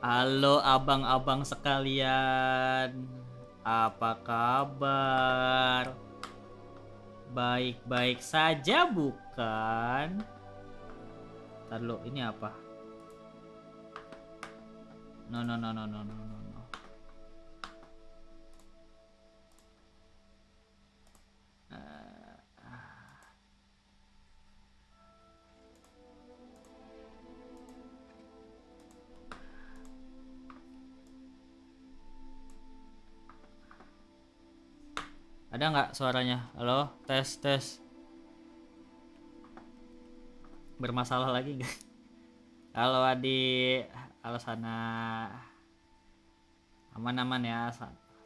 Halo abang-abang sekalian, apa kabar? Baik-baik saja bukan? Ntar dulu, ini apa? No. Ada nggak suaranya? Halo, tes tes. Bermasalah lagi nggak? Halo adik, halo sana. Aman-aman ya,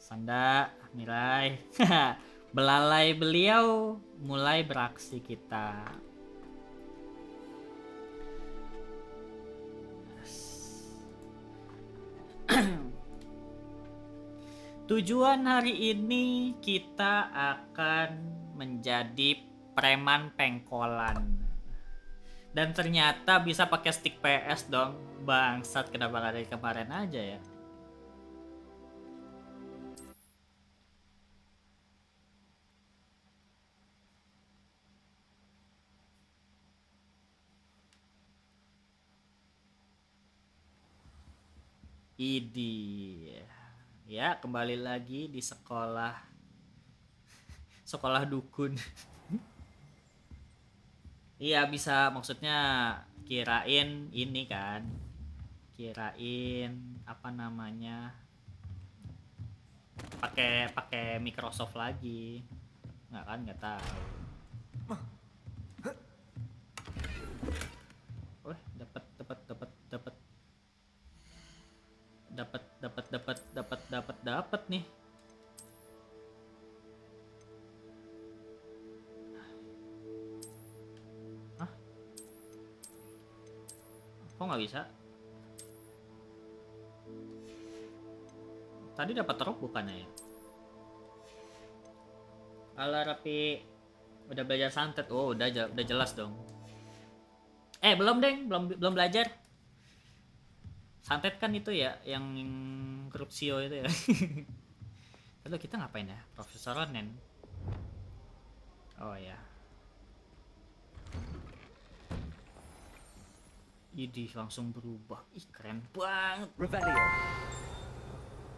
Sanda, Mirai. Belalai beliau mulai beraksi kita. Tujuan hari ini kita akan menjadi preman pengkolan. Dan ternyata bisa pakai stick PS dong. Bangsat, kenapa gak dari kemarin aja ya? Idi. Ya, kembali lagi di sekolah dukun. Iya, bisa, maksudnya kirain ini kan. Kirain apa namanya? Pakai Microsoft lagi. Nggak kan, nggak tahu. Wah, dapat nih. Hah? Kok nggak bisa? Tadi dapat rok bukannya ya? Alah Rapi, udah belajar santet. Oh, udah jelas dong. Belum deng, belum belajar. Santet kan itu ya, yang Cruxio itu ya. Lalu kita ngapain ya? Profesor Ronen. Oh ya. Idi langsung berubah. Ih, keren banget. Revelio.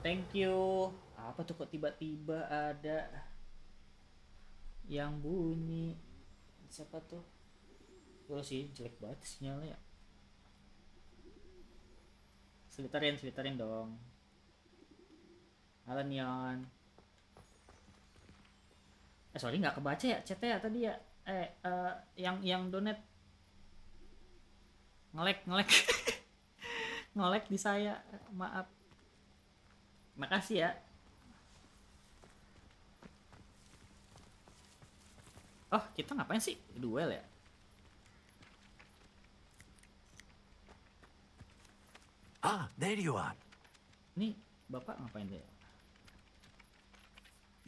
Thank you. Apa tuh kok tiba-tiba ada yang bunyi? Siapa tuh? Oh sih, jelek banget sinyalnya. Selitarin dong. Halo Neon. Sorry nggak kebaca ya chatnya tadi ya. Yang donate ngelek ngelek di saya, maaf. Makasih ya. Oh, kita ngapain sih? Duel ya? Ah, there you are. Nih, Bapak ngapain deh?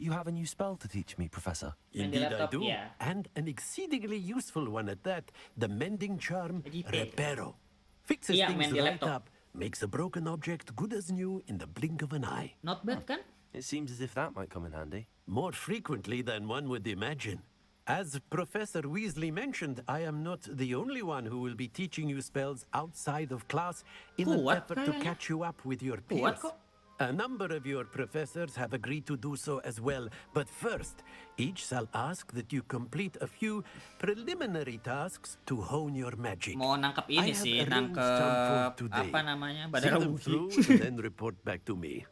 You have a new spell to teach me, Professor. Main di Indeed I laptop, do. ya. And an exceedingly useful one at that. The mending charm, JP. Reparo. Fixes Iya, things main di right laptop. up. Makes a broken object good as new in the blink of an eye. Not bad kan? It seems as if that might come in handy. More frequently than one would imagine. As Professor Weasley mentioned, I am not the only one who will be teaching you spells outside of class in an Kuat effort to kayaknya. catch you up with your Kuat peers. kok. A number of your professors have agreed to do so as well, but first, each shall ask that you complete a few preliminary tasks to hone your magic. Mau nangkep I ini have sih, arranged some nangkep for today. apa namanya? See Badara them Wuji. through and then report back to me.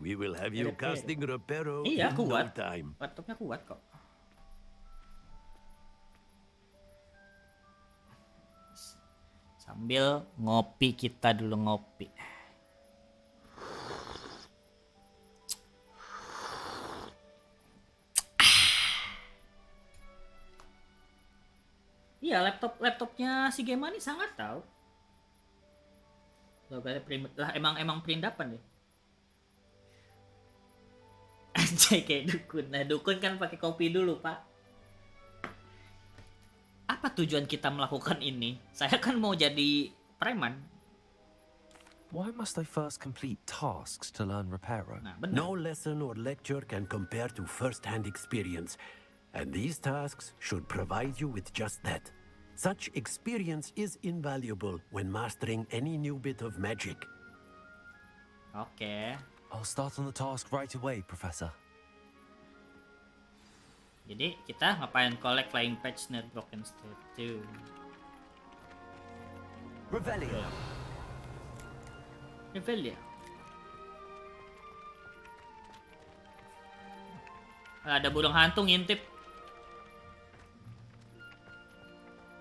We will have you Reparo. casting Reparo Iya, in no kuat. time. Laptopnya kuat kok. Sambil ngopi, kita dulu ngopi. Iya, laptopnya si Gema nih sangat tahu. Lah emang perindapan deh. Anjay, kayak dukun. Nah, dukun kan pakai kopi dulu, Pak. Apa tujuan kita melakukan ini? Saya kan mau jadi preman. Why must I first complete tasks to learn Reparo? Nah, benar. No lesson or lecture can compare to first-hand experience, and these tasks should provide you with just that. Such experience is invaluable when mastering any new bit of magic. Oke. I'll start on the task right away, Professor. Jadi kita ngapain collect flying patch net broken statue. Revelio. Revelia. Ada burung hantu ngintip.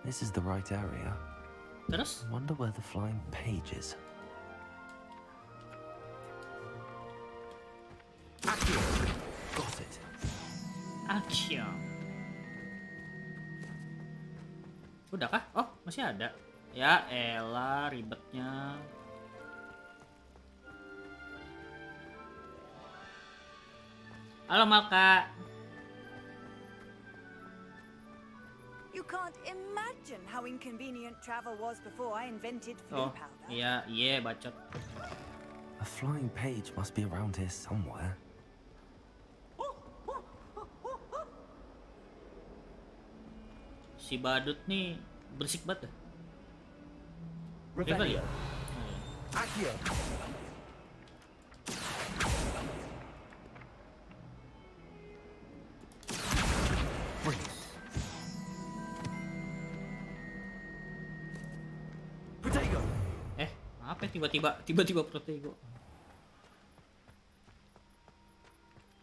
This is the right area. Terus? I wonder where the flying page is. Got it. Action. Udah kah? Oh, masih ada. Ya elah ribetnya. Halo Malka. You can't imagine how inconvenient travel was before I invented flea Oh, powder. iya bacot. A flying page must be around here somewhere. Si badut nih berisik banget dah. Revelia. Apa ya tiba-tiba Protego?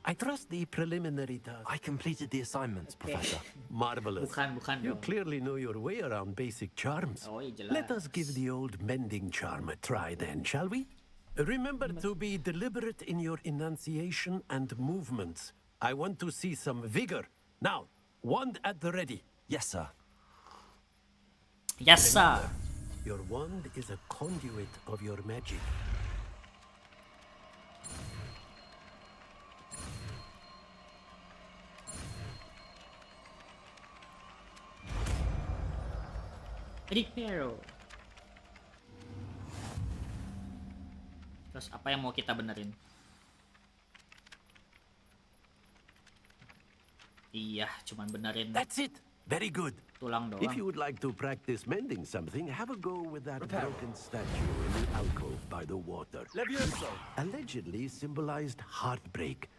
I trust the preliminary task. I completed the assignments, Professor. Marvelous. Bukan You dong. clearly know your way around basic charms. Oh, iya jelas. Let us give the old mending charm a try then, shall we? Remember to be deliberate in your enunciation and movements. I want to see some vigor. Now, wand at the ready. Yes, sir. Yes, sir. Your wand is a conduit of your magic. Reparo. Terus apa yang mau kita benerin? Iya, cuman benerin That's it. Very good. tulang doang. If you would like to practice mending something, have a go with that broken statue in the alcove by the water. Allegedly symbolized heartbreak.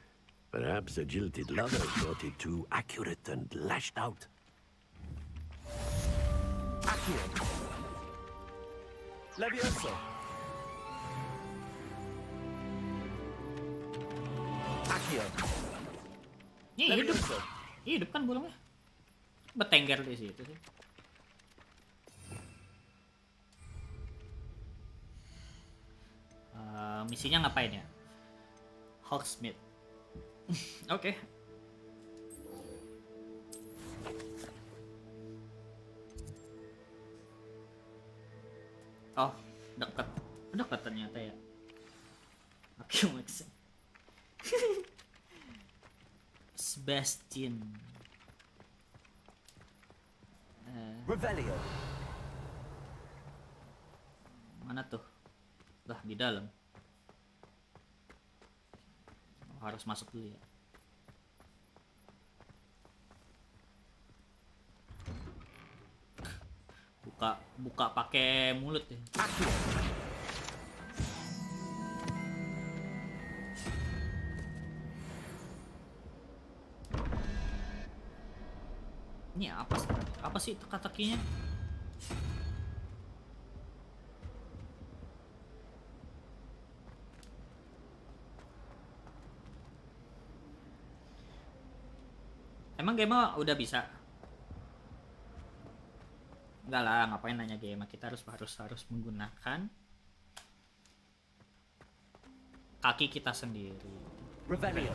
Perhaps a jilted lover got it too accurate and lashed out. Levioso. Accio. Ini hidup. Hidup kan burungnya. Betengger di situ sih. Misinya ngapain ya? Hogsmeade. Oke. Oh, dekat. Dekat ternyata ya. Oke, Max. Sebastian. Revelio. Mana tuh? Lah, di dalam. Oh, harus masuk dulu ya. Buka pakai mulut ya. Ini apa sih? Apa sih teka-tekinya? Emang game udah bisa? Enggak lah, ngapain nanya game? Kita harus menggunakan kaki kita sendiri. Revelio.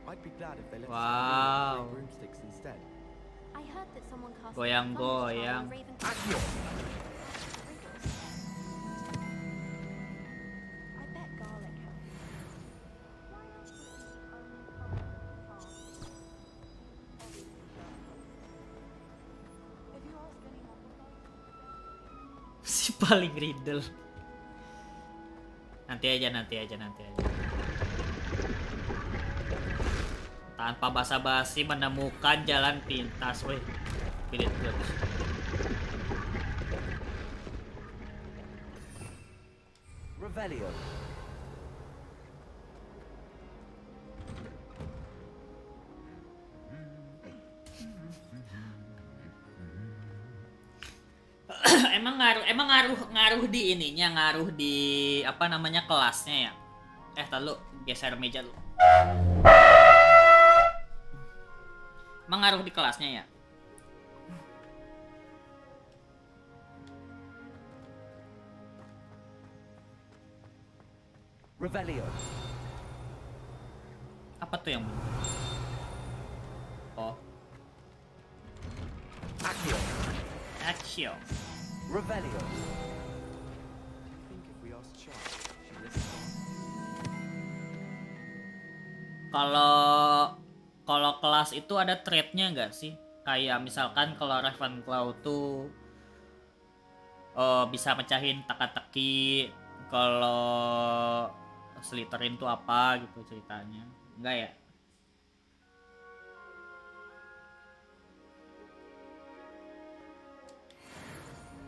I'd be glad if they let us Wow. play broomsticks instead. I heard that someone cast Goyang-goyang. Accio. I bet garlic helps. paling riddle. Nanti aja. Tanpa basa-basi menemukan jalan pintas, weh. Pilih good. Revelio. emang ngaruh di ininya, ngaruh di apa namanya kelasnya ya. Tahu geser meja lu. Emang ngaruh di kelasnya ya. Revelio. Apa tuh yang bunyi? Oh, Accio. Accio. Revelio. I think if we ask Charles, she listens. Kalau kelas itu ada trait-nya nggak sih? Kayak misalkan kalau Ravenclaw tuh bisa mecahin teka-teki. Kalau Slytherin tuh apa gitu ceritanya? Enggak ya?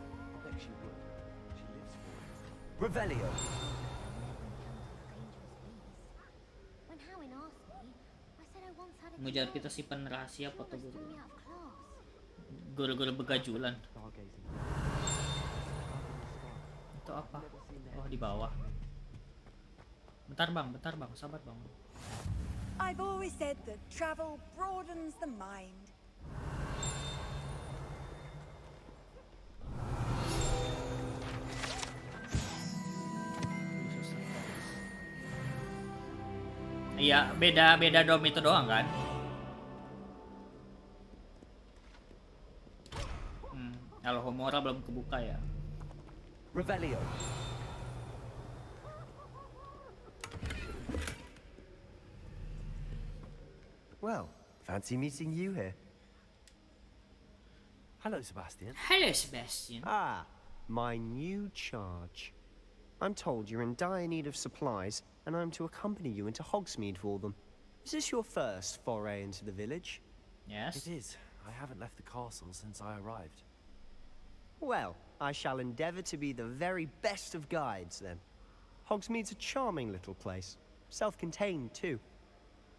I bet she would. She lives for it. Revelio. When Howin asked me, I said I once had a menJaDi simpan rahasia foto almost guru. threw me out of class. Guru-guru begajulan. Stargazing. Itu apa? Oh, di bawah. Bentar bang, sabar bang. I've always said that travel broadens the mind. Iya, beda dom itu doang kan? Kalau Homora belum kebuka ya. Revelio. Well, fancy meeting you here. Hello, Sebastian. Hello, Sebastian. Ah, my new charge. I'm told you're in dire need of supplies, and I'm to accompany you into Hogsmeade for them. Is this your first foray into the village? Yes. It is. I haven't left the castle since I arrived. Well, I shall endeavour to be the very best of guides, then. Hogsmeade's a charming little place. Self-contained, too.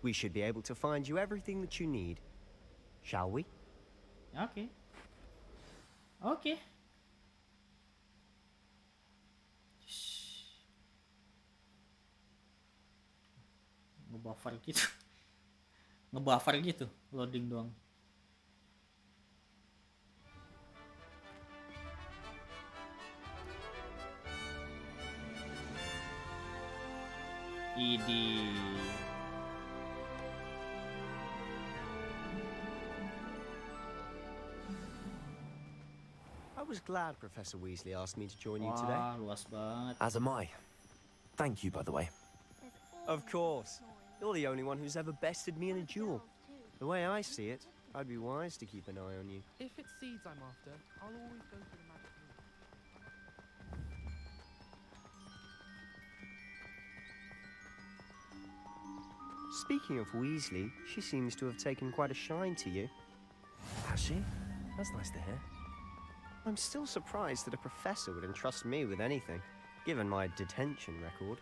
We should be able to find you everything that you need. Shall we? Oke. Oke. Ngebuffer gitu, loading doang. Idi. I was glad Professor Weasley asked me to join you today. Wah, luas banget. As am I. Thank you, by the way. Of course. You're the only one who's ever bested me in a duel. The way I see it, I'd be wise to keep an eye on you. If it's seeds I'm after, I'll always go for the magic room. Speaking of Weasley, she seems to have taken quite a shine to you. Has she? That's nice to hear. I'm still surprised that a professor would entrust me with anything, given my detention record.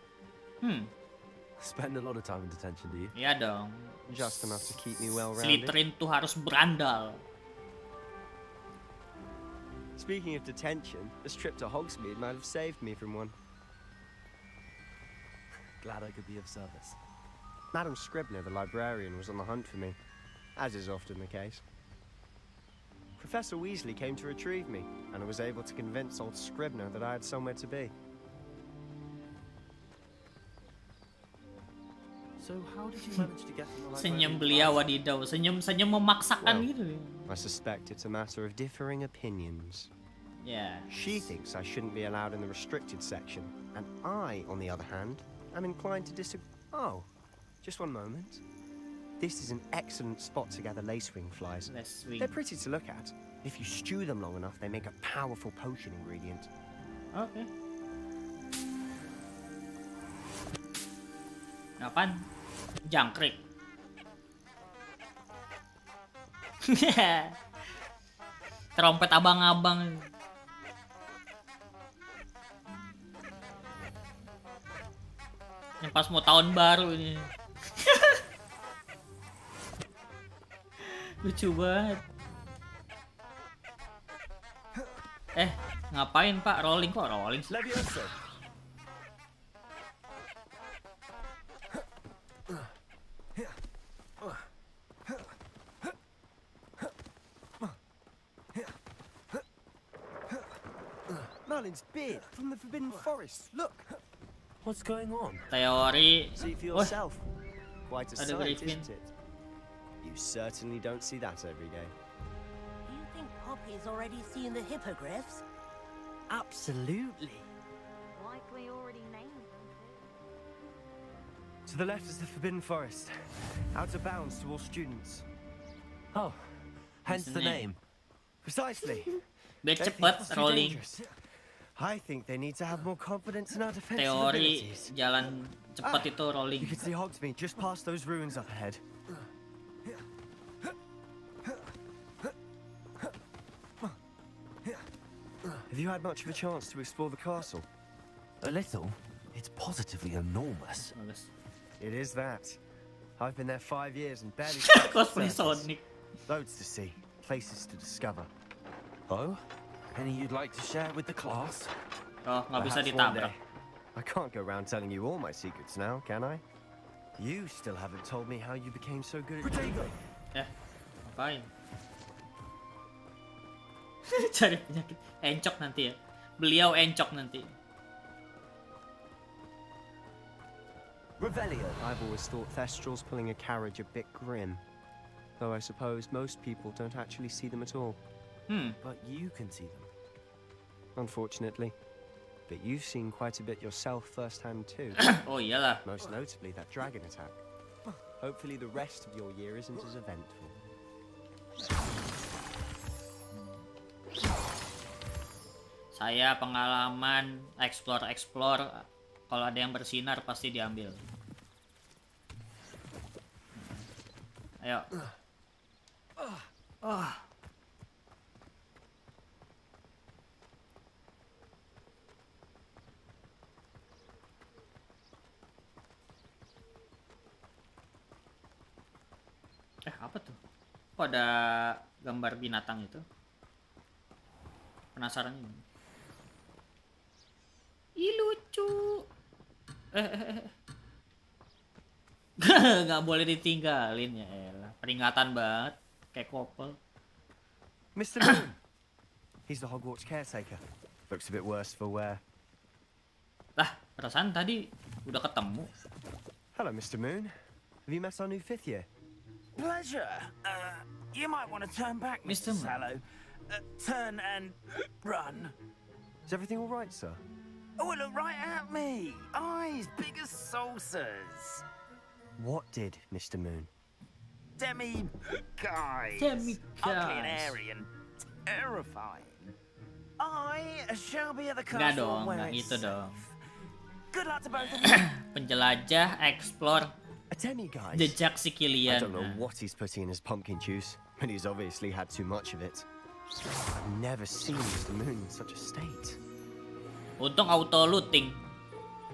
Spend a lot of time in detention, do you? Iya dong. Just enough to keep me well-rounded. Slytherin tuh harus berandal. Speaking of detention, this trip to Hogsmeade might have saved me from one. Glad I could be of service. Madam Scribner, the librarian, was on the hunt for me, as is often the case. Professor Weasley came to retrieve me, and I was able to convince old Scribner that I had somewhere to be. So how did you manage to get from the Senyum library? beliau wadidaw, senyum memaksakan Well, gitu. I suspect it's a matter of differing opinions. Ya. She thinks I shouldn't be allowed in the restricted section, and I, on the other hand, am inclined to disagree. Oh, just one moment. This is an excellent spot to gather lacewing flies. Lacewing. They're pretty to look at. If you stew them long enough, they make a powerful potion ingredient. Oke. Apaan? Jangkrik. Trompet abang-abang. Yang pas mau tahun baru ini. Lucu banget. Ngapain Pak? Rolling kok rolling? Levioso. Merlin's beard from the Forbidden Forest. Look, What's going on? Teori. see for Wah, yourself. Quite a ada sight, Griffin. isn't it? You certainly don't see that every day. You think Poppy's already seen the hippogriffs? Absolutely. Likely already named them too. To the left is the Forbidden Forest, out of bounds to all students. Oh, hence the name. Precisely. Biar They think cepet it's too rolling. dangerous. I think they need to have more confidence in our defensive Teori abilities. jalan cepat itu rolling. You can see Hogsmeade just past those ruins up ahead. Have you had much of a chance to explore the castle? A little. It's positively enormous. Bagus. It is that. I've been there 5 years and barely scratched the Cosplay surface. Sonic. Loads to see, places to discover. Oh? Any you'd like to share with the class? Oh, nggak bisa Perhaps one ditabrak. day. I can't go around telling you all my secrets now, can I? You still haven't told me how you became so good at judo. Ngapain? Cari penyakit. Encok nanti ya. Beliau encok nanti. Revelio. I've always thought Thestrals pulling a carriage a bit grim. Though I suppose most people don't actually see them at all. But you can see them. Unfortunately. But you've seen quite a bit yourself firsthand too. Oh iyalah. Most notably that dragon attack. Hopefully the rest of your year isn't as eventful. Saya pengalaman explore. Kalau ada yang bersinar pasti diambil. Ayo. Apa tuh? Kok ada gambar binatang itu? Penasaran ini. Ih lucu. Nggak boleh ditinggalin ya elah. Peringatan banget. Kayak kopel. Mr. Moon! He's the Hogwarts caretaker. Looks a bit worse for wear. Lah, perasaan tadi udah ketemu. Hello, Mr. Moon. Have you met our new 5th year? Pleasure. You might want to turn back, Mr. Mr. Moon. Sallow. Turn and run. Is everything all right, sir? Oh, look right at me. Eyes big as saucers. What did, Mr. Moon? Demi-guys. Demi-guys. Ugly and airy and terrifying. I shall be at the Enggak castle dong, where enggak it's gitu dong. Good luck to both of you. Penjelajah, explore, A demiguise? jejak si I Killian. don't know what he's putting in his pumpkin juice, but he's obviously had too much of it. I've never seen Mr. Moon in such a state. Untung auto looting.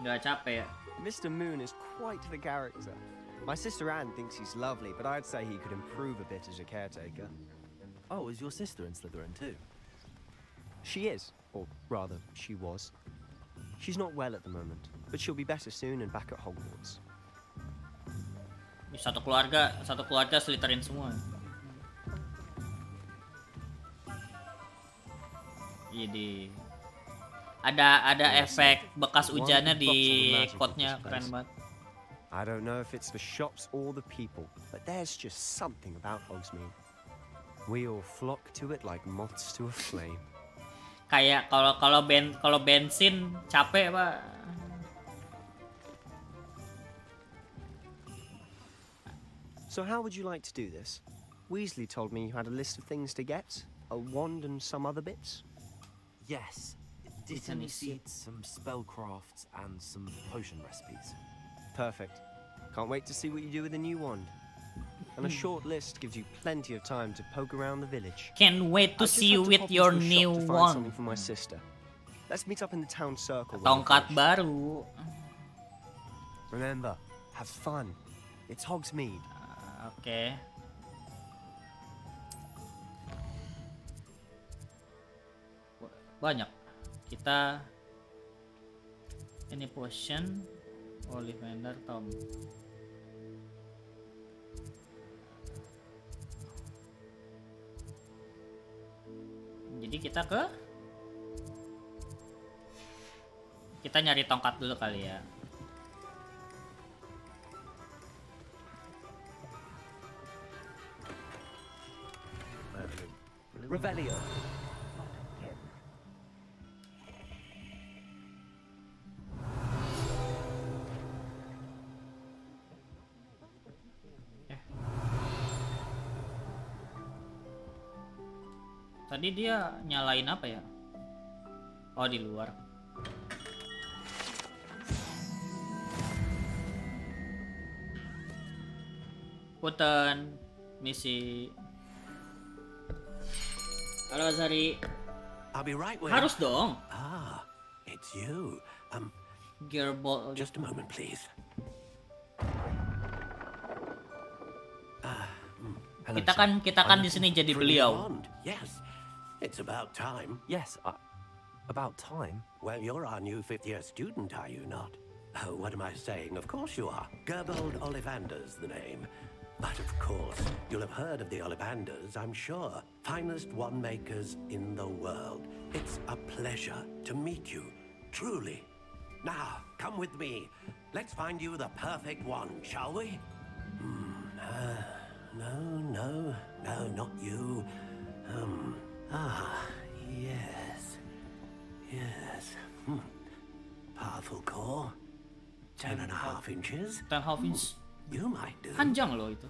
Nggak capek ya. Mr. Moon is quite the character. My sister Anne thinks he's lovely, but I'd say he could improve a bit as a caretaker. Oh, is your sister in Slytherin too? She is, or rather, she was. She's not well at the moment, but she'll be better soon and back at Hogwarts. Satu keluarga Slytherin semua. Jadi ada efek bekas hujannya di quote-nya, keren banget. I don't know if it's the shops or the people, but there's just something about Hogsmeade. We all flock to it like moths to a flame. Kayak kalau bensin capek Pak. So how would you like to do this? Weasley told me you had a list of things to get, a wand and some other bits. Yes. Ditany seeds, some spellcrafts, and some potion recipes. Perfect. Can't wait to see what you do with the new wand. And a short list gives you plenty of time to poke around the village. Can't wait to I just see you have to with pop your into a shop new to find wand. something for my sister. Let's meet up in the town circle. when we're Tongkat finished. baru. Remember, have fun. It's Hogsmeade. Oke. Banyak. Kita ini potion, Ollivander, Tom. Jadi kita nyari tongkat dulu kali ya. Revelio. Tadi dia nyalain apa ya? Oh, di luar. Punten, misi. Halo Azari. I'll be right with Harus dong. Ah, it's you. Gearball. Just a moment, please. Hello, Kita kan di sini jadi beliau. Wand. Yes, it's about time. Yes, about time. Well, you're our new fifth-year student, are you not? Oh, what am I saying? Of course you are. Gerbold Ollivander's the name. But of course, you'll have heard of the Ollivanders, I'm sure. Finest wand makers in the world. It's a pleasure to meet you, truly. Now, come with me. Let's find you the perfect wand, shall we? No, not you. Yes. Powerful core. 10.5 inches. 10.5 inch. You might do. Panjang loh itu.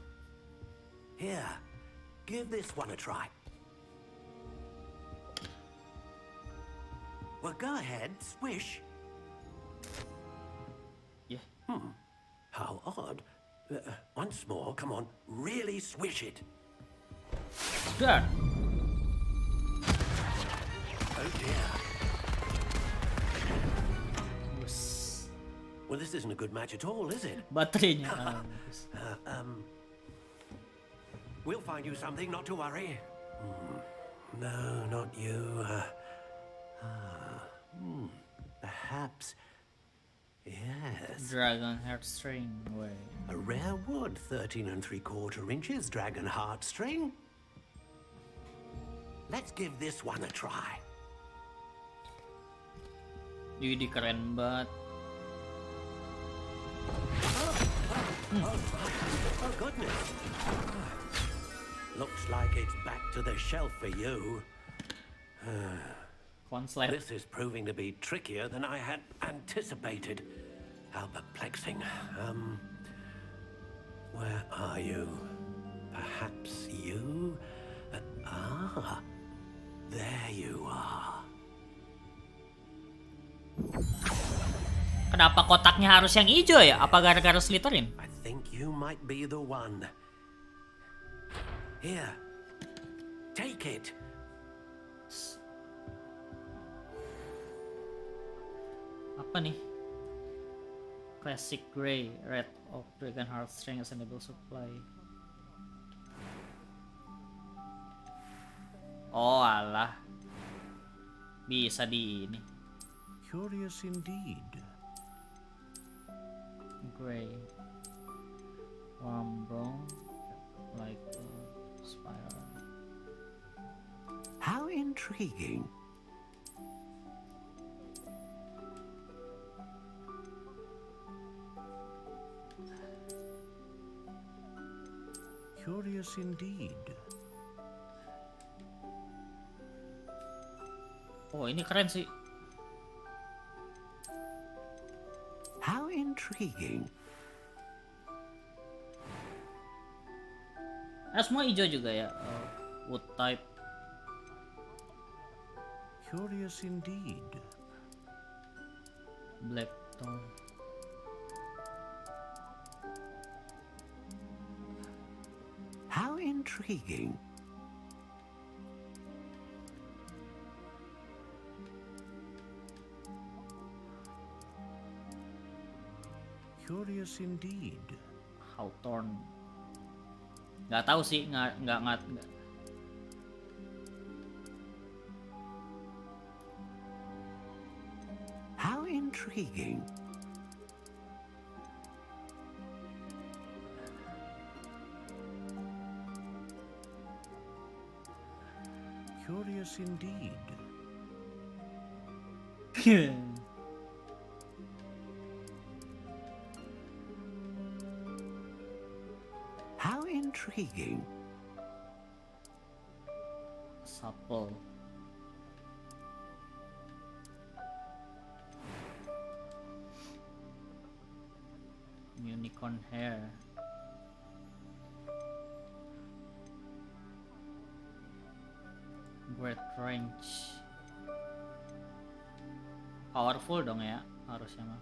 Here, give this one a try. Well, go ahead, swish. Yeah. How odd. Once more, come on, really swish it. Dar. Oh dear. Well, this isn't a good match at all, is it? Baterainya. We'll find you something, not to worry. No, not you. Perhaps. Yes. Dragon heartstring. Way. A rare wood, 13 3/4 inches, dragon heartstring. Let's give this one a try. Jadi keren banget. Oh, goodness. Looks like it's back to the shelf for you. Konslet. This is proving to be trickier than I had anticipated. How perplexing. Where are you? Perhaps you? There you are. Kenapa kotaknya harus yang hijau ya? Apa gara-gara Slytherin? I think you might be the one. Here. Take it. Apa nih? Classic Grey, Red Oak, Dragon Heartstring, Ascendable Supply. Oh alah. Bisa di ini. Curious indeed. Grey. Warm brown. Like spiral. How intriguing. Curious indeed. Oh ini keren sih. How intriguing. Semua hijau juga ya. Wood type. Curious indeed. Black Thorn. How intriguing. Curious indeed. Hawthorne. Nggak tahu sih, nggak. How intriguing. Curious indeed. How intriguing. Supple. Unicorn hair. Great range. Powerful dong ya harusnya mah.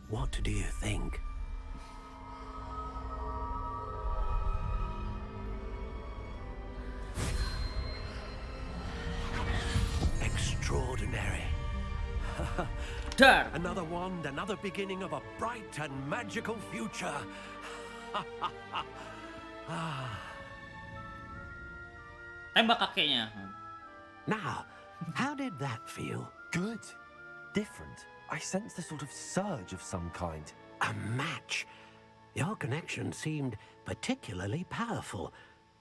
What do you think? Extraordinary. Dar. Another wand, another beginning of a bright and magical future. Tembak kakeknya. Now, how did that feel? Good. Different. I sensed a sort of surge of some kind. A match. Your connection seemed particularly powerful.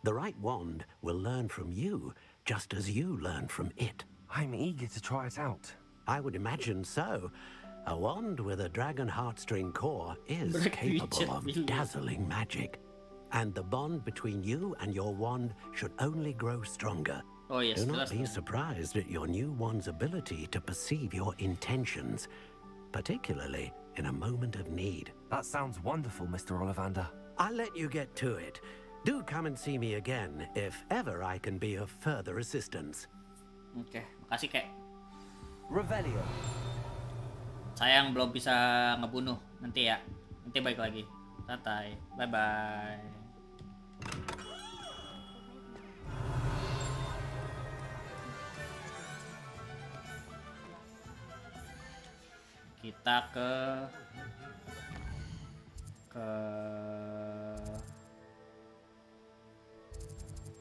The right wand will learn from you, just as you learn from it. I'm eager to try it out. I would imagine so. A wand with a dragon heartstring core is Black capable Witch of William. dazzling magic. And the bond between you and your wand should only grow stronger. Oh yes, Do not jelas be dong. surprised at your new wand's ability to perceive your intentions, particularly in a moment of need. That sounds wonderful, Mr. Ollivander. I'll let you get to it. Do come and see me again if ever I can be of further assistance. Oke, makasih kek. Revelio. Sayang belum bisa ngebunuh. Nanti ya. Nanti balik lagi. Santai. Bye bye. Kita ke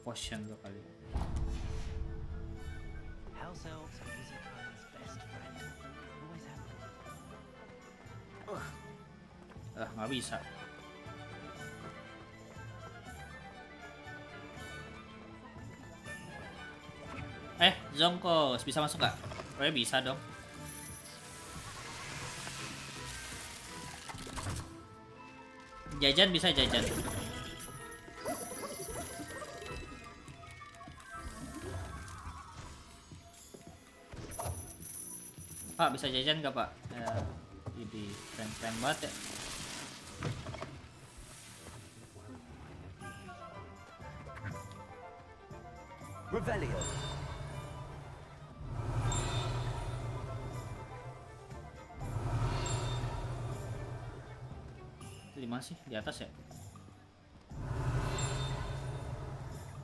potion dulu kali. House elves are Visitand's best friend. Always have been. Nggak bisa. Zongkos bisa masuk nggak? Oh ya bisa dong. Jajan bisa jajan. Pak bisa jajan nggak Pak? Ini keren banget ya. Revelio. Itu di mana sih? Di atas ya?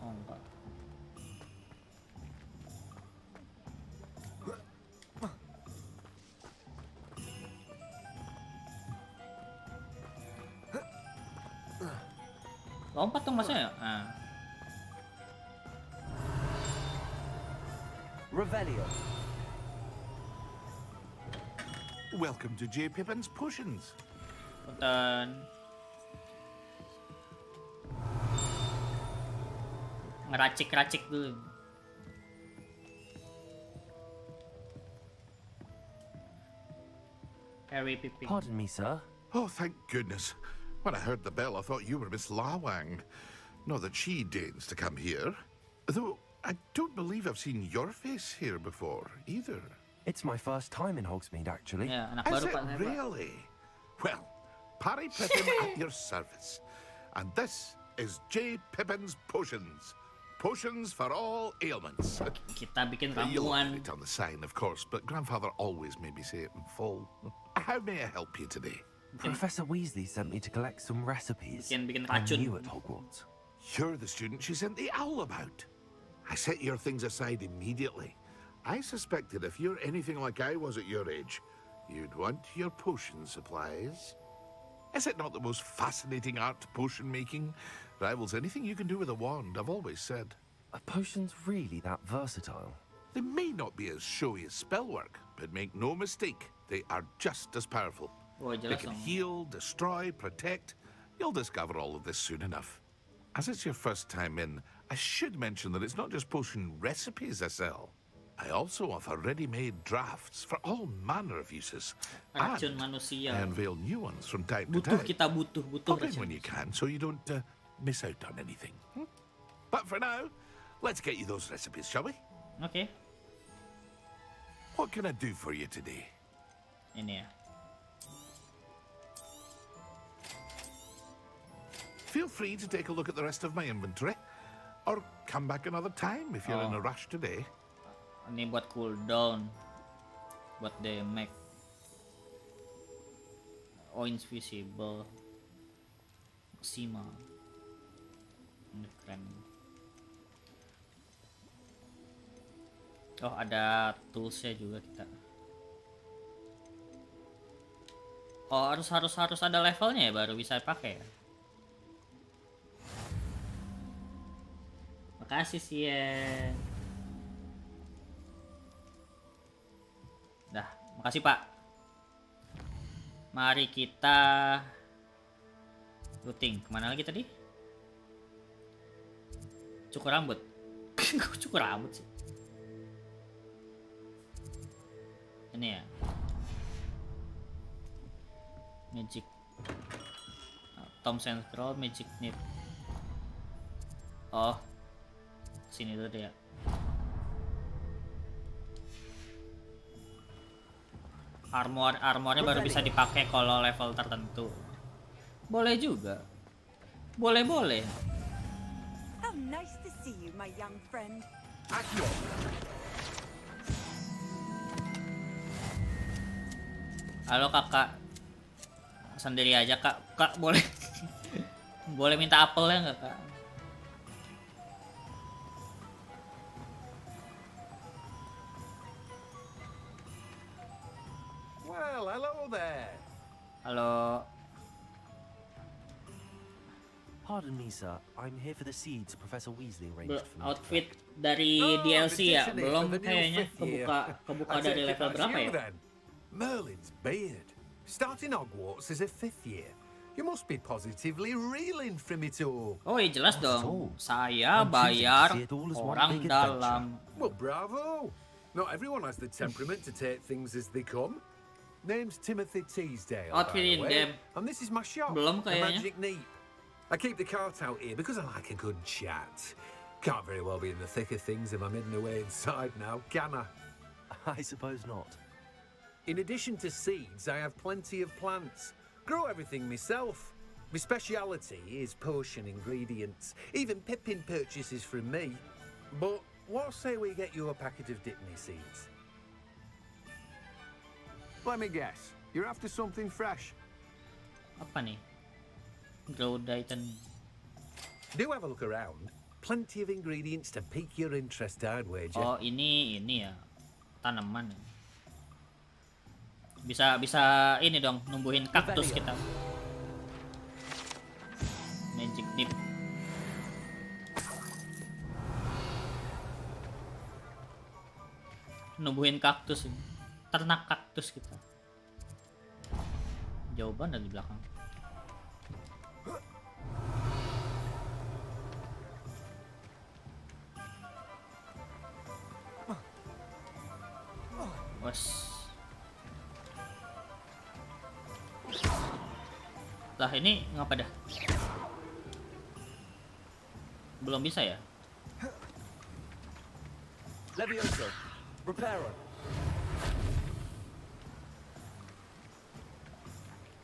Oh enggak. Lompat dong masanya. Nah. Revelio. Welcome to J. Pippin's Potions. Punten. Ngeracik-racik dulu. Harry Pippin. Pardon me, sir. Oh, thank goodness. When I heard the bell, I thought you were Miss Lawang. Not that she deigns to come here. Though I don't believe I've seen your face here before, either. It's my first time in Hogsmeade, actually. Ya, anak Is baru it Pak. really? Well, Parry Pippin at your service. And this is J. Pippin's Potions. Potions for all ailments. Kita bikin You'll ramuan. write on the sign, of course, but Grandfather always made me say it in full. How may I help you today? Professor Weasley sent me to collect some recipes. Bikin I'm racun. new at Hogwarts. You're the student she sent the owl about. I set your things aside immediately. I suspected if you're anything like I was at your age, you'd want your potion supplies. Is it not the most fascinating art, potion making? Rivals anything you can do with a wand, I've always said. Are potions really that versatile? They may not be as showy as spellwork, but make no mistake, they are just as powerful. Oh, They jelas can dong. heal, destroy, protect. You'll discover all of this soon enough. As it's your first time in, I should mention that it's not just potion recipes I sell. I also offer ready-made drafts for all manner of uses. Racun And manusia. I unveil new ones from time to Butuh time. kita butuh Pop in racun. when you can, so you don't miss out on anything. But for now, let's get you those recipes, shall we? Oke, What can I do for you today? ini ya. Feel free to take a look at the rest of my inventory, or come back another time if you're in a rush today. Ini buat cooldown, buat damage. Oh, invisible, maksimal. Ini keren. Oh, ada toolsnya juga kita. Oh, harus ada levelnya ya baru bisa pakai ya. Makasih sih ya. Dah, makasih Pak. Mari kita looting. Kemana lagi tadi? Cukur rambut. Kok cukur rambut sih? Ini ya. Magic. Tom Central Magic Nip. Oh. Sini dulu deh ya. Armornya baru bisa dipakai kalau level tertentu. Boleh juga. Boleh. How nice to see you, my young friend. Halo kakak. Sendiri aja kak. Kak boleh. Boleh minta apelnya nggak kak? Well, hello there. Halo. Pardon me, sir. I'm here for the seeds Professor Weasley arranged for me. Outfit dari DLC ya? Belum kayaknya kebuka dari level berapa ya? Merlin's beard. Starting Hogwarts as a 5th year. You must be positively reeling from it all. Oh iya jelas dong. Saya bayar orang dalam. Well, bravo. Not everyone has the temperament to take things as they come. Name's Timothy Teasdale, by Outfit the in way. them. And this is my shop, Belum the kayaknya. Magic Neep. I keep the cart out here because I like a good chat. Can't very well be in the thick of things if I'm hidden away inside now, can I? I suppose not. In addition to seeds, I have plenty of plants. Grow everything myself. My speciality is potion ingredients. Even Pippin purchases from me. But what say we get you a packet of Dittany seeds? Let me guess. You're after something fresh. Apa nih? Grow Titan. Do have a look around. Plenty of ingredients to pique your interest, I'd wager. Oh ini ya tanaman. Bisa ini dong numbuhin kaktus kita. Magic Nip. Numbuhin kaktus ini. Ternak kaktus kita. Jawaban dari belakang. Wes. Lah ini ngapa dah? Belum bisa ya? Levioso, Reparo.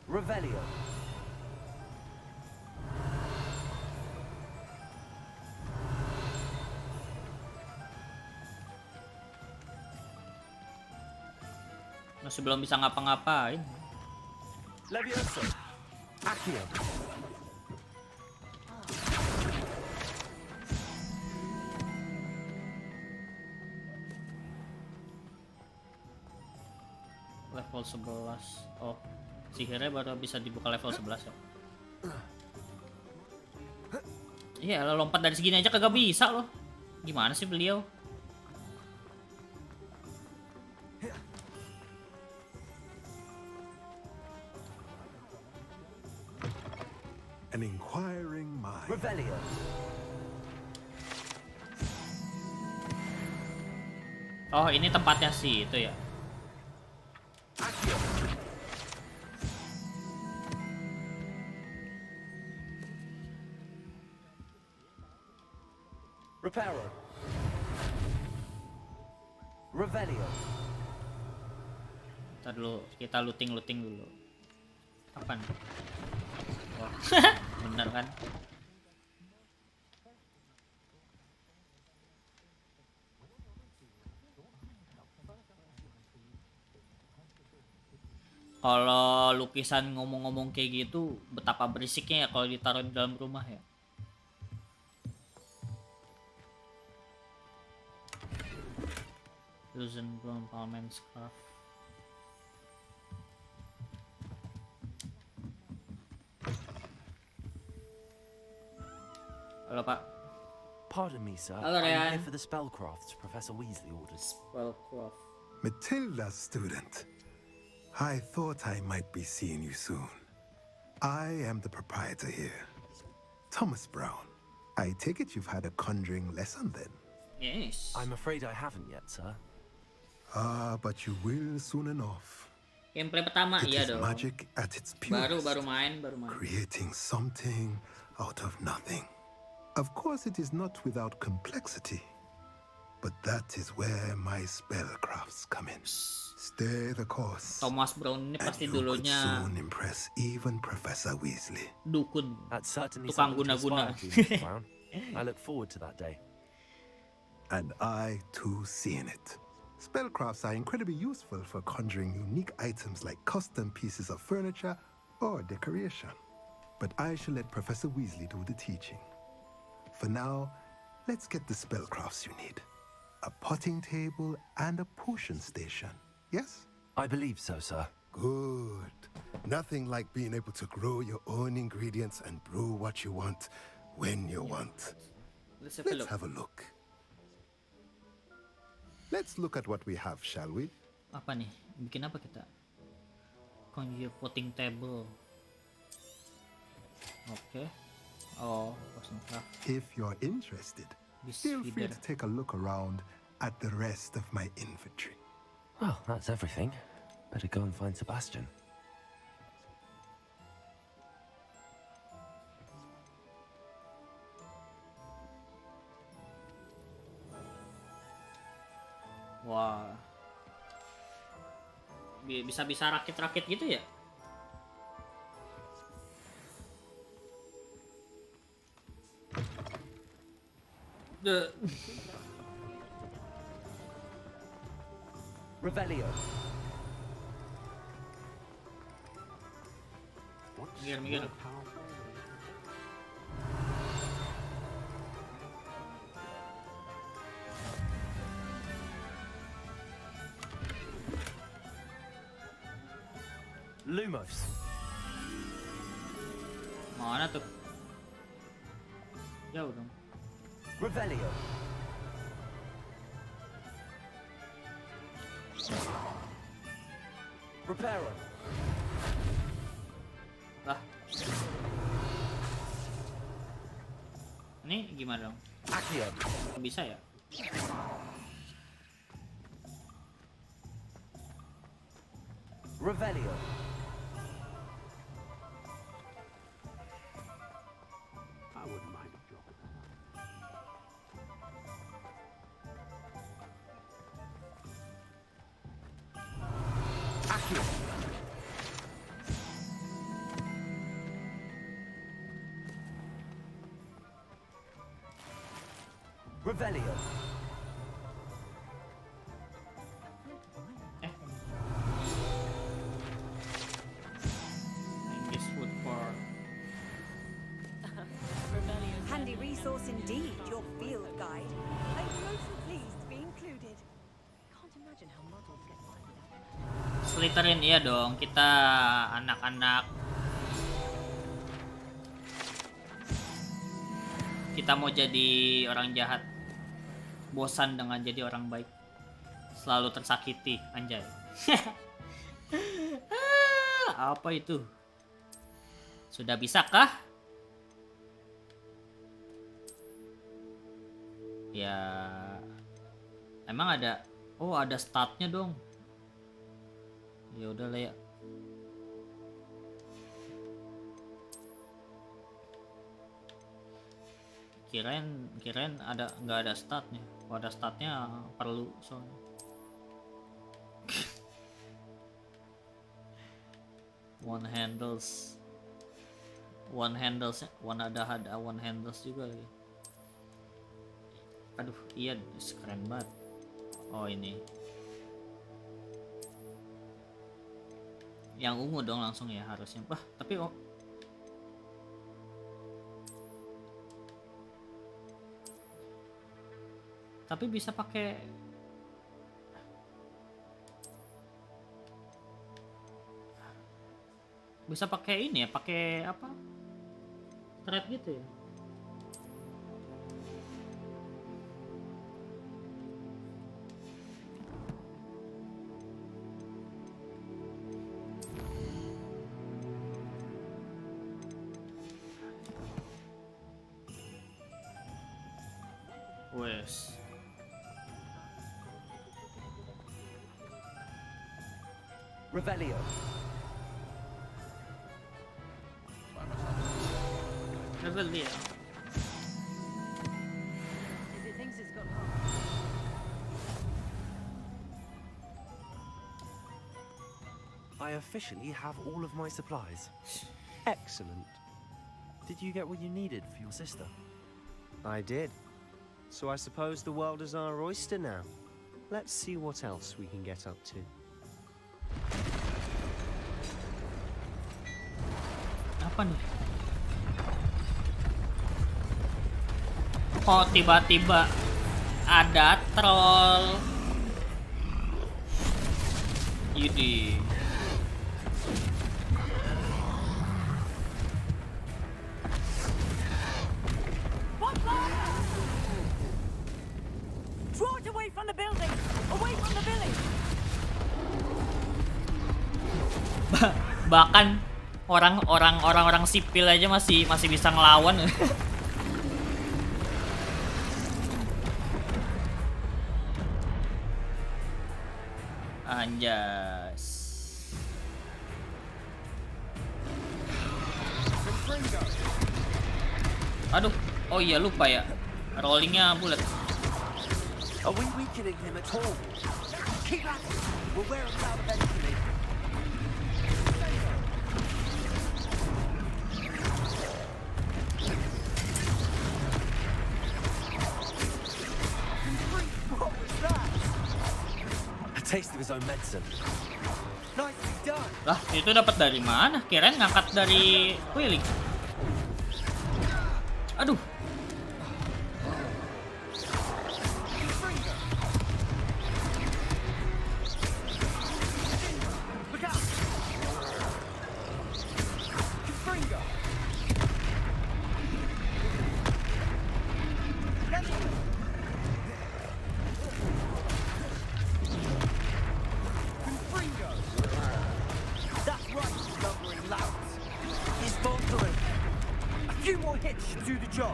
Revelio. Masih belum bisa ngapa-ngapain. Levioso. Accio. Level 11. Oh, sihirnya baru bisa dibuka level 11 ya. Iya, lompat dari segini aja kagak bisa loh. Gimana sih beliau? An inquiring mind. Revelio. Oh, ini tempatnya sih itu ya. Reparo. Revelio. Ntar dulu, kita looting dulu. Kapan? Oh, bener kan? Kalau lukisan ngomong-ngomong kayak gitu, betapa berisiknya ya kalau ditaruh di dalam rumah ya. Rosenblum Palmen's Craft. Halo Pak. Pardon me, sir. Hello, I'm Ryan. here for the spellcrafts Professor Weasley ordered. Spellcraft. Matilda's student. I thought I might be seeing you soon. I am the proprietor here, Thomas Brown. I take it you've had a conjuring lesson then? Yes. I'm afraid I haven't yet, sir. But you will soon enough. Gameplay pertama, It iya is dong. magic at its purest. Baru main. Creating something out of nothing. Of course, it is not without complexity. But that is where my spellcrafts come in. Stay the course. Thomas Brown ini pasti and you could dulunya soon impress even Professor Weasley. dukun. That's certainly Tukang something to guna-guna. aspire to, Mr. Brown. I look forward to that day. And I too see in it. Spellcrafts are incredibly useful for conjuring unique items like custom pieces of furniture or decoration. But I shall let Professor Weasley do the teaching. For now, let's get the spellcrafts you need. A potting table and a potion station, yes? I believe so, sir. Good. Nothing like being able to grow your own ingredients and brew what you want when you want. Let's Let's have a look. Let's look at what we have, shall we? Apa nih? Bikin apa kita? Conjure potting table. Oke. Oh, potion craft. If you're interested, feel free to take a look around at the rest of my inventory. Well, that's everything. Better go and find Sebastian. Wah. Bisa rakit-rakit gitu ya? Revelio. Minggir. Lumos. Mana tuh? Jauh dong. Revelio. Reparo. Lah. Ini gimana dong? Accio. Bisa ya? Revelio. I wouldn't mind a job. Accio. Revelio. resource indeed, your field guide. I'm most pleased to be included. Can't imagine how muddles get by without. Slytherin, iya dong, kita anak-anak. Kita mau jadi orang jahat. Bosan dengan jadi orang baik. Selalu tersakiti, anjay. Apa itu? Sudah bisakah? Ya, emang ada. Oh, ada statnya dong. Ya udah lah ya. Kirain ada, nggak ada statnya. Kalau ada statnya perlu soalnya. One handles, ada one handles juga lagi. Aduh, iya, keren banget. Oh, ini yang ungu dong langsung ya harusnya. Wah, tapi oh, tapi bisa pakai ini ya, pakai apa? Thread gitu ya. Wes. Revelio. Revelio. If it thinks it's got heart. I officially have all of my supplies. Excellent. Did you get what you needed for your sister? I did. So I suppose the world is our oyster now. Let's see what else we can get up to. Apa nih? Kok tiba-tiba ada troll? Yudi. Draw it away from the building! Away from the village! Bahkan orang-orang sipil aja masih bisa ngelawan. Anjas. Aduh, oh iya lupa ya. Rollingnya bulat. Are we weakening him at all? Keep at it! We'll wear him out eventually. What was that? A taste of his own medicine. Nicely done. Lah, itu dapat dari mana? Kirain ngangkat dari Wheeling. Aduh. That's right, you lumbering louts. He's faltering. A few more hits should do the job.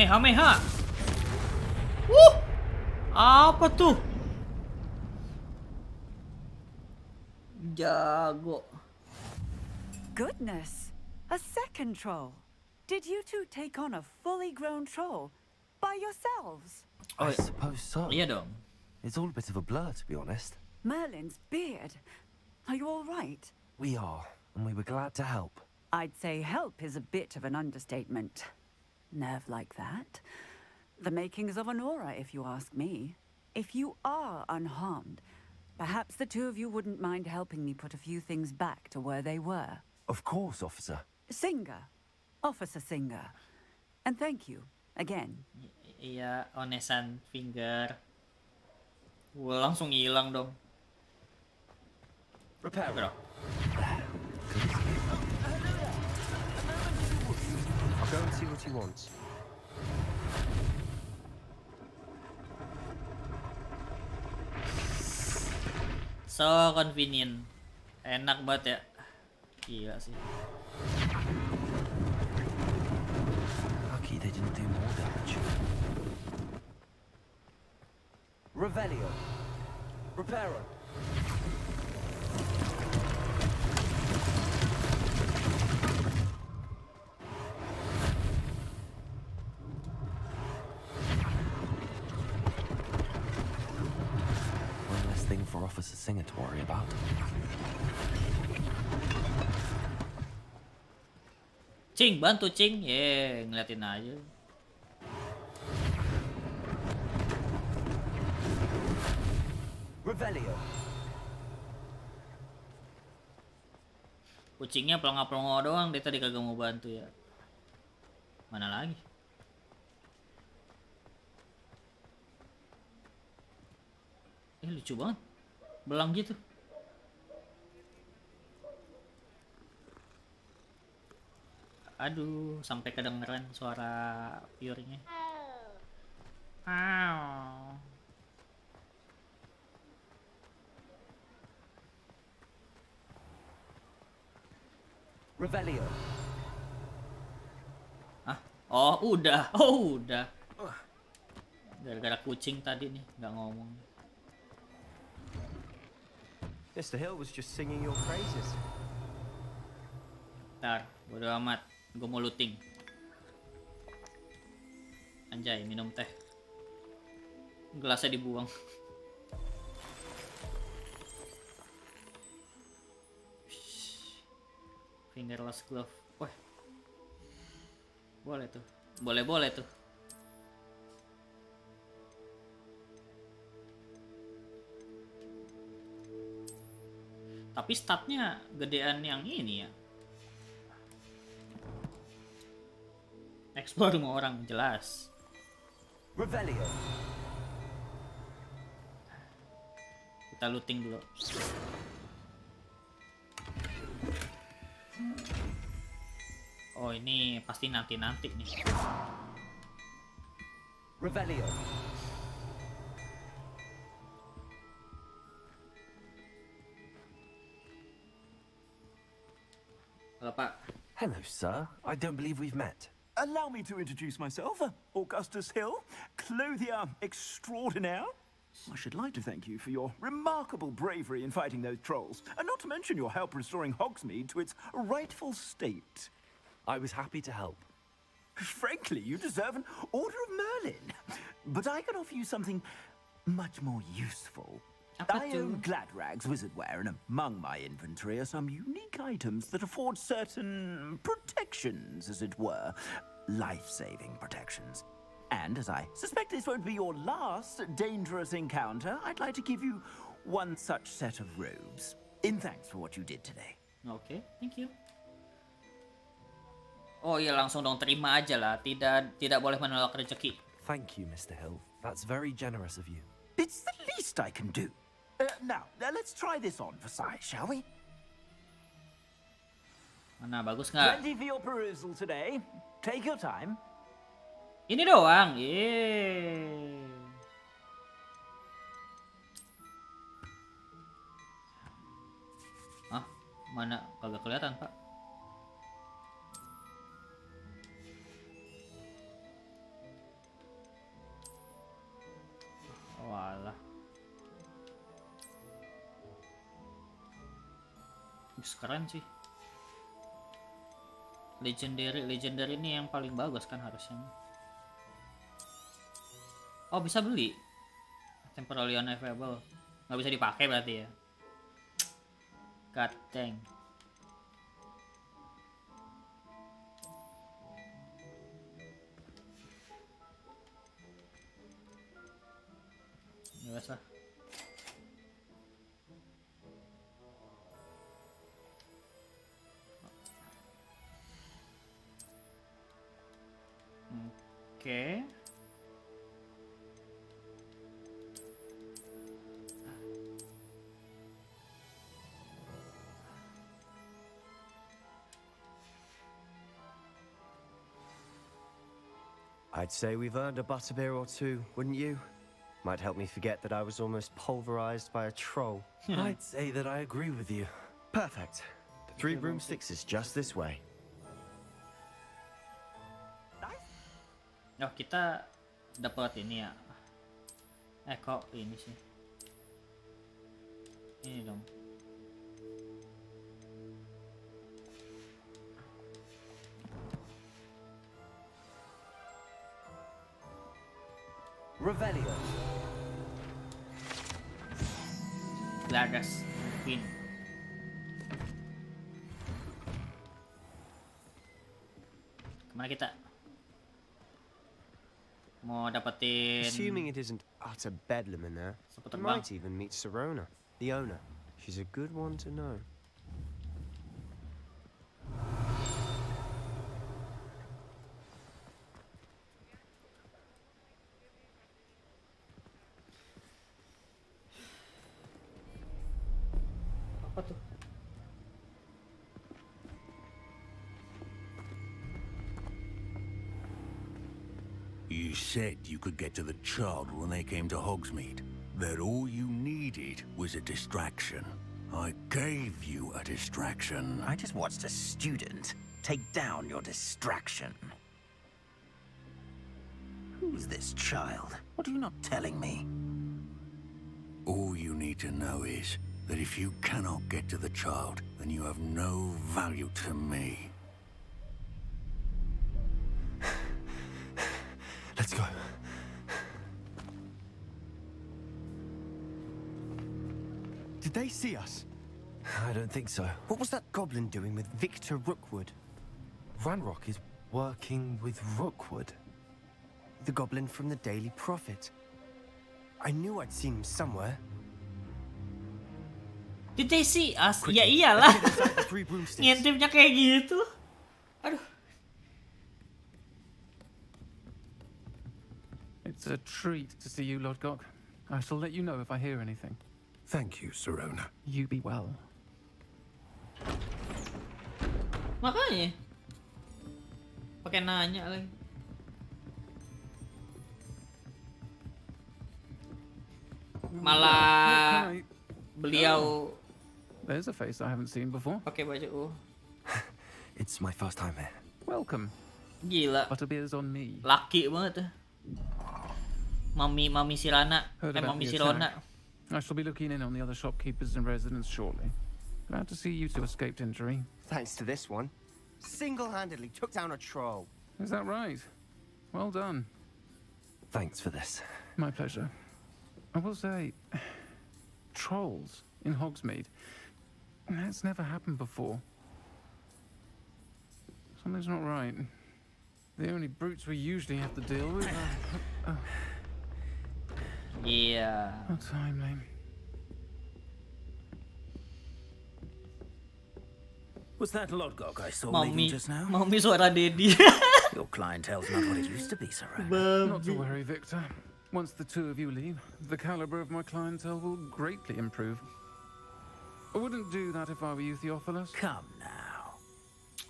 Hameha. Apa tuh? Jago. Goodness, a second troll. Did you two take on a fully grown troll by yourselves? I suppose so. Iya dong. It's all a bit of a blur, to be honest. Merlin's beard. Are you all right? We are. and we were glad to help. I'd say help is a bit of an understatement. Nerve like that. The makings of an aura, if you ask me. If you are unharmed, perhaps the two of you wouldn't mind helping me put a few things back to where they were. Of course, officer. Singer. Officer Singer. And thank you, again. Iya, onesan finger. Wah, langsung hilang dong. Repair. I'll go and see what he wants. So convenient. Enak banget ya. Gila sih. Lucky they didn't do more damage. Revelio. Reparo. One less thing for Officer Singer to worry about. Cing, bantu Cing. Ngeliatin aja. Revelio. Kucingnya pelongo-pelongo doang, dia tadi kagak mau bantu ya. Mana lagi? Lucu banget. Belang gitu. Aduh, sampai kedengeran suara pure-nya. Revelio. Oh, udah. Gara-gara kucing tadi nih, nggak ngomong. Mr. Hill was just singing your praises. Ntar, bodo amat. Gue mau looting. Anjay, minum teh. Gelasnya dibuang. Fingerless glove. Wah. Boleh tuh. Boleh tuh. Tapi statnya gedean yang ini ya. Explore rumah orang jelas. Revelio. Kita looting dulu. Oh, ini pasti nanti nih. Revelio. Halo, Pak. Hello, sir. I don't believe we've met. Allow me to introduce myself, Augustus Hill, clothier extraordinaire. I should like to thank you for your remarkable bravery in fighting those trolls, and not to mention your help restoring Hogsmeade to its rightful state. I was happy to help. Frankly, you deserve an Order of Merlin. But I can offer you something much more useful. I own Gladrag's wizardware, and among my inventory are some unique items that afford certain protections, as it were. Life-saving protections. And as I suspect this won't be your last dangerous encounter, I'd like to give you one such set of robes, in thanks for what you did today. Oke, thank you. Oh iya, langsung dong, terima aja lah. Tidak boleh menolak rezeki. Thank you, Mr. Hill. That's very generous of you. It's the least I can do. Now, let's try this on for size, shall we? Mana, bagus nggak? Plenty for your perusal today. Take your time. Ini doang. Yeay. Mana? Kagak kelihatan, Pak. Walah. Keren sih. Legendary ini yang paling bagus kan harusnya. Oh, bisa beli. Temporarily unavailable. Nggak bisa dipakai berarti ya. God dang. wes lah. Oke. I'd say we've earned a butterbeer or two, wouldn't you? Might help me forget that I was almost pulverized by a troll. I'd say that I agree with you. Perfect. The 3 broomsticks is just this way. Oh, kita dapat ini ya. Kok ini sih? Ini dong. Revelio. Lagas, Queen. Kemana kita? Mau dapetin. Assuming it isn't utter bedlam in there, you might even meet Serona, the owner. She's a good one to know. Apa tuh? You said you could get to the child when they came to Hogsmeade. That all you needed was a distraction. I gave you a distraction. I just watched a student take down your distraction. Who's this child? What are you not telling me? All you need to know is that if you cannot get to the child, then you have no value to me. Let's go. Did they see us? I don't think so. What was that goblin doing with Victor Rookwood? Ranrock is working with Rookwood. The goblin from the Daily Prophet. I knew I'd seen him somewhere. Did they see us? Ya iyalah. Ngintipnya kayak gitu. Aduh. It's a treat to see you, Lodgok. I shall let you know if I hear anything. Thank you, Serona. You be well. Makanya. Pakai nanya lagi. Malah beliau There's a face I haven't seen before. pakai baju. It's my first time here. Welcome. Gila. Butterbeer's on me. Laki banget tuh. Mami Sirana. Heard about Mami the Sirona. attack. I shall be looking in on the other shopkeepers and residents shortly. Glad to see you two escaped injury. Thanks to this one. Single-handedly took down a troll. Is that right? Well done. Thanks for this. My pleasure. I will say, trolls in Hogsmeade. That's never happened before. Something's not right. The only brutes we usually have to deal with are... Yeah. How timely. Was that Lodgok I saw leaving just now? Mami suara Dedi. Your clientele's not what it used to be, Saweria. Not to worry, Victor. Once the two of you leave, the caliber of my clientele will greatly improve. I wouldn't do that if I were you, Theophilus. Come now.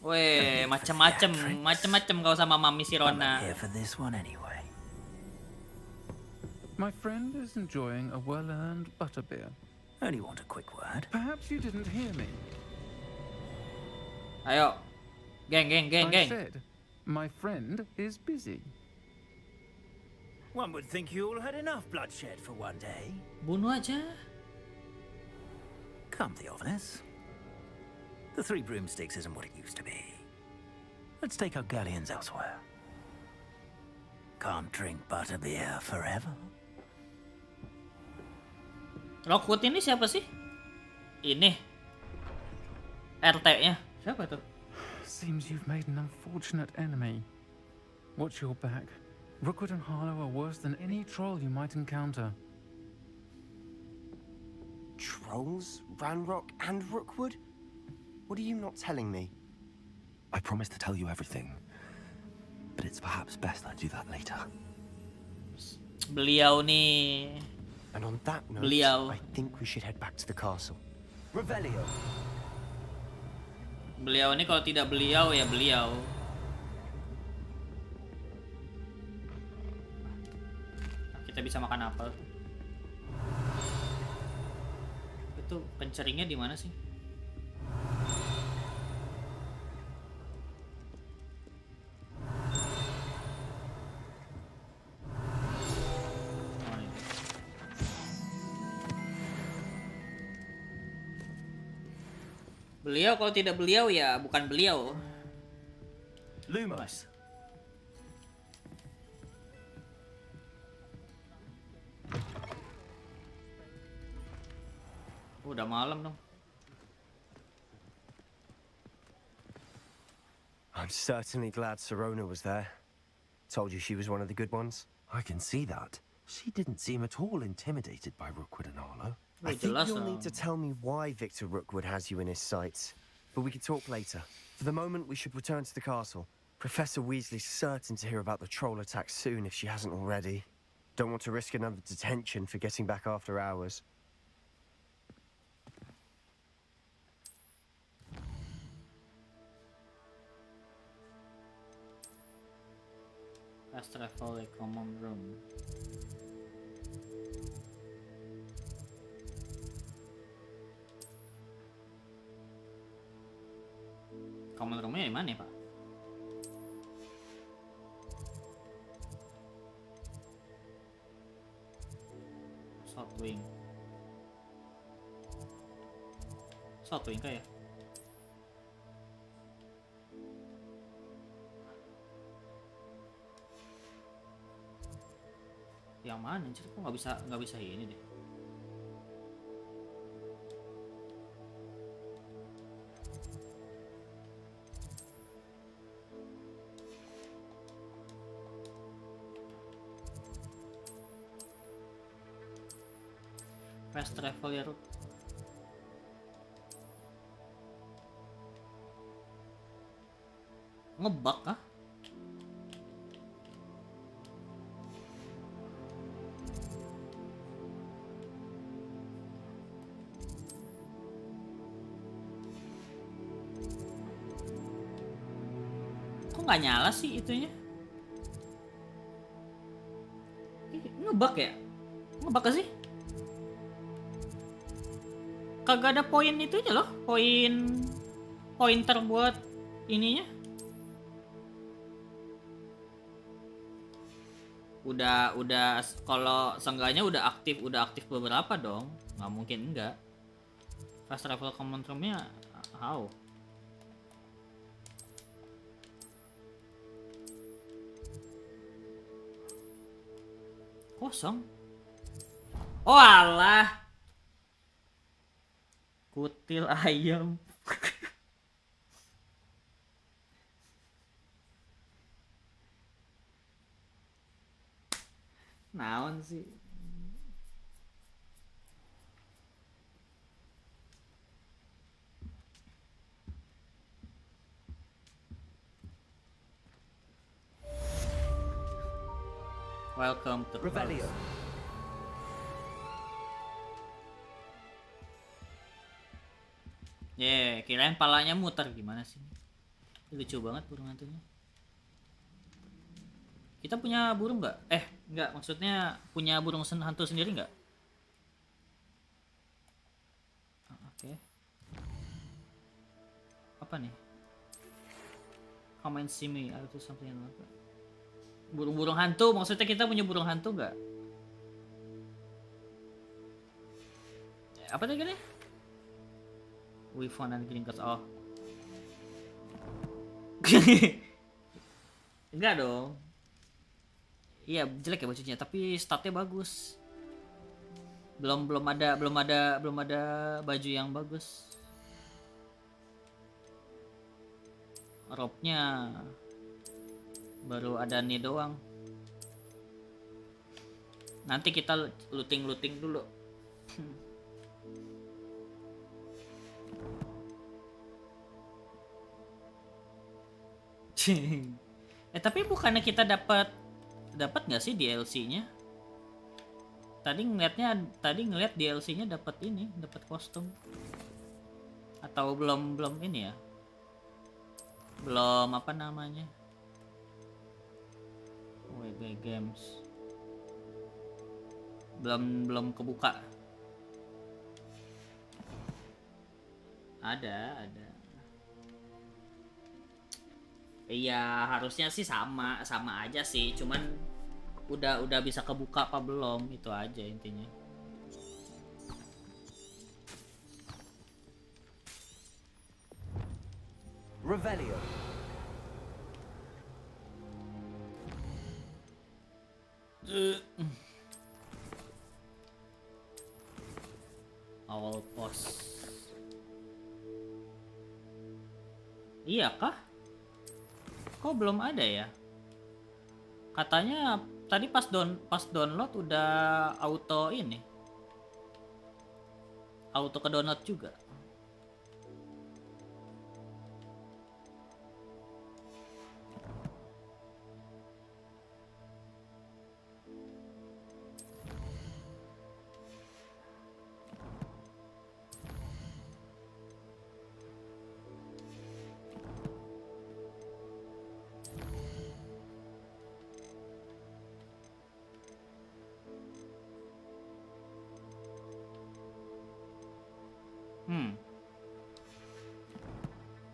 Weh, macam-macam kau sama Mami I'm Sirona. here for this one anyway. My friend is enjoying a well-earned butterbeer. Only want a quick word. Perhaps you didn't hear me. Ayo. Geng. I said, my friend is busy. One would think you all had enough bloodshed for one day. Bunuh aja. Come, Theophilus. The 3 broomsticks isn't what it used to be. Let's take our galleons elsewhere. Can't drink butterbeer forever. Rookwood ini siapa sih? Ini. RT-nya. Siapa tuh? Seems you've made an unfortunate enemy. Watch your back. Rookwood and Harlow are worse than any troll you might encounter. Scrolls, Ranrock, and Rookwood? What are you not telling me? I promised to tell you everything, but it's perhaps best I do that later. Beliau nih. And on that note, Beliau. I think we should head back to the castle. Revelio. Beliau ini kalau tidak beliau ya beliau. Kita bisa makan apel. Itu penceringnya di mana sih? Beliau kalau tidak beliau ya bukan beliau. Lumos. Udah malam dong. I'm certainly glad Serona was there. Told you she was one of the good ones. I can see that. She didn't seem at all intimidated by Rookwood and Arlo. I think you'll need to tell me why Victor Rookwood has you in his sights. But we can talk later. For the moment, we should return to the castle. Professor Weasley's certain to hear about the troll attack soon if she hasn't already. Don't want to risk another detention for getting back after hours. Fast travel a common room. Common roomnya di mana ya, Pak? Southwing. Southwing kah ya? Yang mana? Anjir, kok nggak bisa ini deh. Fast travel ya, Ruth. Ngebug kah? Kok nggak nyala sih itunya? Ngebug ya? Ngebug gak sih? Kagak ada poin itunya loh, pointer buat ininya. Udah kalau seenggaknya udah aktif beberapa dong, nggak mungkin enggak. Fast travel command room-nya how? Kosong. Oh alah. Kutil ayam. Naon sih? Welcome to Revelio. Kirain palanya muter gimana sih? Lucu banget burung hantunya. Kita punya burung nggak? Nggak, maksudnya punya burung hantu sendiri nggak? Oke. Apa nih? Come and see me, I do something like that. Burung-burung hantu, maksudnya kita punya burung hantu nggak? Apa tadi kan? We found and green cards. Oh. Enggak dong. Iya, jelek ya bajunya, tapi statnya bagus. Belum ada baju yang bagus. Robe-nya baru ada nih doang. Nanti kita looting dulu. Tapi bukannya kita dapat nggak sih DLC-nya? Tadi ngeliat DLC-nya dapat ini, dapat kostum. Atau belum ini ya? Belum apa namanya? WB Games. Belum kebuka. Ada. Iya, harusnya sih sama aja sih, cuman udah bisa kebuka apa belum, itu aja intinya. Revelio. Awal pos. Iya kah? Kok belum ada ya? Katanya tadi pas download udah auto ini. Auto ke download juga.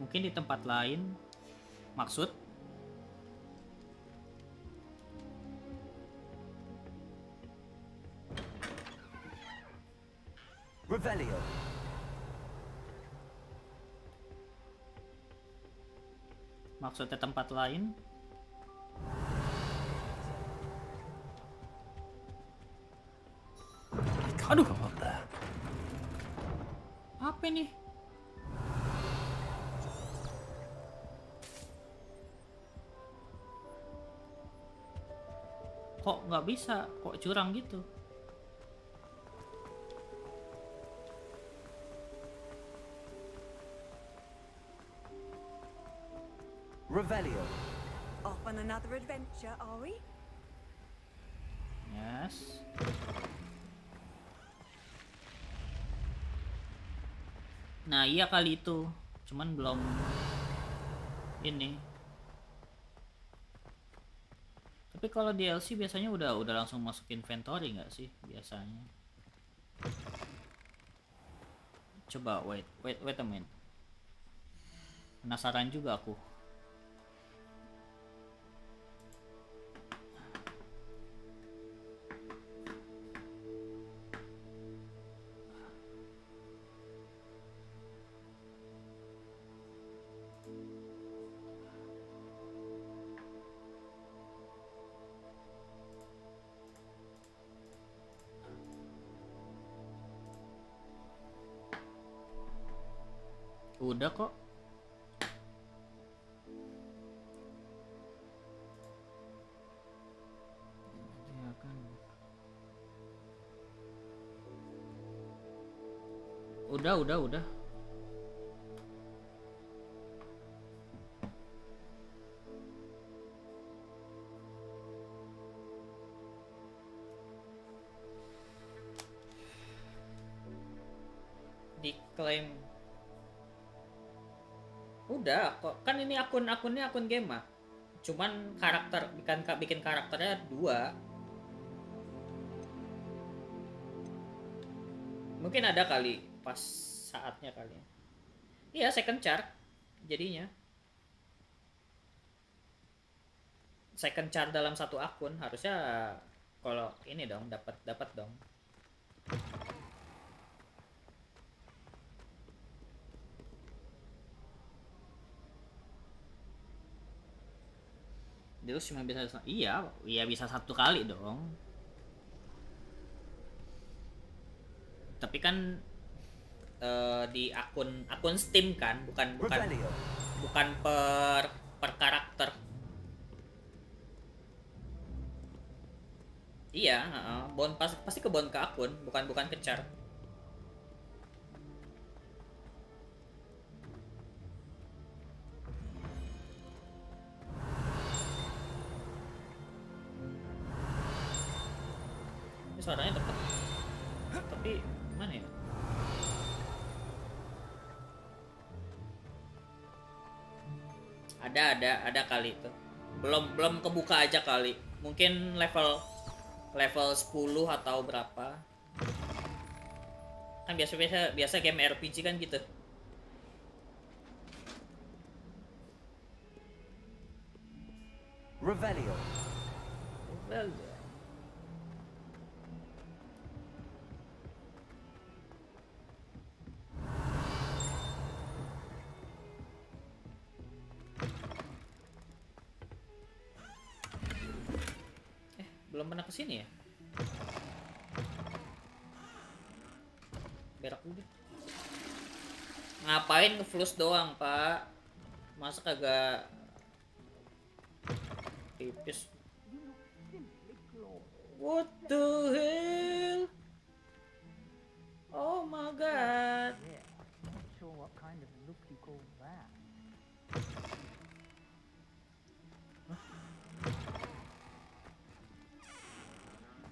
Mungkin di tempat lain. Maksud? Revelio. Maksudnya tempat lain? Aduh. Apa nih? Kok nggak bisa? Kok curang gitu? Revelio. Off on another adventure, are we? Yes. Nah iya kali itu, cuman belum ini. Tapi kalau DLC biasanya udah langsung masuk inventory nggak sih biasanya? Coba wait a minute. Penasaran juga aku. Udah kok. Udah. Diklaim. Udah kok, kan ini akunnya akun game mah. Cuman bikin karakternya 2. Mungkin ada kali pas saatnya kali. Iya, second chart jadinya. Second chart dalam satu akun harusnya kalau ini dong dapat dong. Terus cuma bisa iya bisa 1 kali dong. Tapi kan di akun Steam kan, bukan per karakter. Iya, pasti ke akun, bukan ke chart. Ini suaranya deket. Tapi mana ya? Ada kali itu. Belum kebuka aja kali. Mungkin level 10 atau berapa. Kan biasa game RPG kan gitu. Revelio. Belum pernah kesini ya? Berak udah. Ngapain ngeflus doang, Pak? Masa kagak pipis? What the hell? Oh my god. Yeah, not sure what kind of look you call that.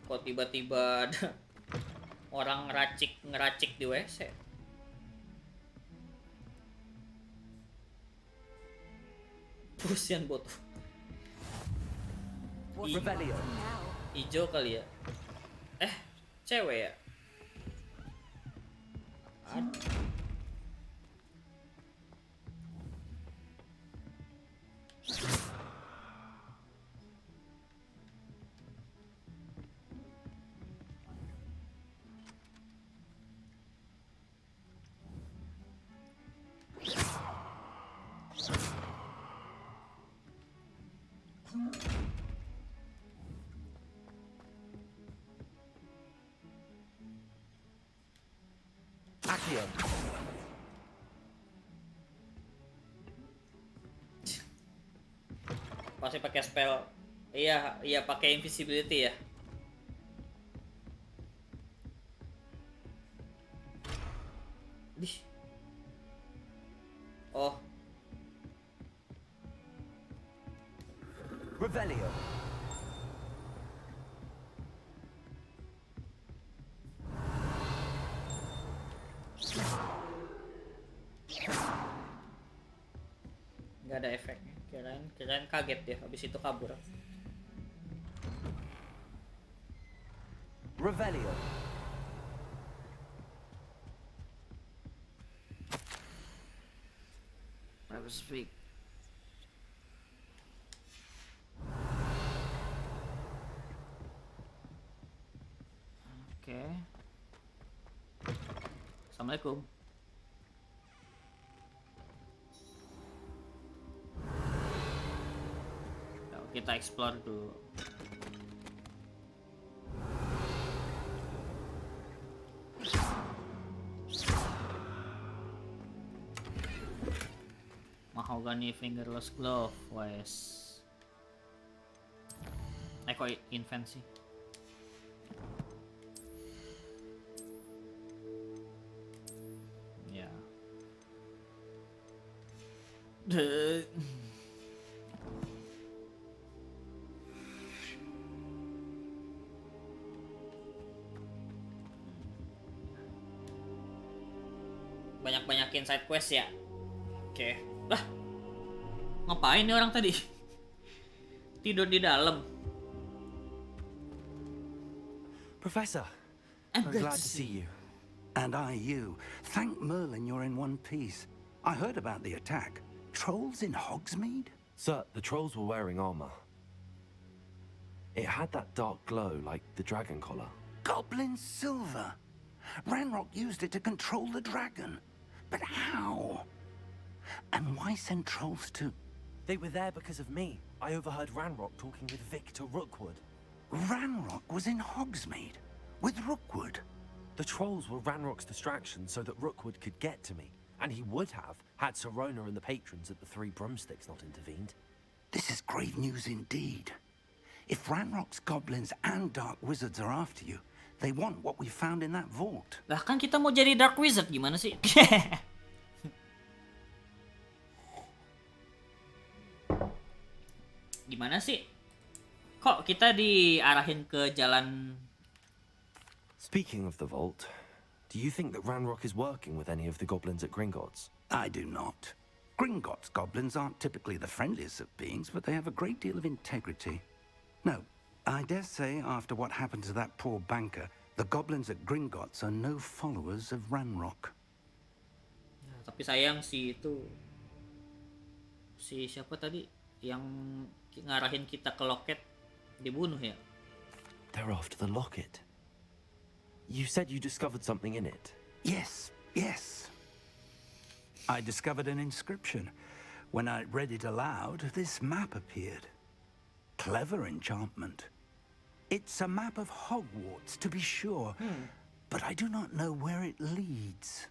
Kok tiba-tiba ada orang ngeracik di WC? Pusian bot. Ijo kali ya? Cewek ya? Pasti pakai spell. Iya pakai invisibility ya. Oh. Revelio. Nggak ada efeknya. Kirain kaget ya, habis itu kabur. Revelio. Private speak. Oke. Assalamualaikum. Kita explore dulu. Mahogany fingerless glove, wes. Kok invent sih? Ya. Banyak-banyakin side quest ya. Oke. Lah. Ngapain nih orang tadi? Tidur di dalam. Professor, I'm glad to see you. And I you. Thank Merlin you're in one piece. I heard about the attack. Trolls in Hogsmeade? Sir, the trolls were wearing armor. It had that dark glow like the dragon collar. Goblin silver. Ranrock used it to control the dragon. But how? And why send trolls to... They were there because of me. I overheard Ranrock talking with Victor Rookwood. Ranrock was in Hogsmeade with Rookwood. The trolls were Ranrock's distraction so that Rookwood could get to me. And he would have, had Sirona and the patrons at the Three Broomsticks not intervened. This is grave news indeed. If Ranrock's goblins and dark wizards are after you, they want what we found in that vault. Lah kan kita mau jadi dark wizard, gimana sih? Gimana sih? Kok kita diarahin ke jalan Speaking of the vault, do you think that Ranrock is working with any of the goblins at Gringotts? I do not. Gringotts goblins aren't typically the friendliest of beings, but they have a great deal of integrity. No, I dare say after what happened to that poor banker, the goblins at Gringotts are no followers of Ranrock. Ya, tapi sayang si siapa tadi yang ngarahin kita ke loket dibunuh ya. They're after the locket. You said you discovered something in it. Yes. I discovered an inscription. When I read it aloud, this map appeared. Clever enchantment. It's a map of HoGwartS, to be sure, but I do not know where it leads.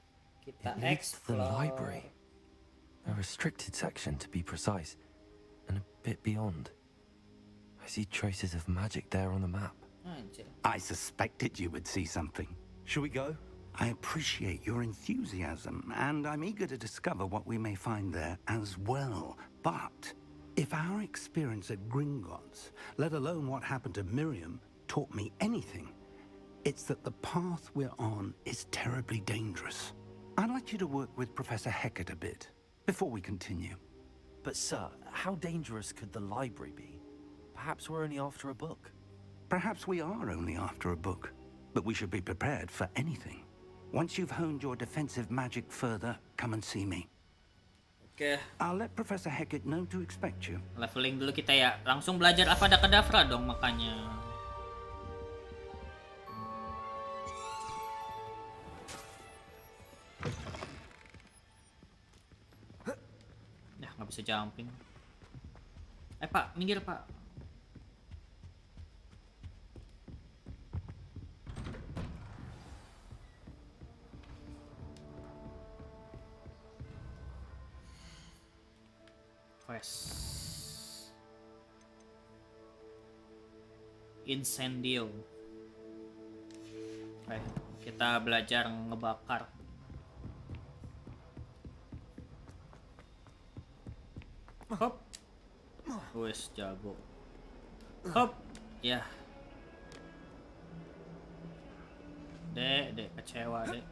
It leads to the library. A restricted section, to be precise, and a bit beyond. I see traces of magic there on the map. I suspected you would see something. Shall we go? I appreciate your enthusiasm, and I'm eager to discover what we may find there as well. But if our experience at Gringotts, let alone what happened to Miriam, taught me anything, it's that the path we're on is terribly dangerous. I'd like you to work with Professor Hecat a bit before we continue. But sir, how dangerous could the library be? Perhaps we're only after a book. Perhaps we are only after a book, but we should be prepared for anything. Once you've honed your defensive magic further, come and see me. Oke. I'll let Professor Hecat know to expect you. Leveling dulu kita ya. Langsung belajar aPakaH dong makanya. Ya, nggak bisa jumping. Pak, minggir Pak. Incendio. Kita belajar ngebakar. Hop. Wes jago. Hop. Ya. Dek kecewa, Dek.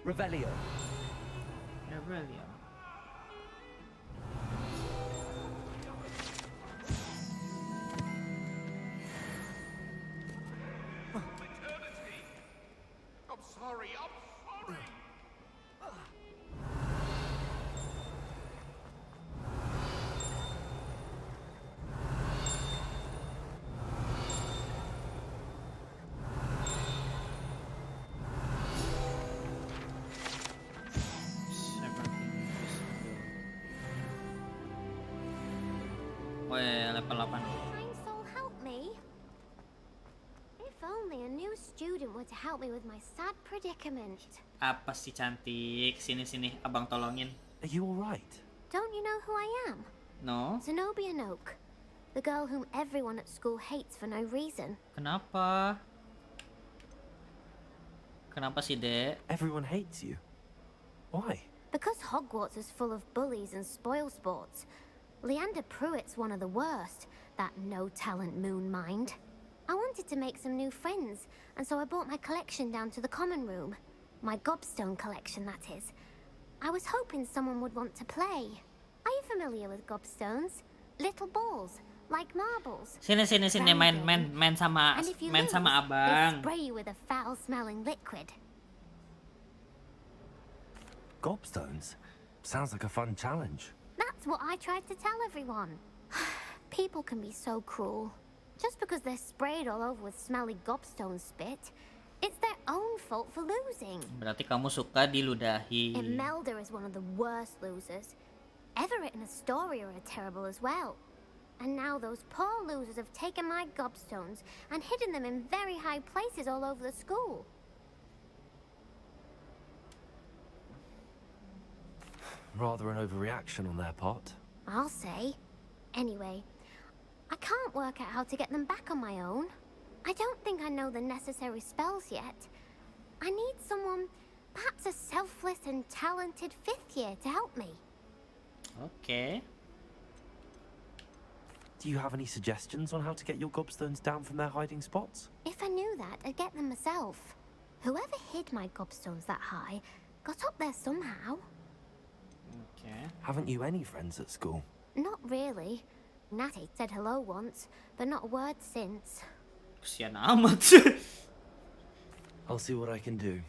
Revelio. I'm sorry. Level 8. Kind soul, help me. If only a new student were to help me with my sad predicament. Apa sih cantik? Sini abang tolongin. Are you alright? Don't you know who I am? No. Zenobia Noak, the girl whom everyone at school hates for no reason. Kenapa? Kenapa sih, Dek? Everyone hates you. Why? Because Hogwarts is full of bullies and spoilsports. Leander Pruitt's one of the worst, that no-talent moon mind. I wanted to make some new friends, and so I brought my collection down to the common room. My gobstone collection, that is. I was hoping someone would want to play. Are you familiar with gobstones? Little balls, like marbles. Sini main sama And if you main lose, sama they abang. spray you with a foul-smelling liquid. Gobstones? Sounds like a fun challenge. That's what I tried to tell everyone. People can be so cruel. Just because they're sprayed all over with smelly gobstone spit, it's their own fault for losing. Berarti kamu suka diludahi. Imelda is one of the worst losers. Everett and Astoria are terrible as well. And now those poor losers have taken my gobstones and hidden them in very high places all over the school. Rather an overreaction on their part. I'll say. Anyway, I can't work out how to get them back on my own. I don't think I know the necessary spells yet. I need someone, perhaps a selfless and talented 5th year to help me. Oke. Do you have any suggestions on how to get your gobstones down from their hiding spots? If I knew that, I'd get them myself. Whoever hid my gobstones that high got up there somehow. Okay. Haven't you any friends at school? Not really. Natty said hello once, but not a word since. Kesian amat. I'll see what I can do.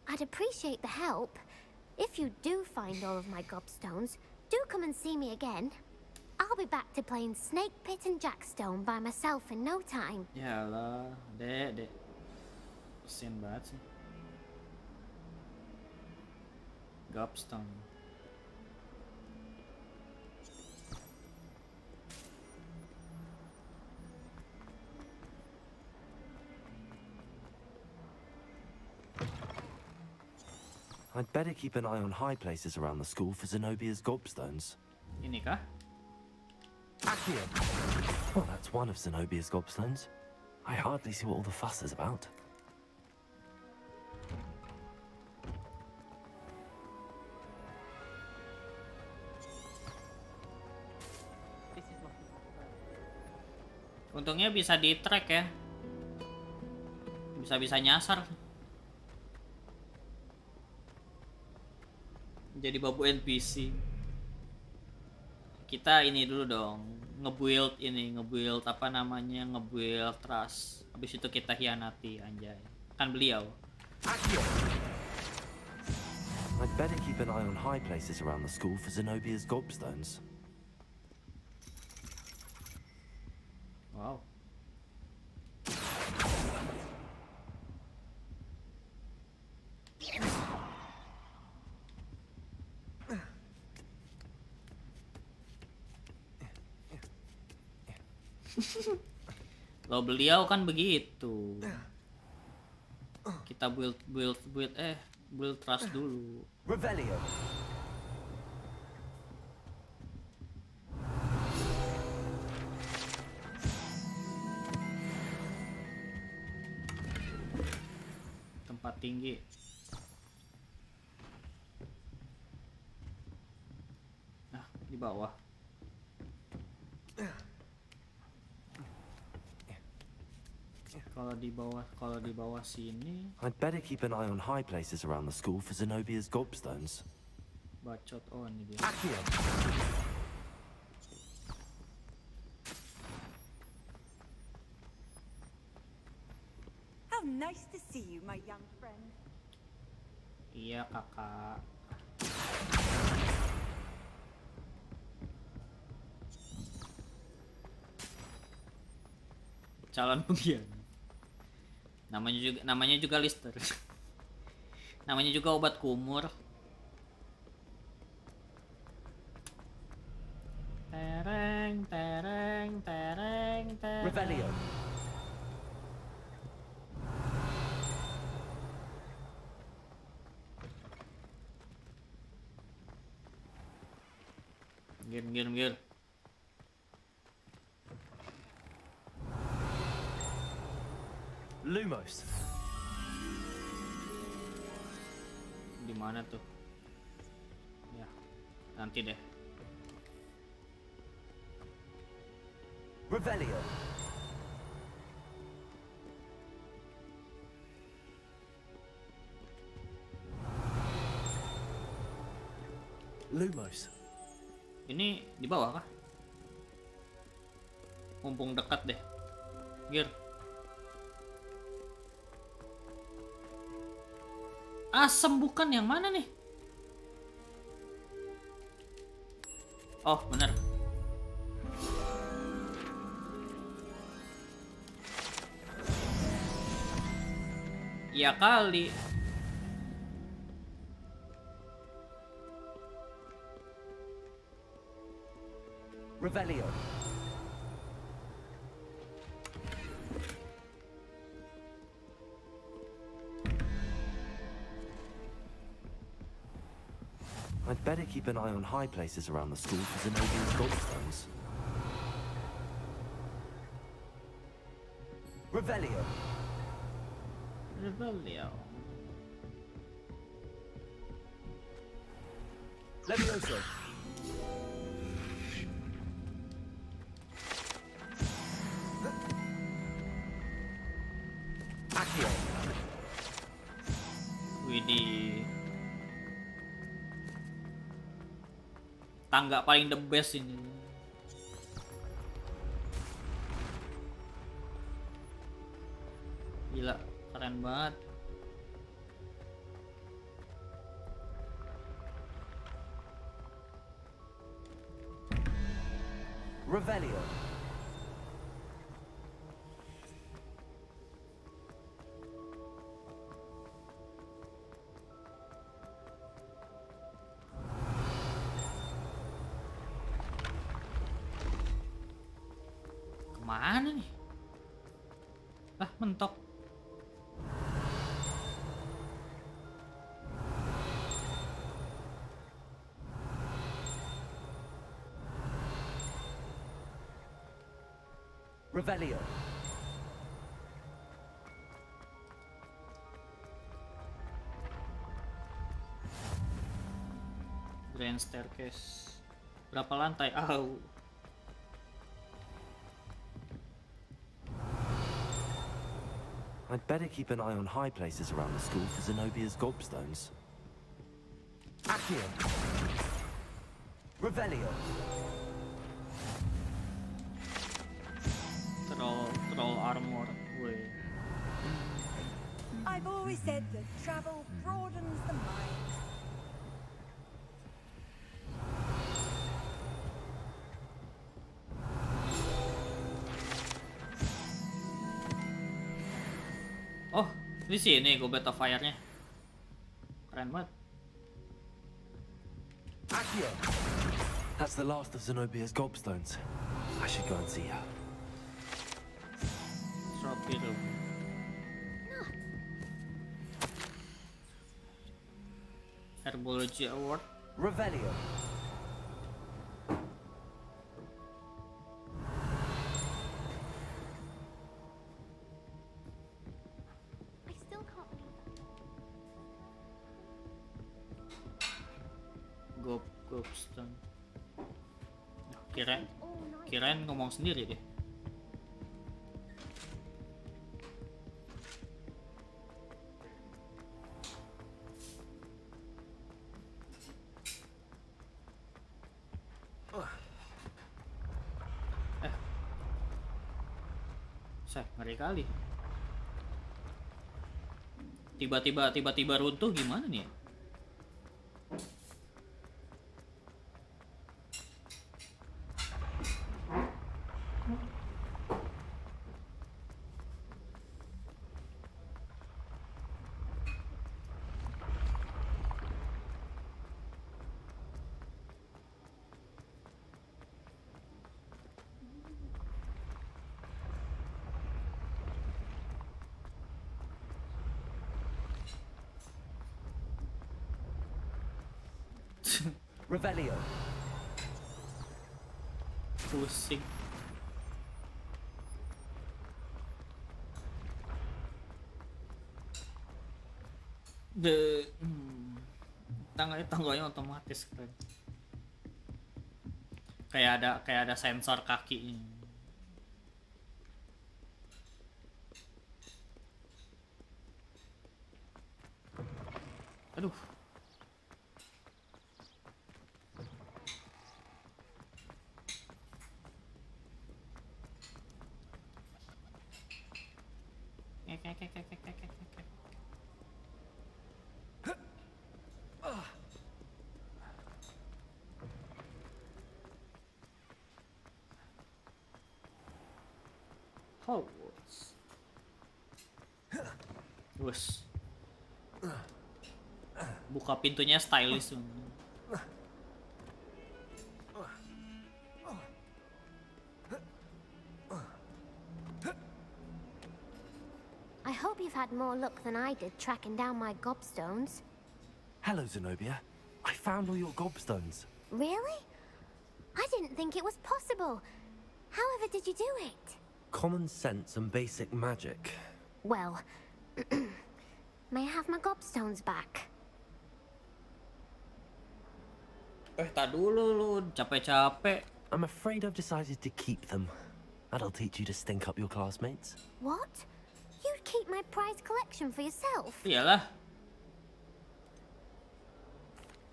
I'd appreciate the help. If you do find all of my gobstones, do come and see me again. I'll be back to playing Snake Pit and Jackstone by myself in no time. Yalah, dek. Kesian banget sih. Gobstone. I'd better keep an eye on high places around the school for Zenobia's gobstones. Ini kah? Well, that's one of Zenobia's gobstones. I hardly see what all the fuss is about. Untungnya bisa di track ya. Bisa nyasar. Jadi babu NPC. Kita ini dulu dong, ngebuild apa namanya, ngebuild trust. Habis itu kita hianati, anjay. Kan beliau. I'd better keep an eye on high places around the school for Zenobia's gobstones. Wow. Lo beliau kan begitu. Kita build trust dulu. Revelio. Tempat tinggi. Nah, di bawah. Kalau di bawah sini. I'd better keep an eye on high places around the school for Zenobia's gobstones. Bacot, oh ini dia. How nice to see you, my young friend. Iya, kakak. Calon pengkhianat. Namanya juga Lister. Namanya juga obat kumur. Tereng. Revelio. Gir. Lumos. Di mana tuh? Ya, nanti deh. Revelio. Lumos. Ini di bawah kah? Mumpung dekat deh. Gir. Asem bukan, yang mana nih? Oh, bener. Ya kali. Revelio. I'd better keep an eye on high places around the school for Zenobia's gobstones. Revelio. Levioso. Widih. Tangga paling the best ini. Gila, keren banget. Revelio. Kemana nih? Ah, mentok. Revelio. Grand staircase. Berapa lantai? Au. I'd better keep an eye on high places around the school for Zenobia's gobstones. Accio. Revelio. Troll armor. Weh. I've always said that travel broadens the mind. Oh, di sini Goblet of Fire-nya. Keren banget. Accio. That's the last of Zenobia's gobstones. I should go and see her. Trophy room. Herbology Award. Revelio. I still can't. Gobstone. Kirain ngomong sendiri deh. Ngeri kali. Tiba-tiba runtuh gimana nih? Revelio. Pusing. Tangganya otomatis keren. Kayak ada sensor kakinya. Aduh. HoGwartS. Wes. Buka pintunya stylish. I hope you've had more luck than I did tracking down my gobstones. Hello, Zenobia. I found all your gobstones. Really? I didn't think it was possible. However did you do it? Common sense and basic magic. Well, may I have my gobstones back? Tak dulu lu, capek-capek. I'm afraid I've decided to keep them. That'll teach you to stink up your classmates. What? You'd keep my my prized collection for yourself? Iyalah.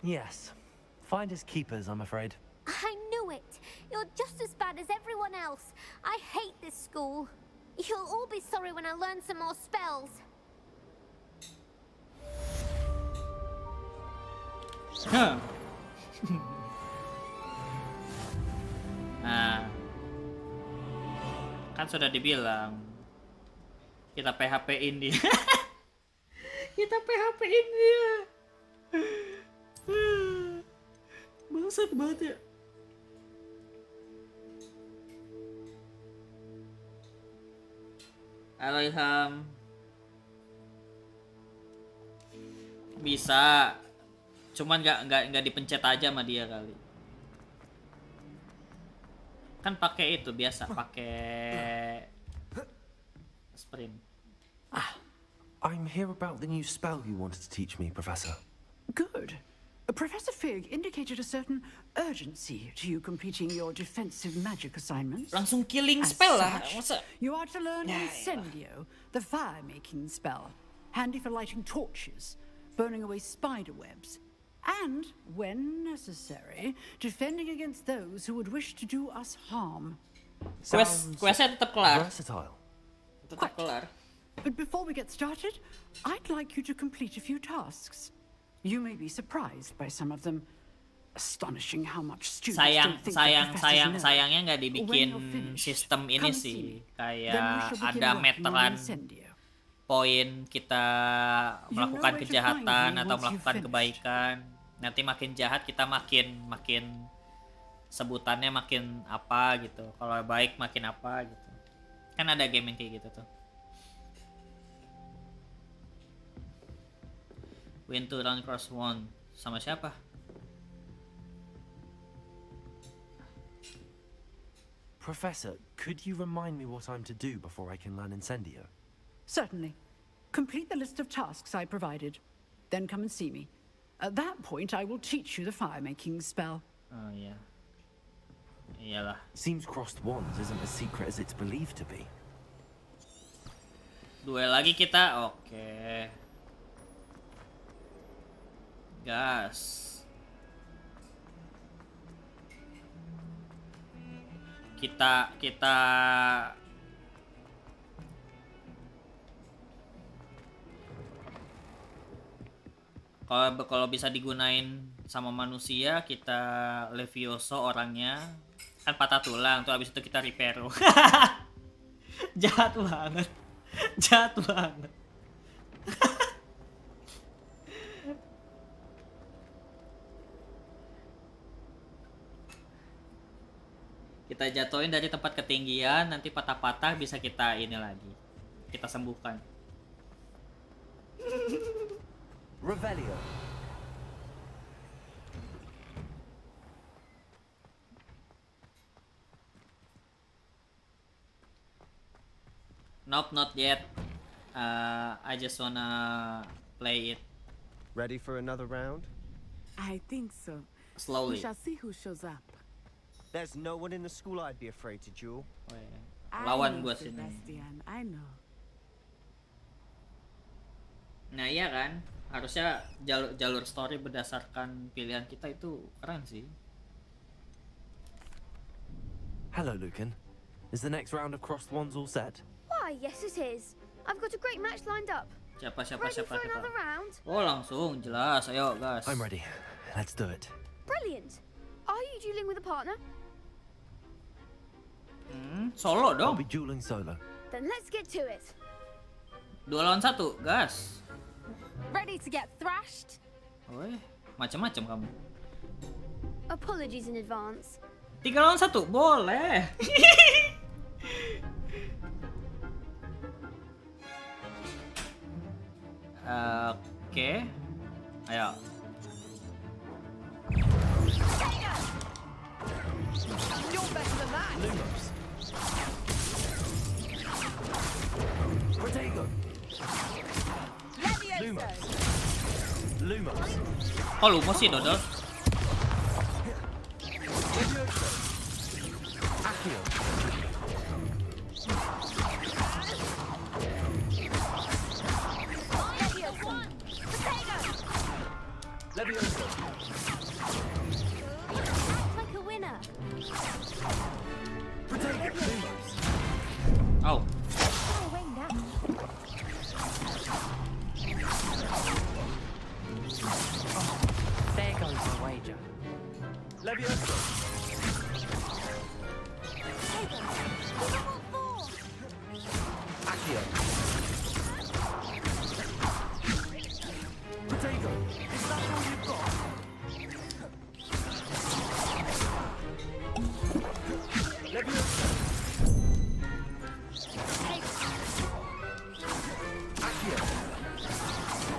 Yes. Finders keepers, I'm afraid. I knew it. You're just as bad as everyone else. I hate this school. You'll all be sorry when I learn some more spells. Huh. Nah, kan sudah dibilang kita PHP-in dia. Kita PHP-in dia. Bangsat banget ya. Halo Ilham. Bisa. Cuman nggak dipencet aja sama dia kali. Kan pakai itu biasa, pakai sprint. I'm here about the new spell you wanted to teach me, Professor. Good. Professor Fig indicated a certain urgency to you completing your defensive magic assignments. Langsung killing As spell lah. such, you are to learn Incendio, the fire-making spell, handy for lighting torches, burning away spider webs, and, when necessary, defending against those who would wish to do us harm. Questnya tetap kelar. Versatile. Tetap kelar. But before we get started, I'd like you to complete a few tasks. You may be surprised by some of them. Astonishing how much students don't think that professors know. Sayangnya nggak dibikin sistem ini sih. Kayak ada meteran poin kita melakukan kejahatan atau melakukan kebaikan. Nanti makin jahat kita makin sebutannya makin apa gitu. Kalau baik makin apa gitu. Kan ada game yang kayak gitu tuh. Win to run cross one. Sama siapa? Professor, could you remind me what I'm to do before I can learn Incendio? Certainly. Complete the list of tasks I provided. Then come and see me. At that point, I will teach you the fire-making spell. Oh iya. Iyalah. Seems crossed wands isn't as secret as it's believed to be. Duel lagi kita. Oke. Gas. Kita kalau bisa digunain sama manusia, kita Levioso orangnya kan patah tulang tuh, habis itu kita Ripero. Jahat banget. Jahat banget. Kita jatuhin dari tempat ketinggian, nanti patah-patah bisa kita ini lagi. Kita sembuhkan. Revelio. Nope, not yet. I just wanna play it. Ready for another round? I think so. Slowly. We shall see who shows up. There's no one in the school I'd be afraid to duel. Lawan gua sini. Sebastian, I know. Nah iya kan, harusnya jalur story berdasarkan pilihan kita itu keren sih. Hello, Lucan. Is the next round of crossed wands all set? Why, yes it is. I've got a great match lined up. Siapa. Ready for another round? Oh langsung, jelas. Ayo gas. I'm ready. Let's do it. Brilliant. Are you dueling with a partner? Solo dong. I'll be dueling solo. Then let's get to it. 2 lawan 1, gas. Ready to get thrashed? Woi, macam-macam kamu. Apologies in advance. 3 lawan 1, boleh. Oke. Ayo. You're better than that. Protego. Lumos. Kok Lumos sih, Dodol?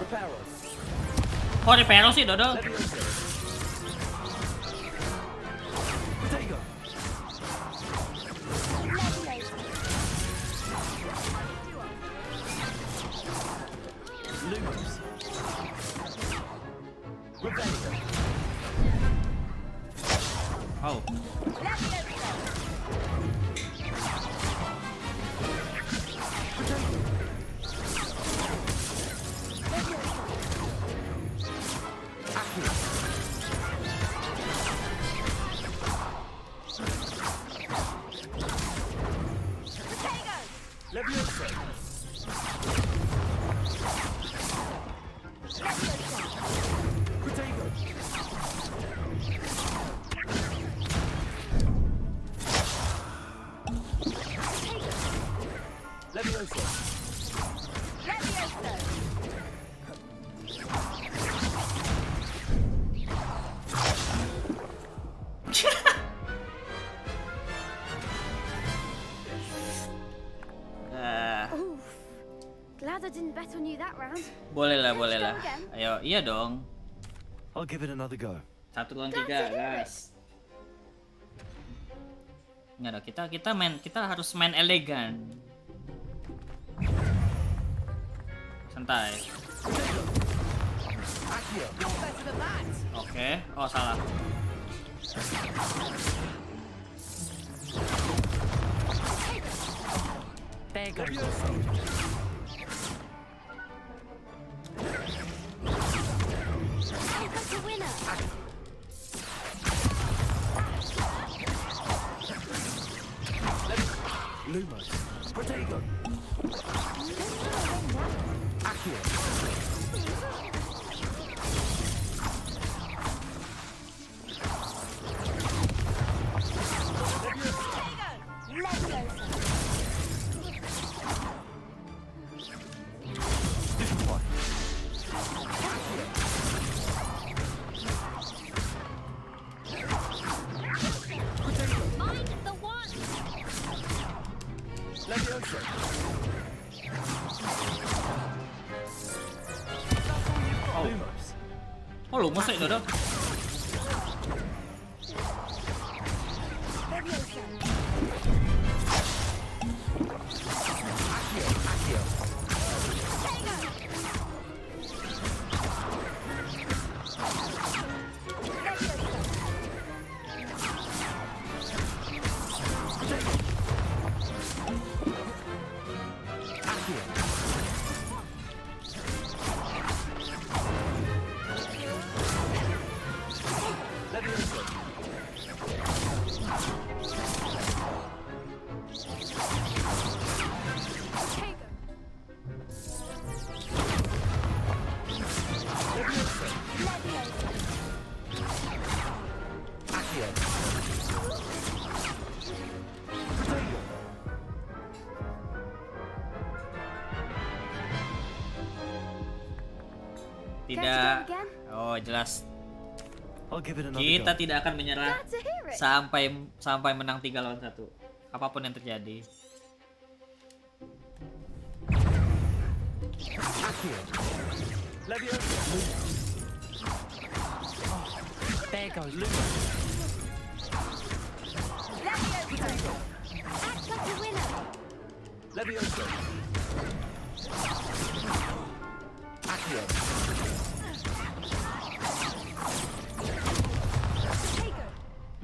Kok reparo sih, Dodol? Oh. Glad I didn't bet on you that round. Boleh lah. Ayo, iya dong. I'll give it another go. 1 lawan 3, guys. Nggak dong, kita harus main elegan. Santai. Oke. Oh, salah. Lumos. Protego. Accio. Oh, lu masuk Dodo. Tidak. Oh, jelas. Kita tidak akan menyerah sampai menang 3 lawan 1. Apapun yang terjadi.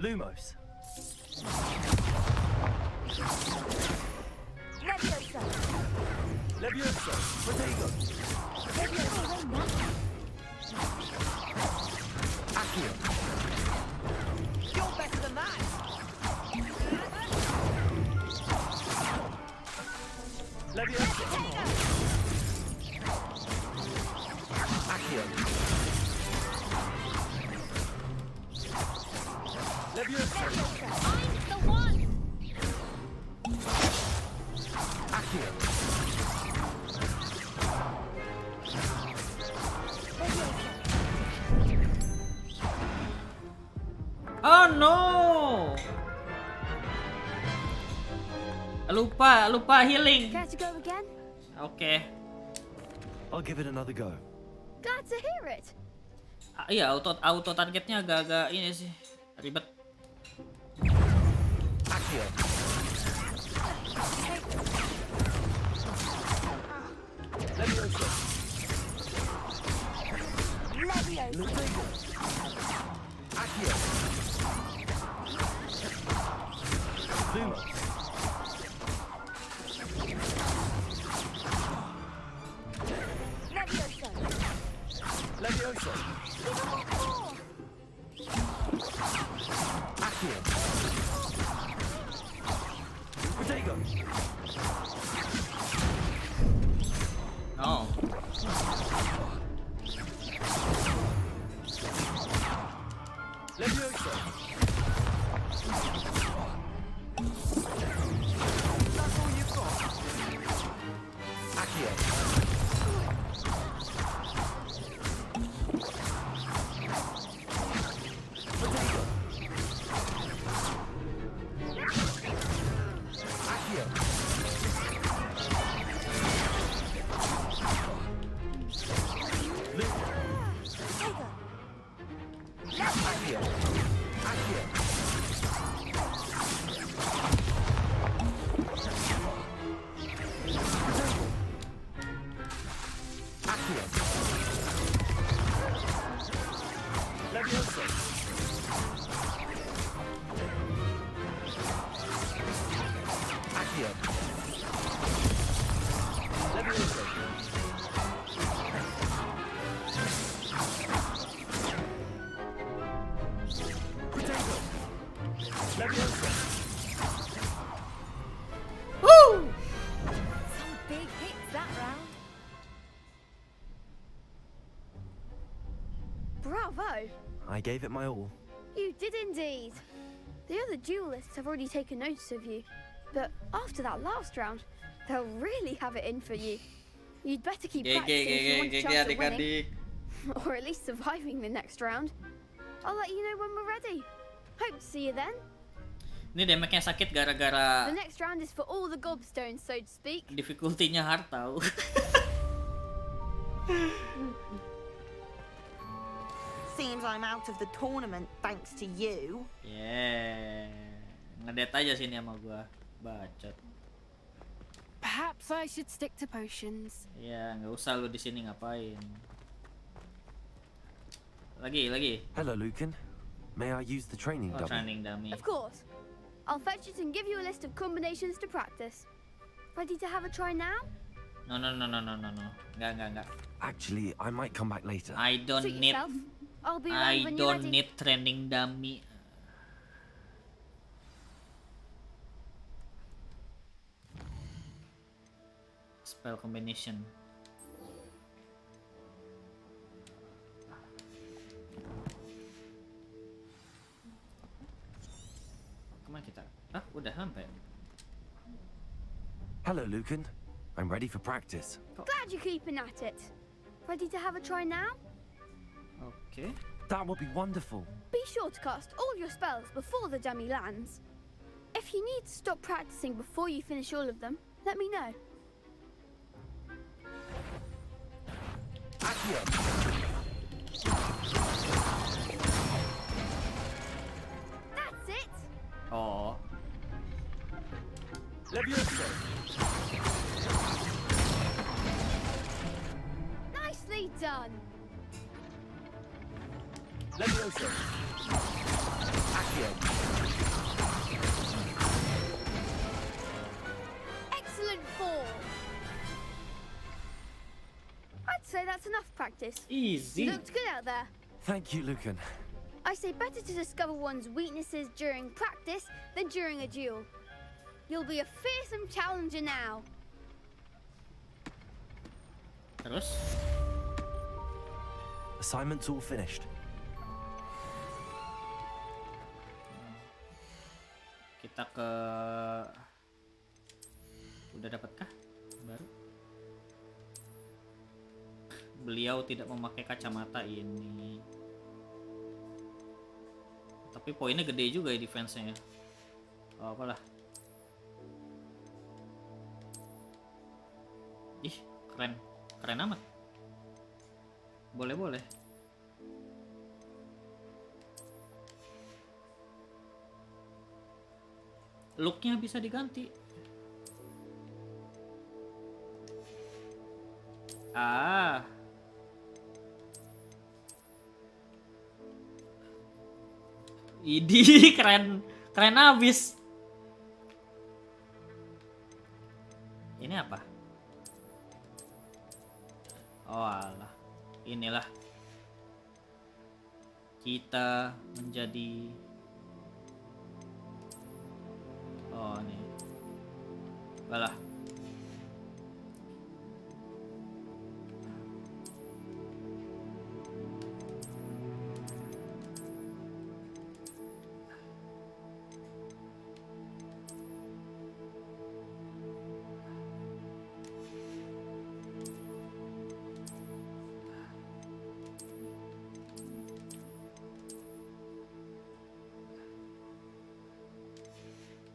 Lumos. Levioso. Protego. Accio. You're better than that. Levioso. Accio. Levioso. I'm the one. Accio. Oh no. Lupa healing. Care to go again? Oke. I'll give it another go. Glad to hear it. Iya, auto targetnya agak-agak ini sih ribet. Oh. Some big hits that round. Bravo! I gave it my all. You did indeed. The other duelists have already taken notice of you, but after that last round, they'll really have it in for you. You'd better keep practicing if you want a chance at winning, or at least surviving the next round. I'll let you know when we're ready. Hope to see you then. Ini damage-nya sakit gara-gara The next round is for all the gobstones, so to speak. difficulty-nya hard tau. Seems I'm out of the tournament thanks to you. Yeah. Ngedet aja sini sama gua. Bacot. Perhaps I should stick to potions. Ya, nggak usah lu di sini ngapain. Lagi. Hello, Lucan. May I use the training dummy? Training dummy. Of course. I'll fetch it and give you a list of combinations to practice. Ready to have a try now? No. Nggak. Actually, I might come back later. I don't Suit need. yourself. I'll be around I when you're don't ready. need training dummy. Spell combination. Kemana kita? Ah, udah sampai. Hello, Lucan. I'm ready for practice. Glad you're keeping at it. Ready to have a try now? Okay. That would be wonderful. Be sure to cast all your spells before the dummy lands. If you need to stop practicing before you finish all of them, let me know. That's it! Oh. Nicely done! Excellent fall! I'd say that's enough practice. Easy. You looked good out there. Thank you, Lucan. I say better to discover one's weaknesses during practice than during a duel. You'll be a fearsome challenger now. Terus? Assignment's all finished. Kita ke... Udah dapatkah? Baru? Beliau tidak memakai kacamata ini. Tapi poinnya gede juga ya defense-nya. Oh, apalah. Ih, keren. Keren amat. Boleh. Looknya bisa diganti. Idi keren abis. Ini apa? Oh alah, inilah kita menjadi. Oh nih, balah.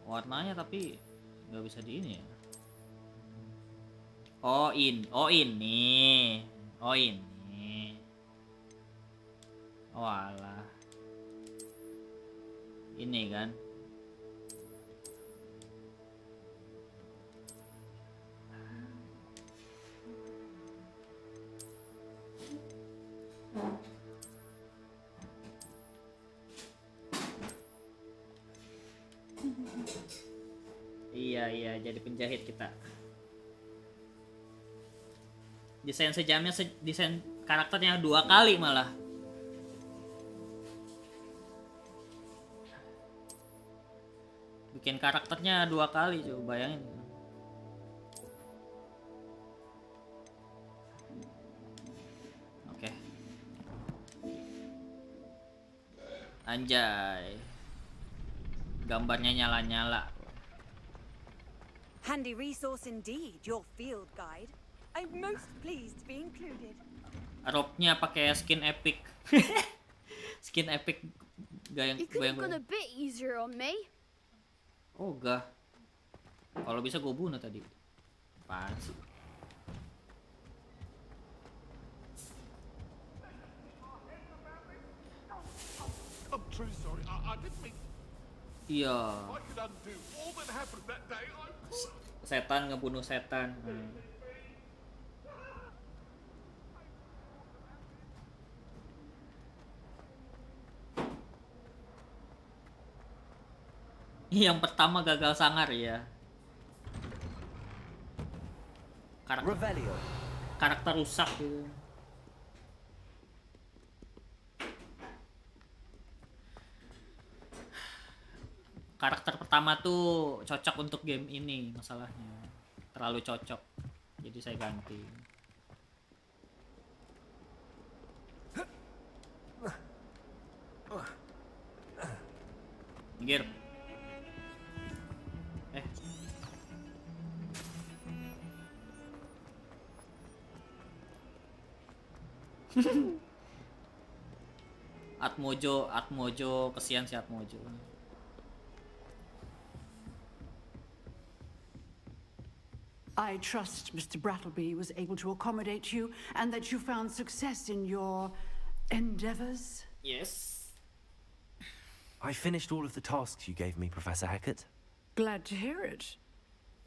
Warnanya tapi nggak bisa di ini ya. Oh ini. Oh alah. Ini kan. Iya, jadi penjahit kita. Desain sejamnya desain karakternya 2 kali malah. Bikin karakternya 2 kali, coba bayangin. Oke. Anjay. Gambarnya nyala-nyala. Handy resource indeed, your field guide. I'm most pleased to be included. Robe-nya pakai skin epic. Skin epic gaya. You could have gone a bit easier on me. Oh gak. Kalau bisa gue bunuh tadi. Apaan sih? I'm truly sorry. I didn't mean. Iya. I could undo all that happened that day. Setan ngebunuh setan. Yang pertama gagal sangar ya. Karakter rusak gitu. Karakter pertama tuh cocok untuk game ini masalahnya. Terlalu cocok. Jadi saya ganti. Minggir. Atmojo, kesian si Atmojo. I trust Mr. Brattleby was able to accommodate you and that you found success in your endeavors. Yes. I finished all of the tasks you gave me, Professor Hackett. Glad to hear it.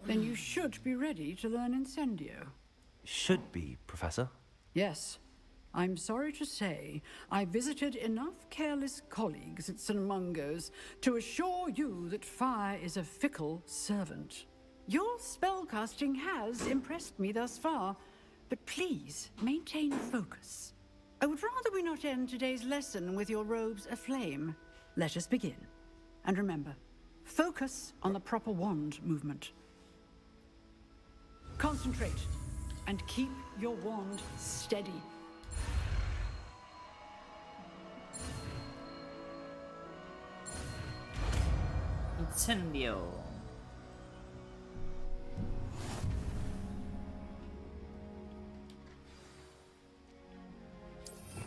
Then you should be ready to learn Incendio. Should be, Professor. Yes. I'm sorry to say, I visited enough careless colleagues at St. Mungo's to assure you that fire is a fickle servant. Your spellcasting has impressed me thus far, but please maintain focus. I would rather we not end today's lesson with your robes aflame. Let us begin. And remember, focus on the proper wand movement. Concentrate and keep your wand steady. Incendio.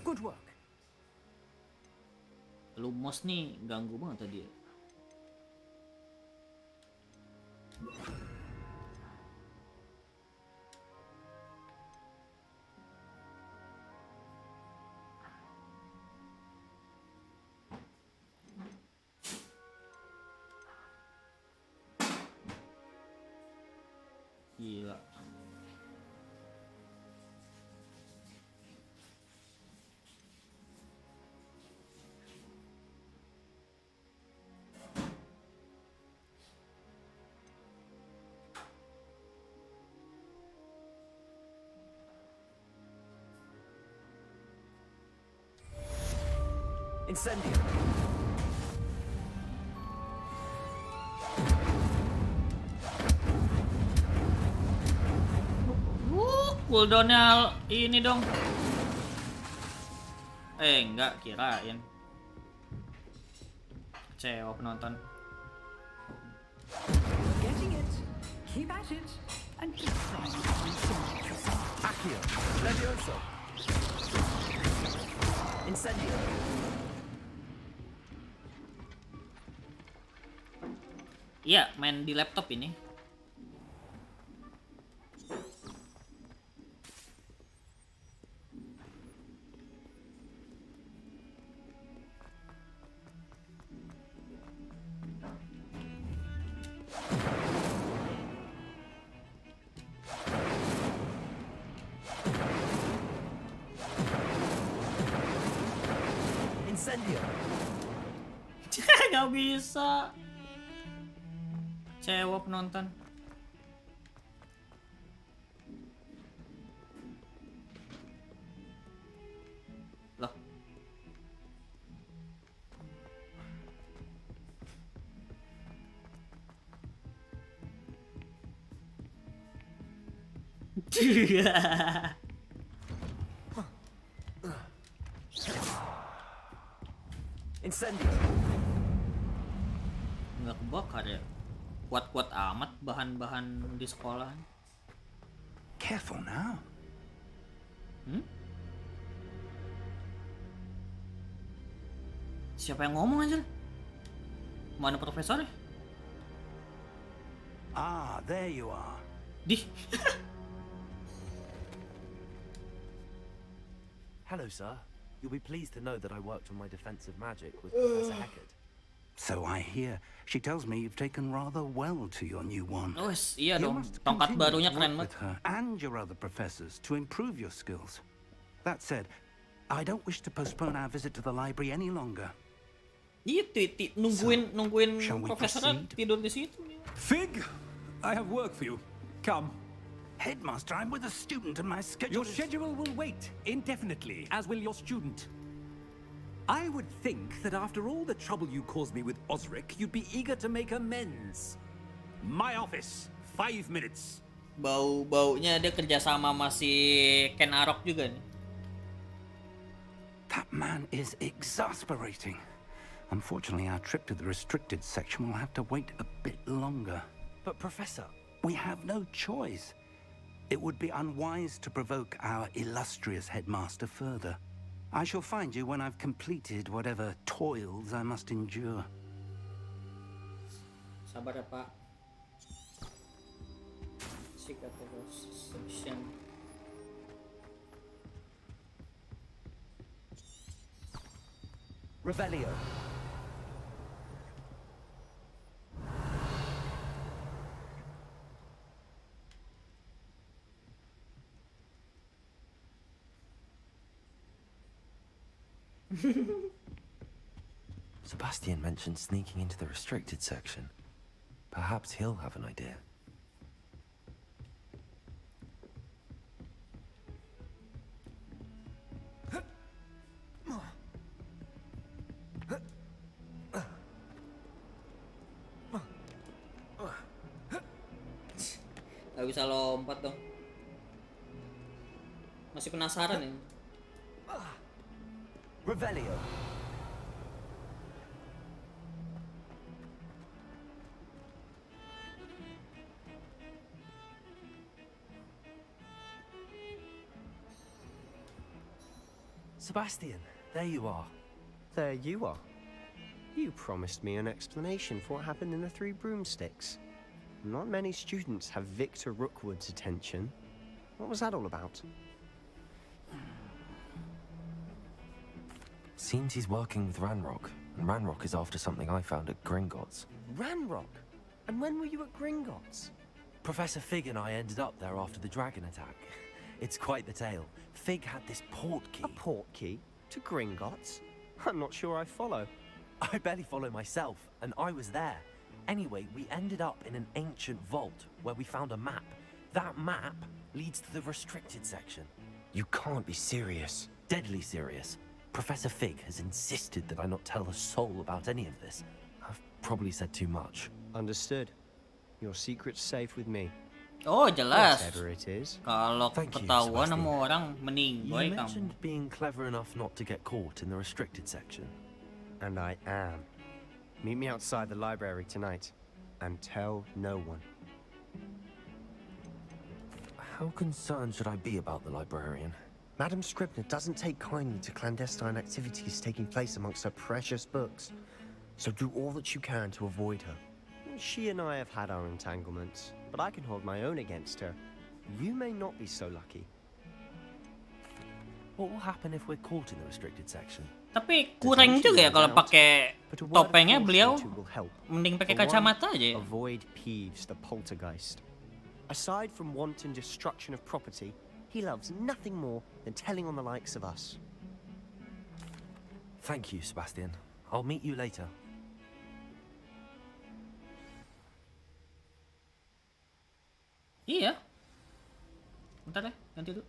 Good work. Lumos nih ganggu banget tadi. Gila. Incendio. Cooldownnya ini dong. Enggak, kirain. Kecewa penonton. Getting it. Keep at it. And keep trying. Accio. Levioso. Incendio. Iya, main di laptop ini. Incendio. Nggak bisa. Kecewa penonton. Loh. Incendio. Nggak kebakar ya. Kuat-kuat amat bahan-bahan di sekolah. Careful now. Siapa yang ngomong aja? Mana profesornya? Ah, there you are. Dih. Hello, sir. You'll be pleased to know that I worked on my defensive magic with Professor Heckard. So I hear. She tells me you've taken rather well to your new one. Oh, iya You dong. must Tongkat continue barunya to keren work with banget. her and your other professors to improve your skills. That said, I don't wish to postpone our visit to the library any longer. Iya, nungguin shall we profesornya proceed? tidur di situ. Fig, I have work for you. Come. Headmaster, I'm with a student and my schedule Your schedule will wait indefinitely, as will your student. I would think that after all the trouble you caused me with Osric, you'd be eager to make amends. My office, 5 minutes. Bau-baunya dia kerjasama masih Ken Arok juga nih. That man is exasperating. Unfortunately, our trip to the restricted section will have to wait a bit longer. But Professor... We have no choice. It would be unwise to provoke our illustrious headmaster further. I shall find you when I've completed whatever toils I must endure. Sabar ya, Pak. Section. Revelio. Sebastian mentioned sneaking into the restricted section. Perhaps he'll have an idea. Gak bisa lompat dong. Masih penasaran ya. Revelio. Sebastian, there you are. There you are. You promised me an explanation for what happened in the Three Broomsticks. Not many students have Victor Rookwood's attention. What was that all about? Seems he's working with Ranrock, and Ranrock is after something I found at Gringotts. Ranrock? And when were you at Gringotts? Professor Fig and I ended up there after the dragon attack. It's quite the tale. Fig had this port key. A port key? To Gringotts? I'm not sure I follow. I barely follow myself, and I was there. Anyway, we ended up in an ancient vault where we found a map. That map leads to the restricted section. You can't be serious. Deadly serious. Professor Fig has insisted that I not tell a soul about any of this. I've probably said too much. Understood. Your secret's safe with me. Oh, jelas. Whatever it is. Kalau ketahuan sama orang, mending boy You kamu. mentioned being clever enough not to get caught in the restricted section. And I am. Meet me outside the library tonight. And tell no one. How concerned should I be about the librarian? Madam Scribner doesn't take kindly to clandestine activities taking place amongst her precious books. So do all that you can to avoid her. She and I have had our entanglements, but I can hold my own against her. You may not be so lucky. What will happen if we're caught in the restricted section? Tapi kurang juga ya kalau pakai topengnya beliau. Mending pakai kacamata aja. Avoid Peeves, the poltergeist. Aside from wanton destruction of property, he loves nothing more than telling on the likes of us. Thank you, Sebastian. I'll meet you later. Iya. Bentar deh, ganti dulu.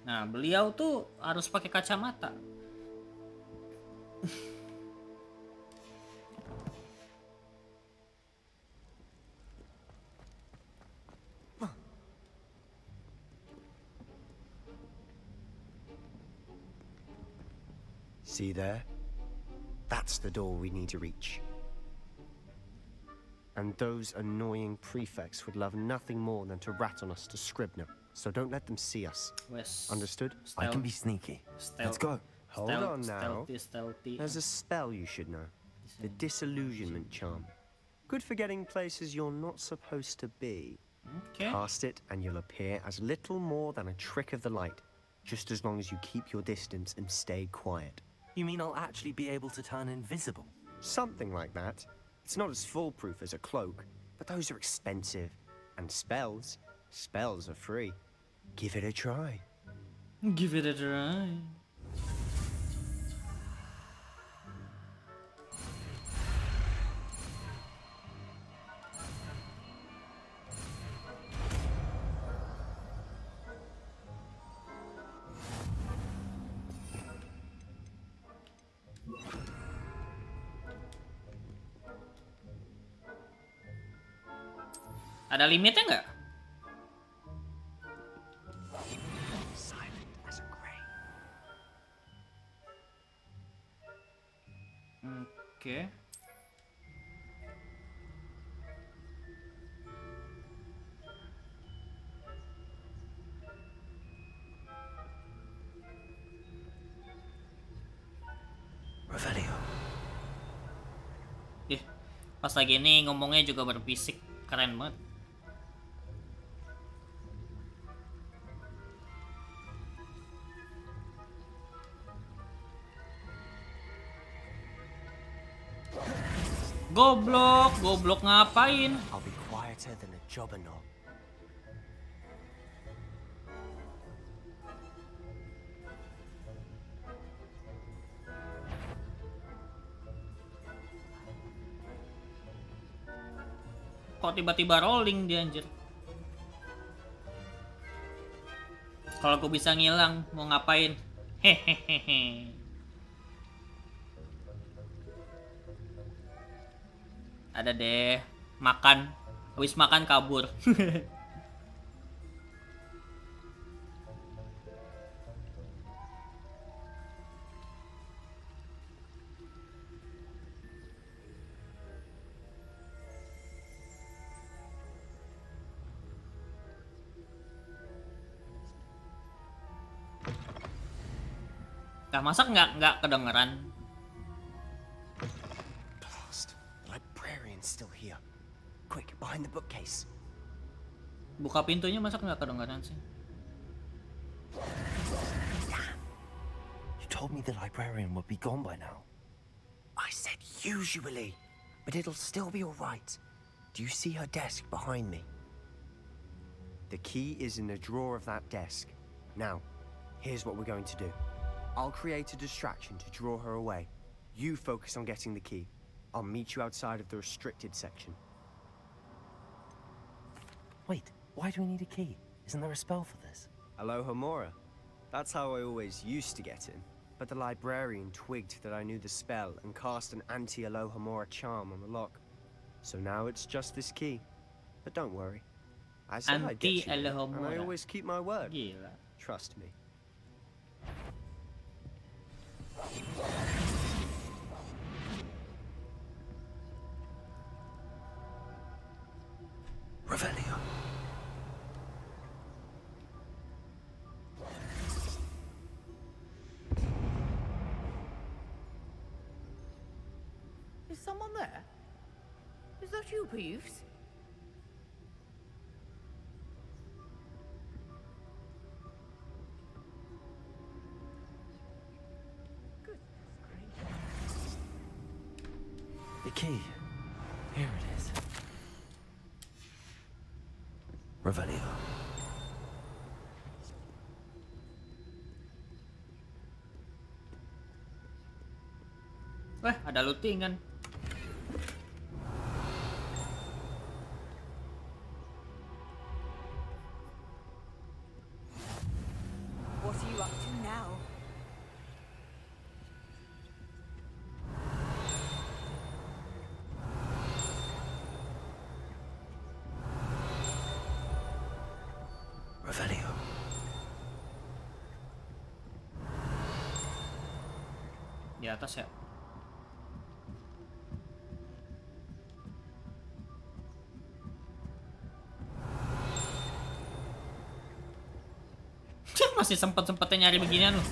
Nah, beliau tuh harus pakai kacamata. See there? That's the door we need to reach. And those annoying prefects would love nothing more than to rat on us to Scribner. So don't let them see us. Wes. Understood? I can be sneaky. Let's go. Hold on now. Stealthy. There's a spell you should know. The Disillusionment Charm. Good for getting places you're not supposed to be. Okay. Cast it and you'll appear as little more than a trick of the light. Just as long as you keep your distance and stay quiet. You mean I'll actually be able to turn invisible? Something like that. It's not as foolproof as a cloak, but those are expensive. And spells are free. Give it a try. Give it a try. Ada limitnya nggak? Oke. Revelio. Pas lagi ini ngomongnya juga berbisik, keren banget. Goblok ngapain? I'll be quieter than a jobberknoll. Kok tiba-tiba rolling dia anjir? Kalau gue bisa ngilang, mau ngapain? Hehehe. Ada deh, makan, habis makan kabur. Nah, masa nggak kedengeran? Still here. Quick, behind the bookcase. Buka pintunya masa nggak kedengaran sih? You told me the librarian would be gone by now. I said usually, but it'll still be all right. Do you see her desk behind me? The key is in the drawer of that desk. Now, here's what we're going to do. I'll create a distraction to draw her away. You focus on getting the key. I'll meet you outside of the restricted section. Wait, why do we need a key? Isn't there a spell for this? Alohomora. That's how I always used to get in. But the librarian twigged that I knew the spell and cast an anti-Alohomora charm on the lock. So now it's just this key. But don't worry. I said I'd get you in, and I always keep my word. Gila. Trust me. Revelio. Is someone there? Is that you, Peeves? The key. Here it is. Revelio. Wah, ada lootingan. What are you up to now? Revelio. Di atas ya. Masih sempet-sempetnya nyari beginian loh.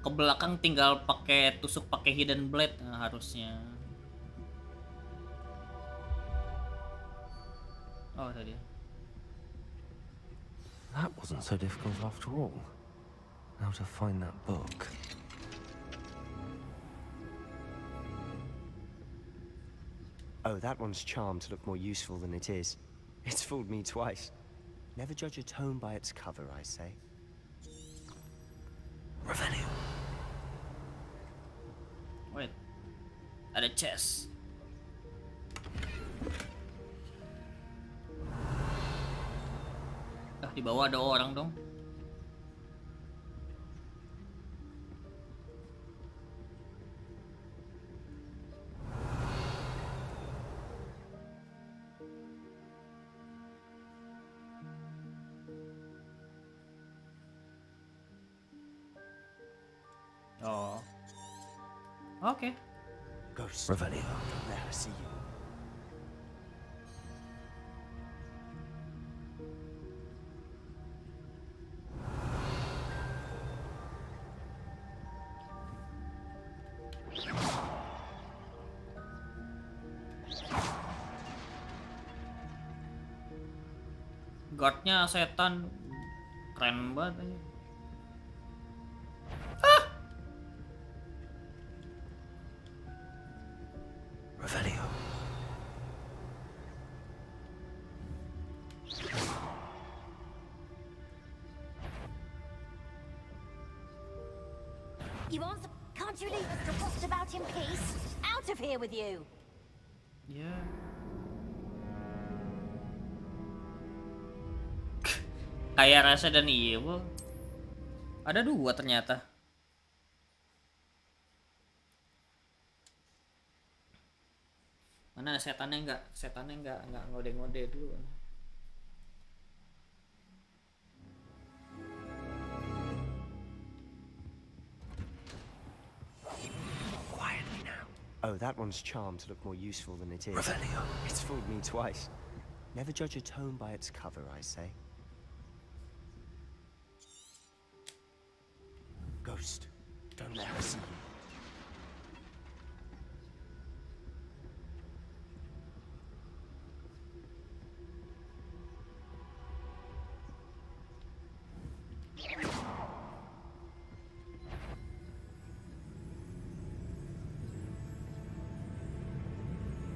Ke belakang tinggal pakai tusuk pakai hidden blade harusnya. Oh tadi. That wasn't so difficult after all. Now to find that book. Oh, that one's charmed to look more useful than it is. It's fooled me twice. Never judge a tome by its cover, I say. Revelio. Wait. Ada chest. Di bawah ada orang dong. Oh. Oke. Ghost. Revelio. There, I see you. Guardnya setan keren banget aja. Revelio. Can't you leave us to rot about in peace? Out of here with you! Yeah. Kayak Resident Evil. Ada 2 ternyata. Mana setannya enggak? Setannya enggak ngode-ngode dulu. Quietly now. Oh, that one's charmed to look more useful than it is. Revelio. It's fooled me twice. Never judge a tome by its cover, I say. ghost. Don't let her see you.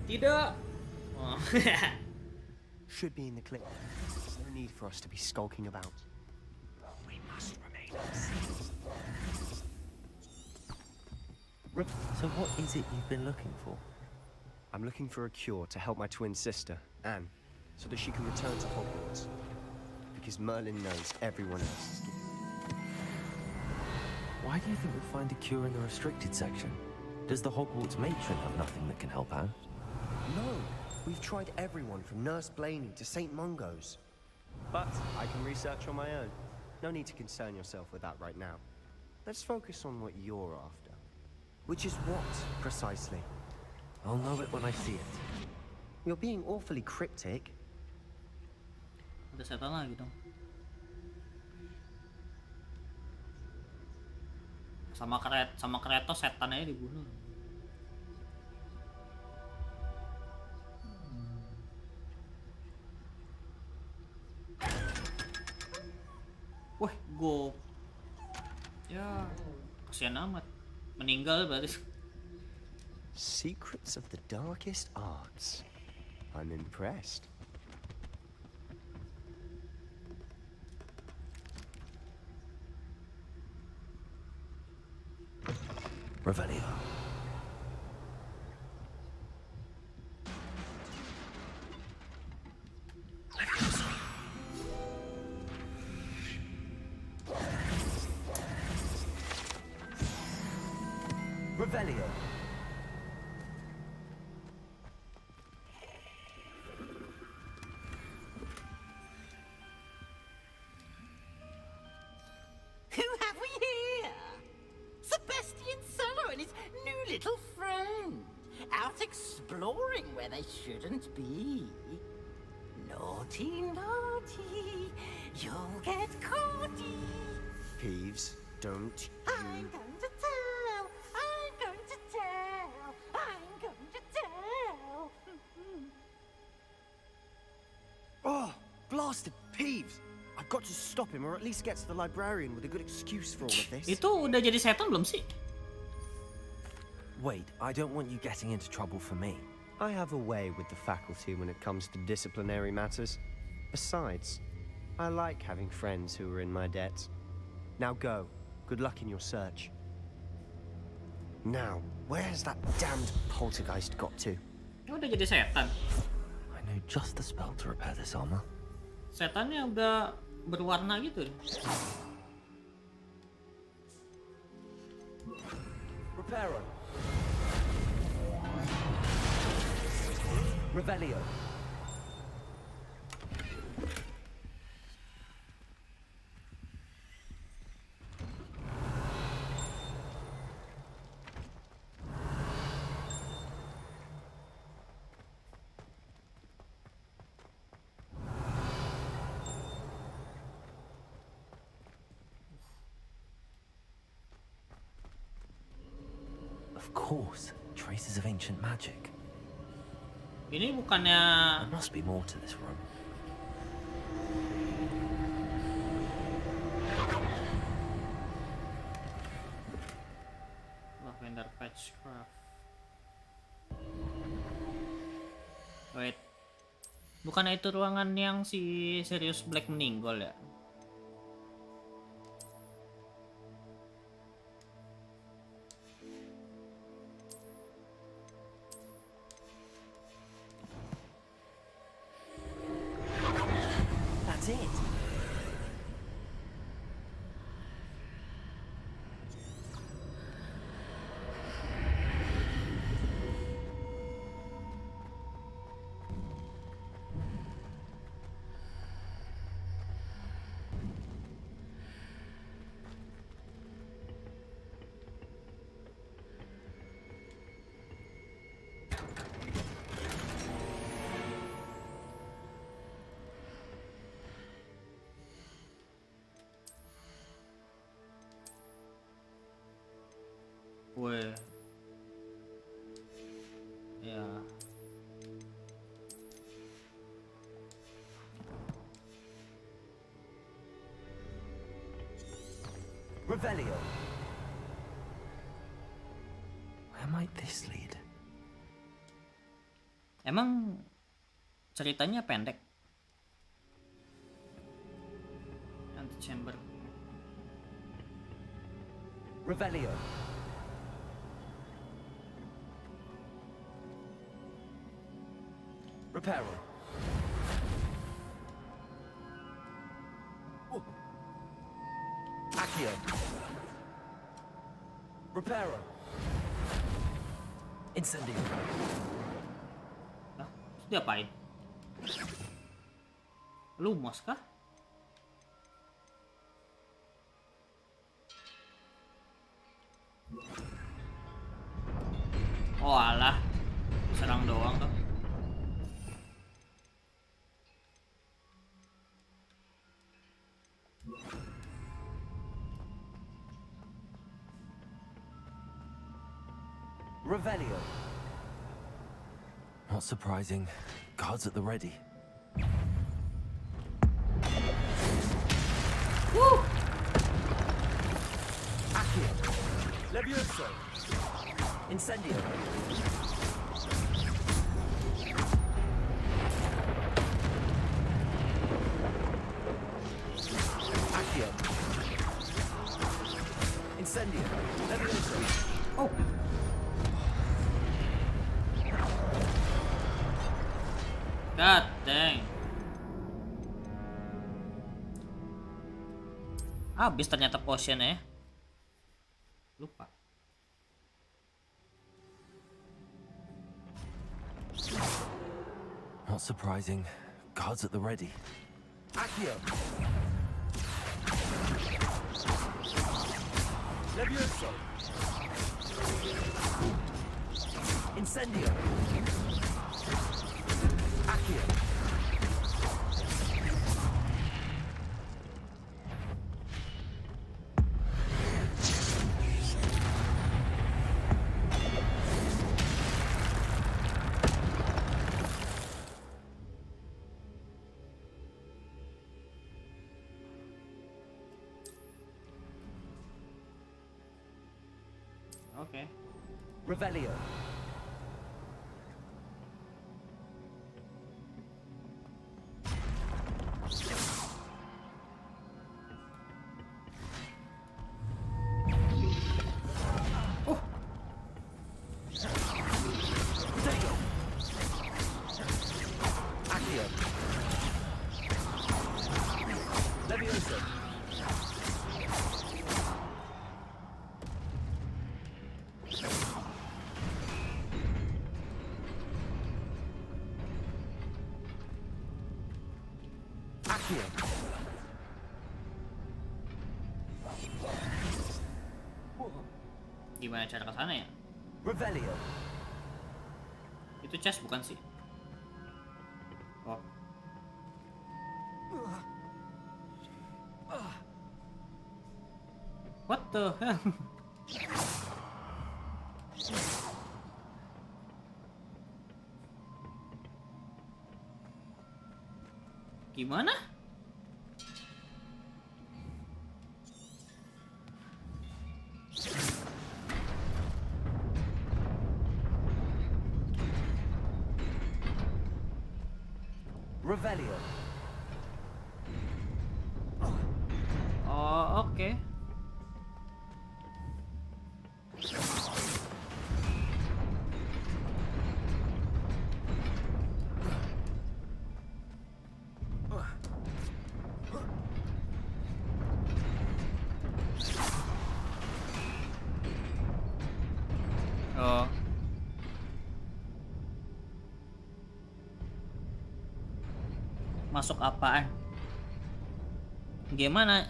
Tidak. Oh. Should be in the clip. No need for us to be skulking about. We must remain unseen. So what is it you've been looking for? I'm looking for a cure to help my twin sister, Anne, so that she can return to Hogwarts. Because Merlin knows everyone else is giving. Why do you think we'll find a cure in the restricted section? Does the Hogwarts matron have nothing that can help Anne? No, we've tried everyone from Nurse Blaney to St. Mungo's. But I can research on my own. No need to concern yourself with that right now. Let's focus on what you're after. Which is what, precisely? I'll know it when I see it. You're being awfully cryptic. Ada setan lagi dong. Sama kereta setan aja dibunuh. Wah, go. Ya, kasihan amat. Meninggal berarti. Secrets of the darkest arts. I'm impressed. Revelio. Revelio. Who have we here? Sebastian Cello and his new little friend. Out exploring where they shouldn't be. Naughty, naughty. You'll get caughty. Peeves, don't I'm going to tell. I'm going to tell. I'm going to tell. Oh, blasted Peeves! I've got to stop him, or at least get to the librarian with a good excuse for all of this. Itu udah jadi setan belum sih? Wait, I don't want you getting into trouble for me. I have a way with the faculty when it comes to disciplinary matters. Besides, I like having friends who are in my debt. Now go. Good luck in your search. Now, where's that damned poltergeist got to? Udah jadi setan. I know just the spell to repair this armor. Setannya udah berwarna gitu. Reparo. Revelio. Of course, traces of ancient magic. Ini bukannya There must be more to this room. Lavender Patch Craft. Wait. Bukannya itu ruangan yang si Sirius Black meninggal ya? That's it. Weh. Ya. Revelio. Where might this lead? Emang ceritanya pendek? Antechamber. Revelio. Reparo. Accio. Reparo. Incendio. Nah, dia apain? Lumos kah? Oh alah, serang doang tuh. Revelio. Not surprising. Guards at the ready. Woo! Accio. Levioso. Incendio. Accio. Incendio. Levioso. Oh. God dang. Habis ternyata potionnya ya. Lupa. Not surprising. Guards at the ready. Accio. Levioso. Incendio. Accio. Oke. Revelio. Accio. Levioso. Accio. Gimana cara ke sana ya? Revelio. Itu chest bukan sih? Oh. What the hell? Gimana? Revelio. Oh, oke. Oh. Masuk apaan? Gimana?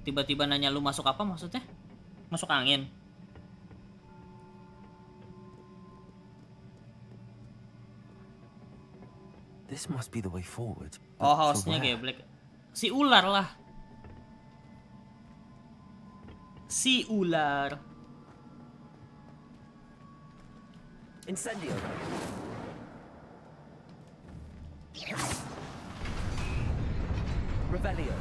Tiba-tiba nanya lu masuk apa maksudnya? Masuk angin? This must be the way forward. Oh, but hostnya to where? geblek. Si ular lah. Si ular. Incendio. Revelio.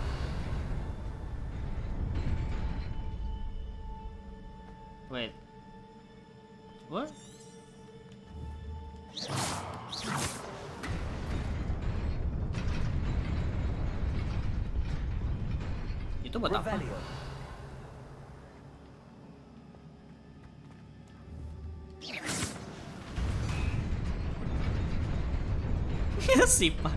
Wait. What? Itu buat apa? Sifat.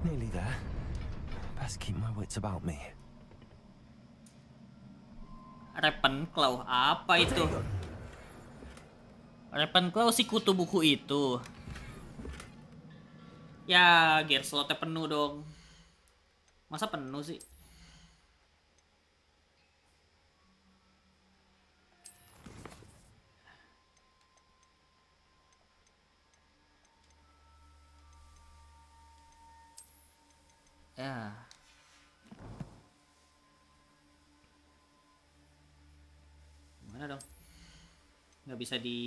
Nearly there. Best keep my wits about me. Ravenclaw, apa itu? Ravenclaw si kutu buku itu. Ya, gear slotnya penuh dong. Masa penuh sih? Ya. Gimana dong? Nggak bisa di...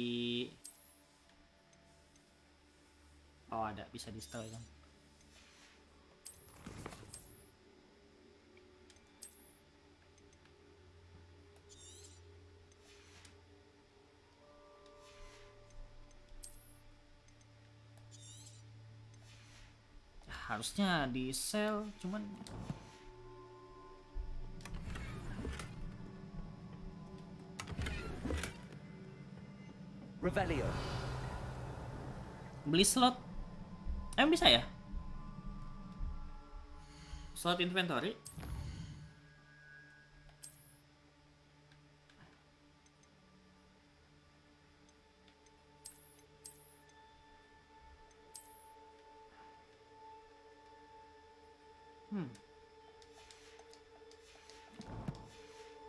Oh ada, bisa di install kan? Harusnya di sell, cuman Revelio. beli slot. Bisa ya? Slot inventory.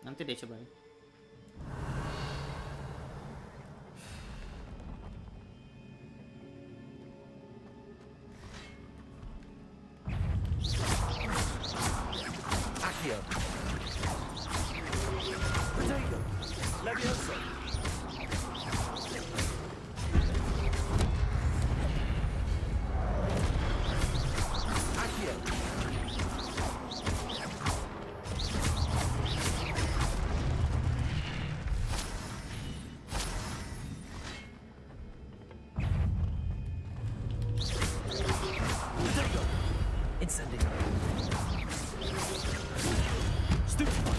Nanti deh cobain. Accio. Potato. Levioso. Accio. Incendio. Stupefy.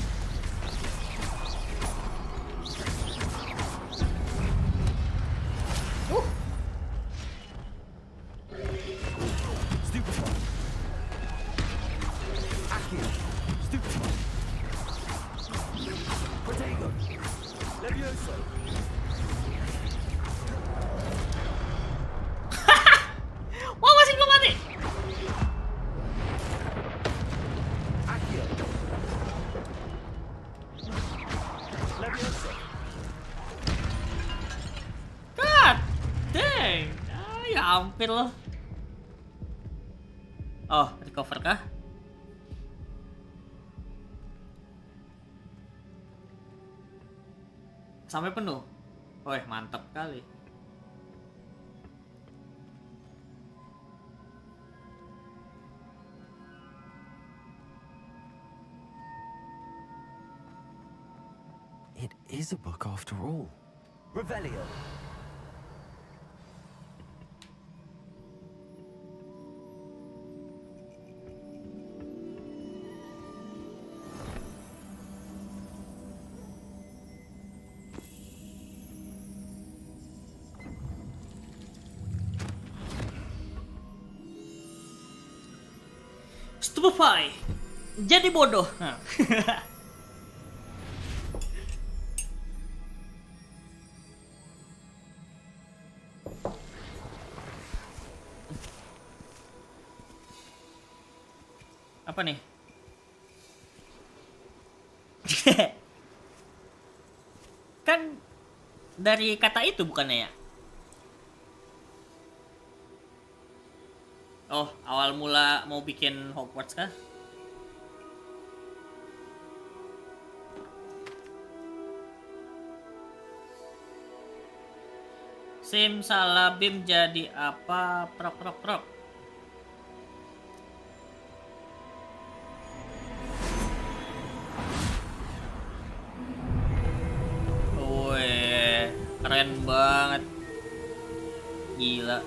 Stupefy. Accio. Stupefy. Potato. Levioso. Wah, masih belum mati. Accio. Levioso. God dang. Ya hampir loh. Oh, recover kah? Sampai penuh. Wih, mantap kali. It is a book after all. Revelio. Stupefy. Jadi bodoh. Nah. Apa nih? Kan dari kata itu bukannya ya? Oh, awal mula mau bikin HoGwarts kah? Simsalabim jadi apa? Prok prok prok. Wih, keren banget. Gila.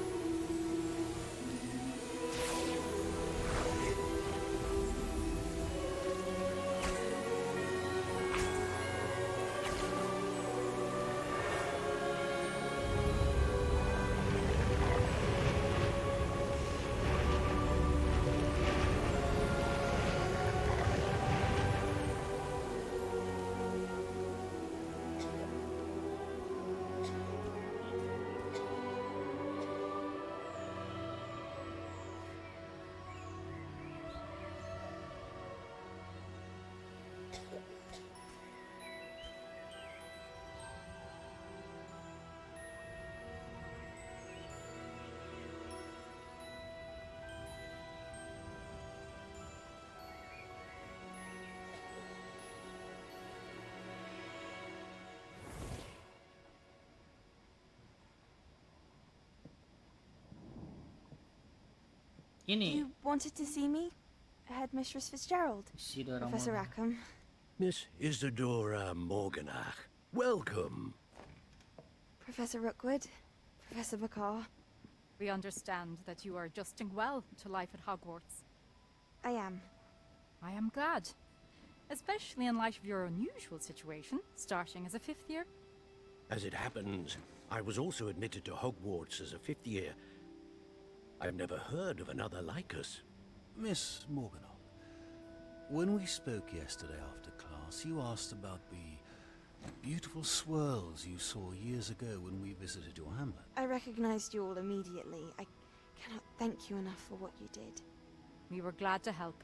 Ini You wanted to see me? Headmistress Fitzgerald? Professor Rackham. Miss Isadora Morganach, welcome. Professor Rookwood? Professor aPakaH? We understand that you are adjusting well to life at Hogwarts. I am. I am glad. Especially in light of your unusual situation, starting as a 5th year. As it happens, I was also admitted to Hogwarts as a 5th year. I've never heard of another like us. Miss Morganoff, when we spoke yesterday after class, you asked about the beautiful swirls you saw years ago when we visited your hamlet. I recognized you all immediately. I cannot thank you enough for what you did. We were glad to help.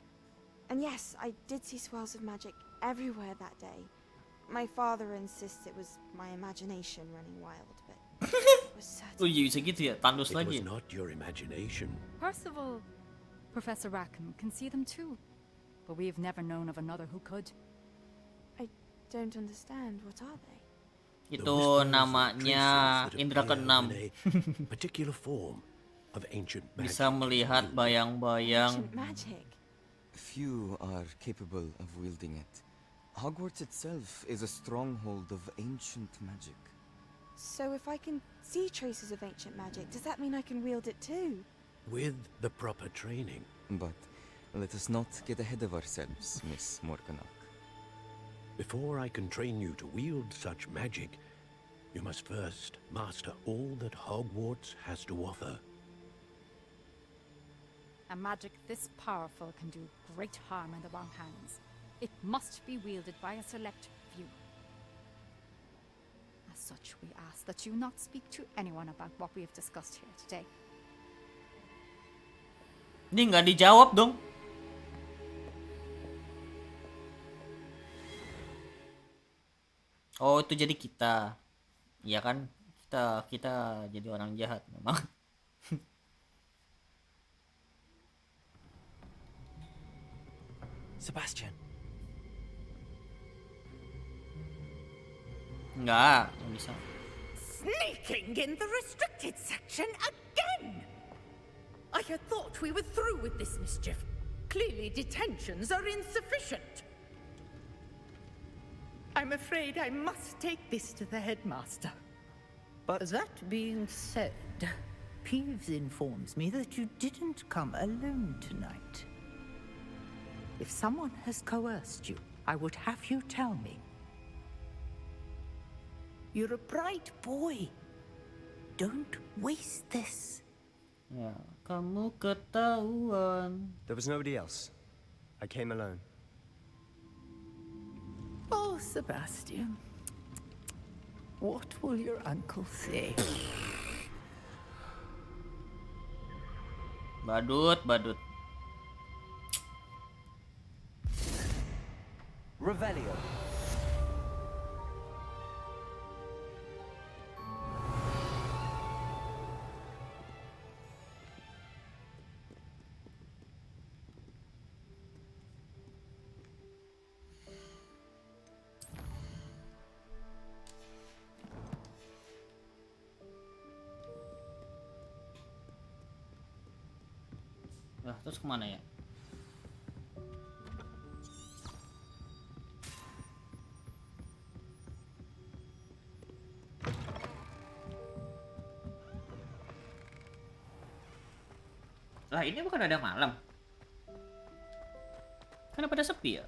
And yes, I did see swirls of magic everywhere that day. My father insists it was my imagination running wild, but it was certain. Oh iya bisa gitu ya, tandus It lagi. was not your imagination. Percival, Professor Rackham can see them too. But we've never known of another who could. I don't understand. What are they? Itu namanya indra keenam. Particular form of ancient magic. Bisa melihat bayang-bayang. Ancient magic. Few are capable of wielding it. Hogwarts itself is a stronghold of ancient magic. So if I can see traces of ancient magic, does that mean I can wield it too? With the proper training. But let us not get ahead of ourselves, Miss Morganoff. Before I can train you to wield such magic, you must first master all that Hogwarts has to offer. A magic this powerful can do great harm in the wrong hands. It must be wielded by a select few. As such, we ask that you not speak to anyone about what we have discussed here today. Ini nggak dijawab dong. Oh itu jadi kita, iya kan? Kita jadi orang jahat memang. Sebastian. Enggak, nggak bisa. Sneaking in the restricted section again! I had thought we were through with this mischief. Clearly detentions are insufficient. I'm afraid I must take this to the headmaster. But that being said, Peeves informs me that you didn't come alone tonight. If someone has coerced you, I would have you tell me. You're a bright boy. Don't waste this. Ya, kamu ketahuan. There was nobody else. I came alone. Oh, Sebastian. What will your uncle say? Badut. Revelio. Nah, terus kemana ya? Lah ini bukan ada malam. Kenapa pada sepi ya?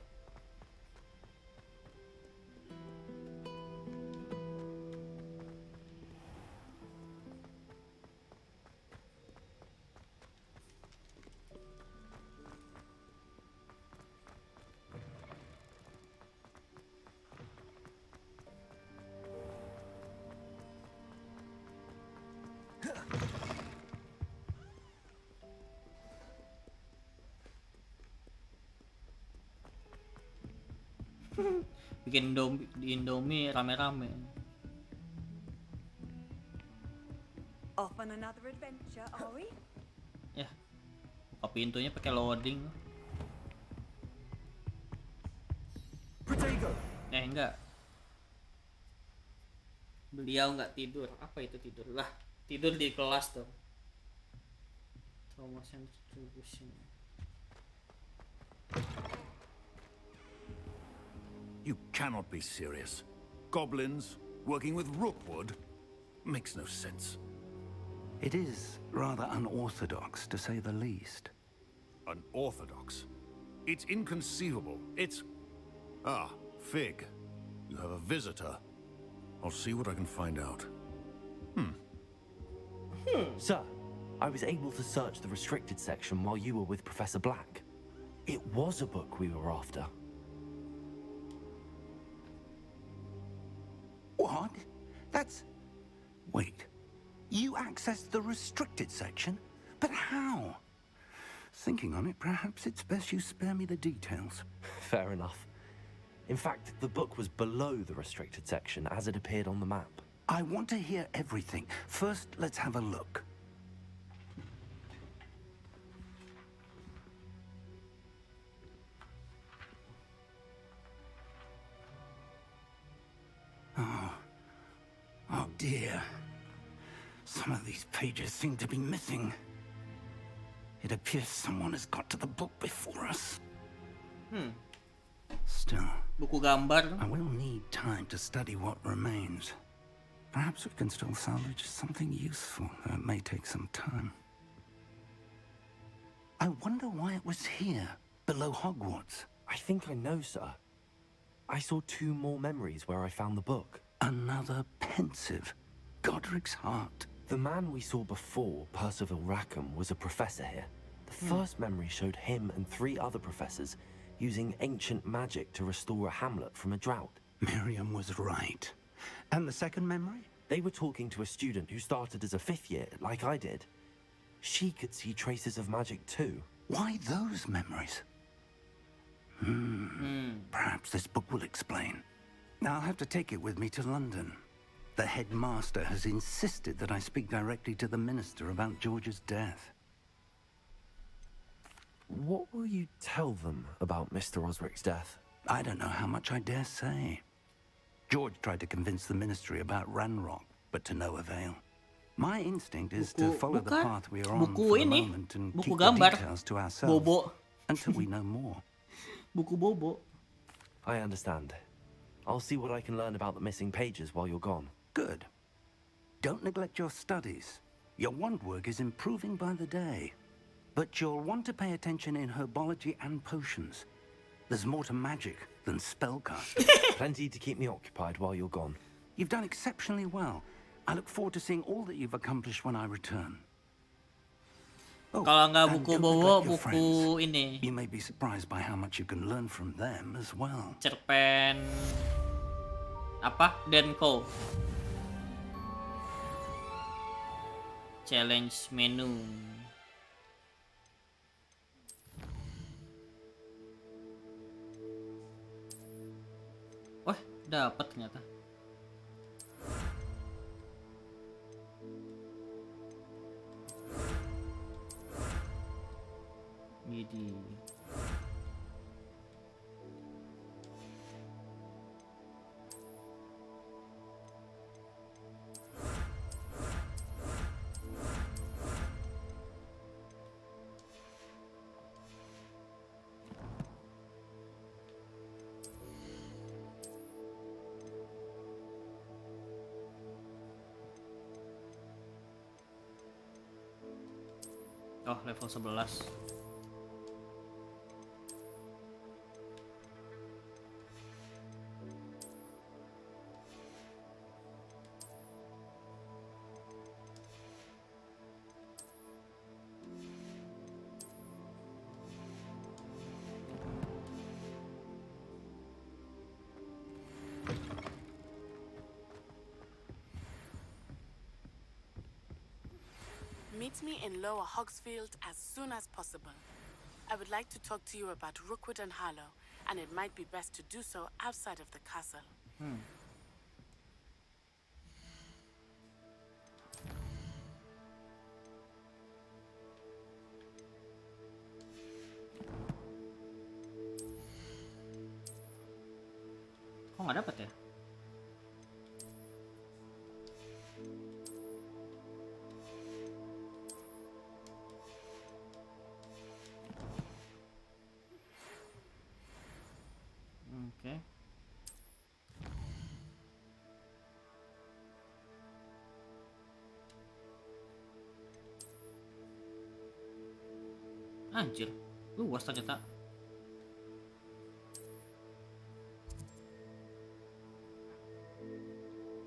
Bikin Indomie rame-rame. Off on another adventure, are we? Ya, buka pintunya pakai loading. Enggak. Beliau nggak tidur. Apa itu tidur? Lah, tidur di kelas dong. Trauma distribution. You cannot be serious. Goblins working with rookwood makes no sense. It is rather unorthodox, to say the least. Unorthodox? It's inconceivable. It's... Ah, Fig. You have a visitor. I'll see what I can find out. Sir, I was able to search the restricted section while you were with Professor Black. It was a book we were after. What? That's... Wait. You accessed the restricted section? But how? Thinking on it, perhaps it's best you spare me the details. Fair enough. In fact, the book was below the restricted section as it appeared on the map. I want to hear everything. First, let's have a look. Oh dear. Some of these pages seem to be missing. It appears someone has got to the book before us. Still, buku gambar. I will need time to study what remains. Perhaps we can still salvage something useful, though it may take some time. I wonder why it was here, below Hogwarts. I think I know, sir. I saw 2 more memories where I found the book. Another pensive. Godric's heart. The man we saw before, Percival Rackham, was a professor here. The first memory showed him and 3 other professors using ancient magic to restore a hamlet from a drought. Miriam was right. And the second memory? They were talking to a student who started as a 5th year, like I did. She could see traces of magic too. Why those memories? Perhaps this book will explain. I'll have to take it with me to London. The headmaster has insisted that I speak directly to the minister about George's death. What will you tell them about Mr. Osric's death? I don't know how much I dare say. George tried to convince the ministry about Ranrock, but to no avail. My instinct is to follow the path we are on for the moment and keep the details to ourselves until we know more. Buku Bobo. I understand. I'll see what I can learn about the missing pages while you're gone. Good. Don't neglect your studies. Your wand work is improving by the day. But you'll want to pay attention in herbology and potions. There's more to magic than spellcasting. Plenty to keep me occupied while you're gone. You've done exceptionally well. I look forward to seeing all that you've accomplished when I return. Kalau nggak buku Bobo, buku ini. You may be surprised by how much you can learn from them as well. Cerpen apa? Denko. Challenge menu. Wah, dapat ternyata. Midi. Oh, level 11. Meet me in Lower Hogsfield as soon as possible. I would like to talk to you about Rookwood and Harlow, and it might be best to do so outside of the castle. Kok nggak dapet ya? Oke. Anjir, luas ternyata.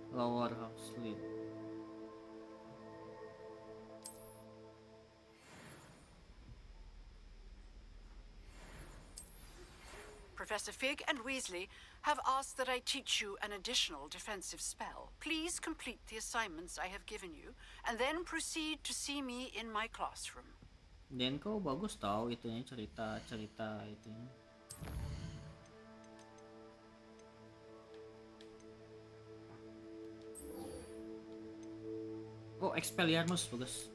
Lower Hogsfield. Professor Fig and Weasley have asked that I teach you an additional defensive spell. Please complete the assignments I have given you, and then proceed to see me in my classroom. Dan kau bagus tahu itunya cerita itunya. Oh, Expelliarmus bagus.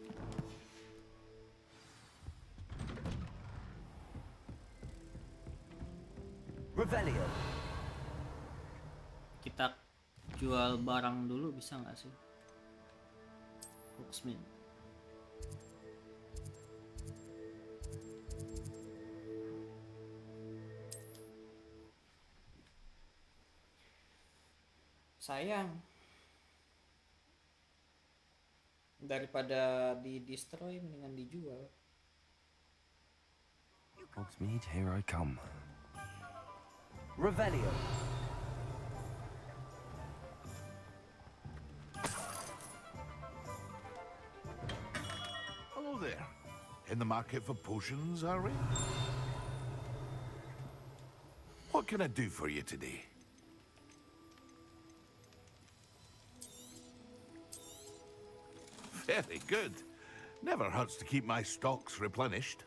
Revelio. Kita jual barang dulu bisa nggak sih? Hogsmeade. Sayang. Daripada di-destroy mendingan dijual. Hogsmeade, here I come. Revelio. Hello there. In the market for potions, are we? What can I do for you today? Very good. Never hurts to keep my stocks replenished.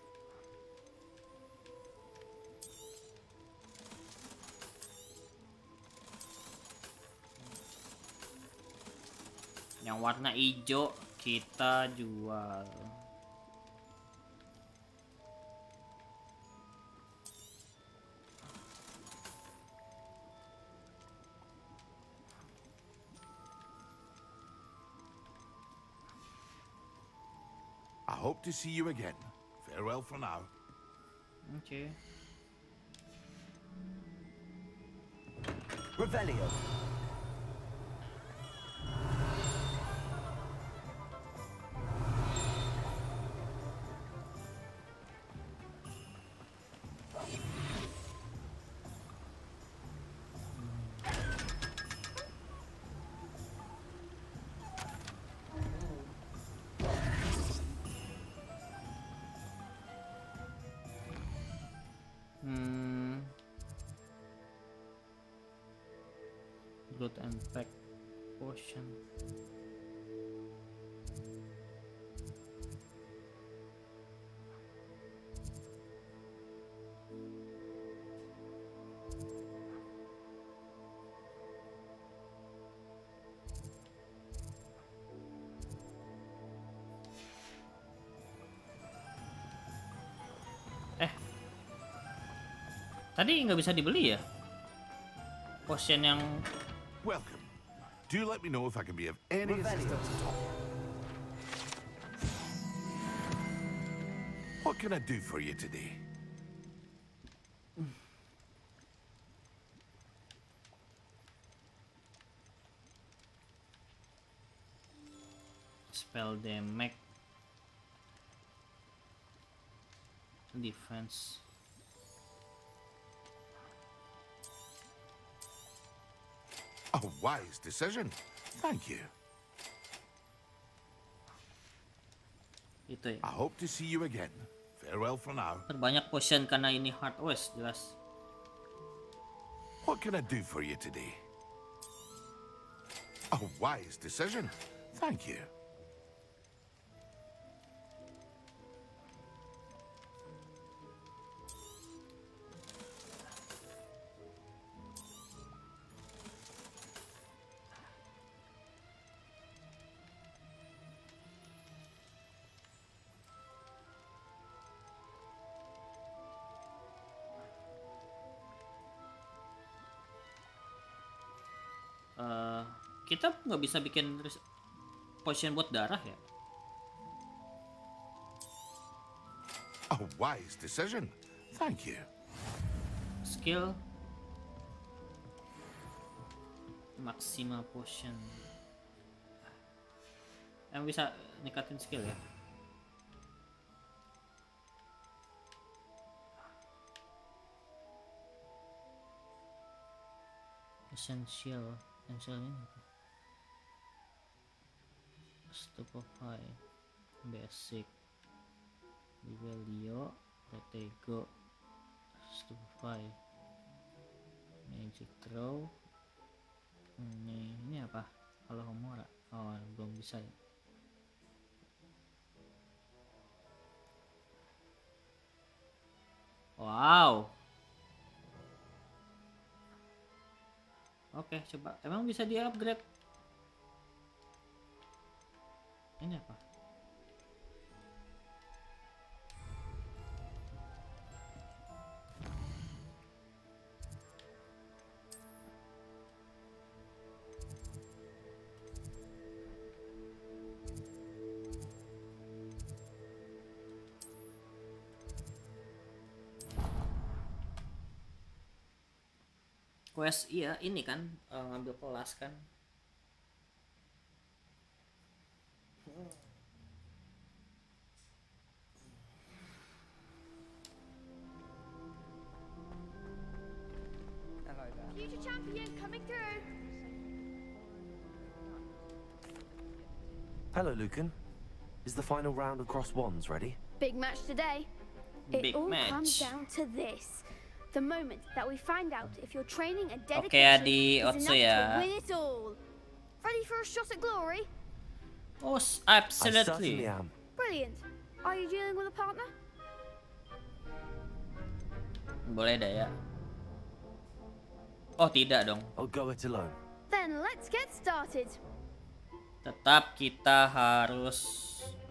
Yang warna hijau kita jual. I hope to see you again. Farewell for now. Okay. Revelio. Blood and pack potion. Tadi nggak bisa dibeli ya? Potion yang Welcome. Do let me know if I can be of any assistance at all. What can I do for you today? spell damage. defense. A wise decision. Thank you. Itu ya. I hope to see you again. Farewell for now. Terbanyak potion karena ini hard. Wes, jelas. What can I do for you today? A wise decision. Thank you. Kita nggak bisa bikin potion buat darah ya? A wise decision. Thank you. Skill maksimal potion. Bisa ningkatin skill ya? Essential ini apa? Stupefy, basic, Livelio, Protego, Stupefy, Magic Throw. Ini apa? Kalau Homora, oh belum bisa ya. Wow. Oke, coba. Emang bisa di-upgrade? Ini apa? Quest iya ini kan ngambil kelas kan. Future champion coming through. Hello, Lucan. Is the final round of Cross Wands ready? Big match today. Big It all match. comes down to this. The moment that we find out if your training and Oke, dedication Adi, is Otsu enough ya. to win it all. Ready for a shot at glory? Oh, I absolutely. certainly am. Brilliant. Are you dealing with a partner? Boleh dah ya. Oh, tidak dong. I'll go it alone. Then let's get started. Tetap kita harus.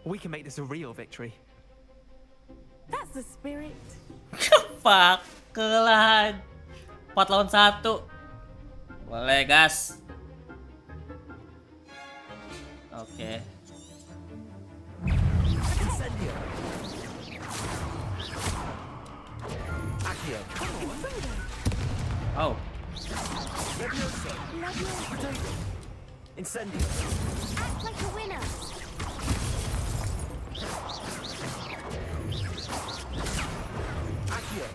We can make this a real victory. That's the spirit. Fuck, kelahan. 4 lawan 1. Boleh, gas. Oke. Oh. Incendio. Act like a winner. Accio.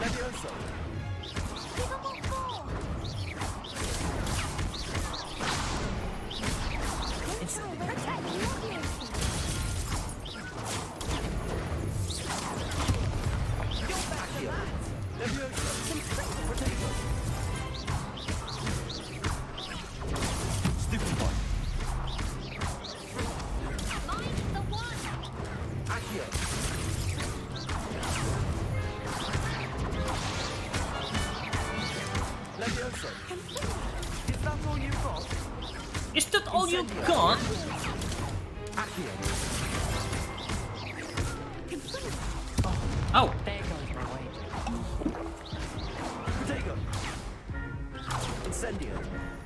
Levioso. Give 'em all four. Protect Levioso. Accio. Levioso. Protego. Stupefy. Mind the one. Accio. Levioso. Is that all you got? Is that all you got? Accio. Oh. There goes my wager. Protego. Incendio.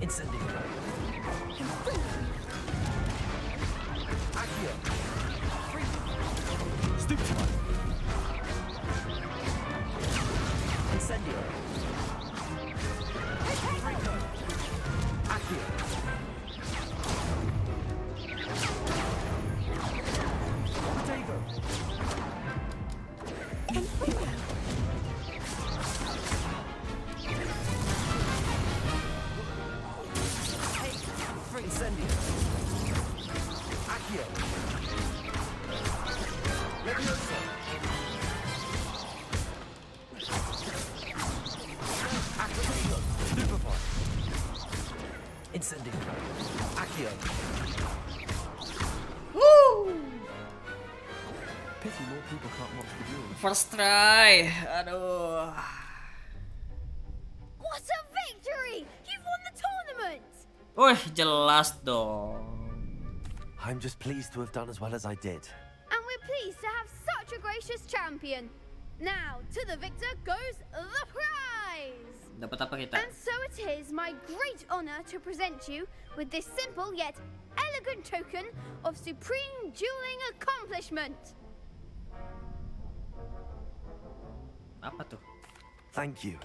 Incendio. Accio. Stupefy. Incendio. Accio. Protego. people can't watch the duels. First try. Aduh. What a victory! You've won the tournament! Wih, jelas dong. I'm just pleased to have done as well as I did. And we're pleased to have such a gracious champion. Now, to the victor goes the prize! Dapat apa kita? And so it is my great honor to present you with this simple yet elegant token of supreme dueling accomplishment. Apa tuh? Thank you.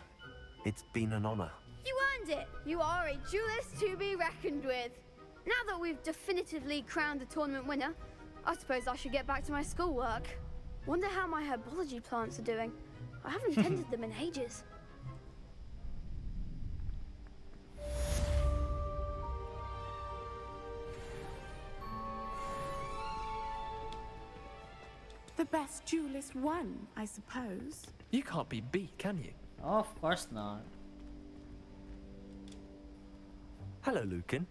It's been an honor. You earned it. You are a duelist to be reckoned with. Now that we've definitively crowned the tournament winner, I suppose I should get back to my schoolwork. Wonder how my herbology plants are doing. I haven't tended them in ages. The best duelist won, I suppose. You can't be B, can you? Of course not. Hello, Lucan.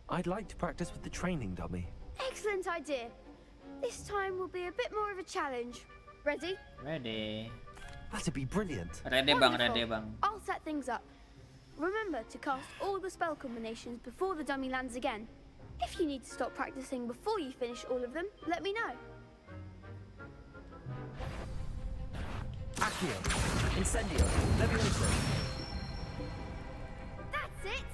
I'd like to practice with the training dummy. Excellent idea. This time will be a bit more of a challenge. Ready? Ready. That'd be brilliant. Ready bang, Wonderful. ready bang. I'll set things up. Remember to cast all the spell combinations before the dummy lands again. If you need to stop practicing before you finish all of them, let me know. Accio. Incendio. Levioso. That's it!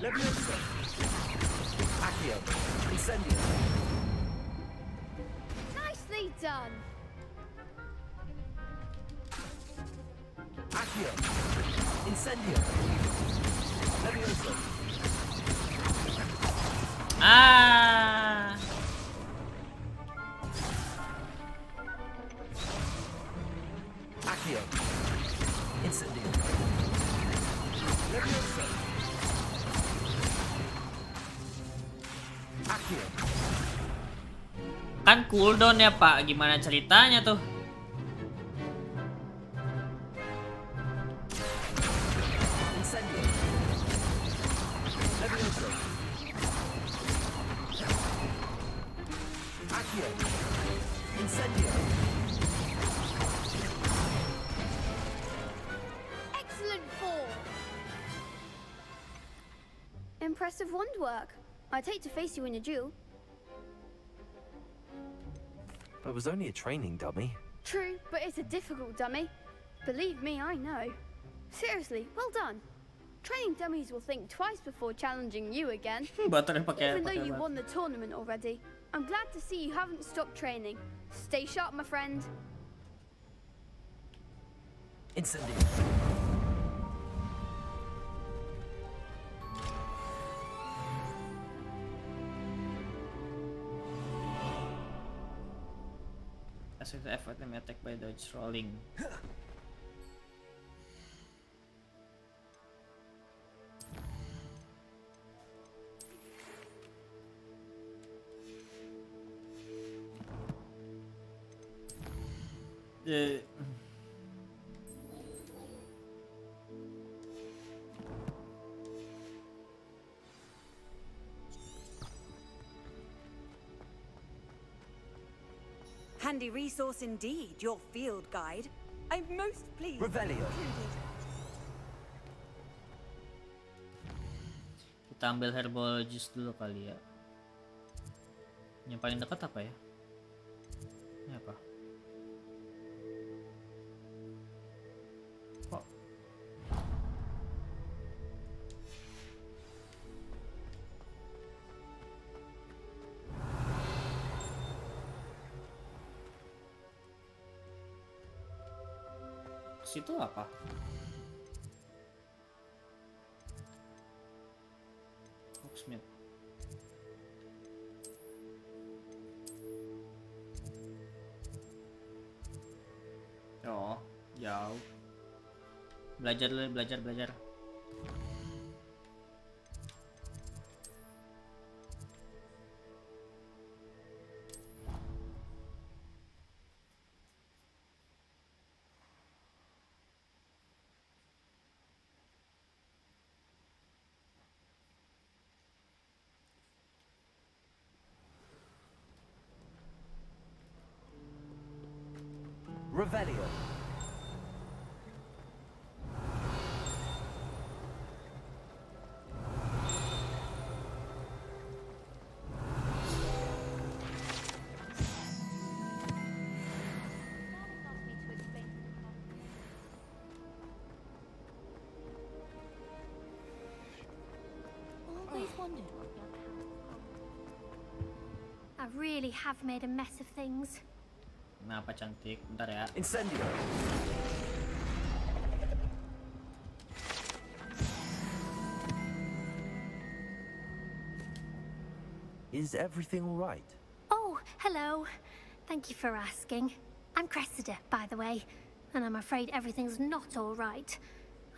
Levioso. Accio. Incendio. Nicely done! Accio. Incendio. Levioso. Ah. Accio. Incendio. Levioso. Accio. Kan cooldown ya Pak, gimana ceritanya tuh? Incendio. Levioso. Accio. Incendio. Excellent form! Impressive wand work. I'd hate to face you in a duel. But it was only a training dummy. True, but it's a difficult dummy. Believe me, I know. Seriously, well done. Training dummies will think twice before challenging you again. Even though you won the tournament already, I'm glad to see you haven't stopped training. Stay sharp, my friend. Incendio. As with the effort and attack by dodge rolling. Handy resource indeed, your field guide. I'm most pleased. Revelio. Kita ambil herbal juice dulu kali ya. Yang paling dekat apa ya? Ini apa? Kok? Situ apa? Hogsmeade. Oh, jauh. Belajar dulu, belajar. Revelio. Always wondered what your I really have made a mess of things. Kenapa cantik? Bentar ya. Incendio. Is everything all right? Oh, hello. Thank you for asking. I'm Cressida, by the way, and I'm afraid everything's not all right.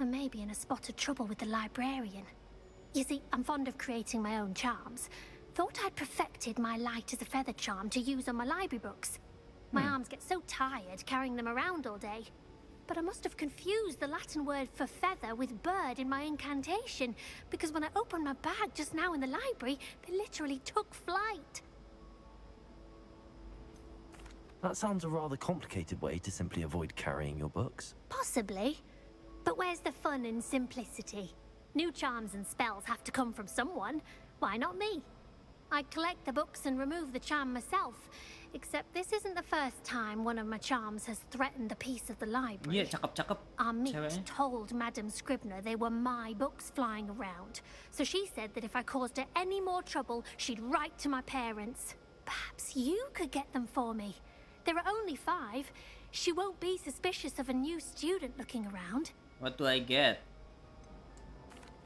I may be in a spot of trouble with the librarian. You see, I'm fond of creating my own charms. Thought I'd perfected my light as a feather charm to use on my library books. My arms get so tired carrying them around all day. But I must have confused the Latin word for feather with bird in my incantation, because when I opened my bag just now in the library, they literally took flight. That sounds a rather complicated way to simply avoid carrying your books. Possibly. But where's the fun in simplicity? New charms and spells have to come from someone. Why not me? I collect the books and remove the charm myself. Except this isn't the first time one of my charms has threatened the peace of the library. Iya, cakep-cakep. Our meet Ceweknya. told Madam Scribner they were my books flying around. So she said that if I caused her any more trouble, she'd write to my parents. Perhaps you could get them for me. There are only 5. She won't be suspicious of a new student looking around. What do I get?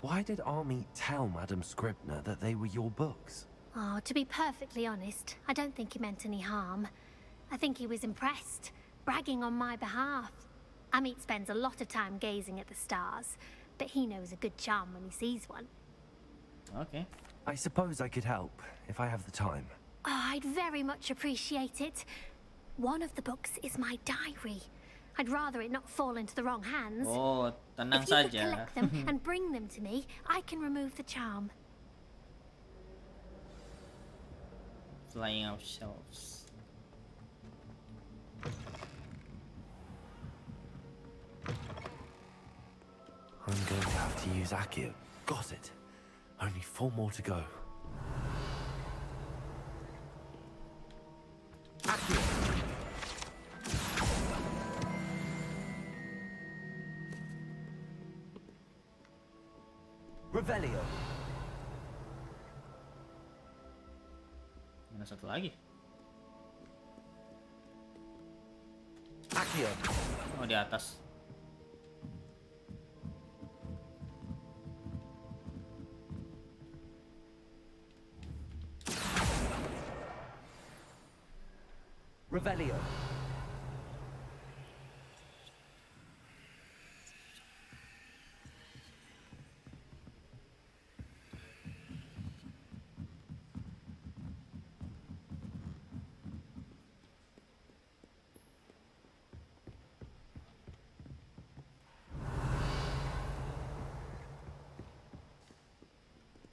Why did Army tell Madam Scribner that they were your books? Oh, to be perfectly honest, I don't think he meant any harm. I think he was impressed, bragging on my behalf. Amit spends a lot of time gazing at the stars, but he knows a good charm when he sees one. Okay. I suppose I could help, if I have the time. Oh, I'd very much appreciate it. One of the books is my diary. I'd rather it not fall into the wrong hands. Oh, tenang If you could saja. collect them and bring them to me, I can remove the charm. Flying off shelves. I'm going to have to use aPakaH. Got it. Only 4 more to go. Revelio. Mana satu lagi? aPakaH. Oh, di atas. Revelio.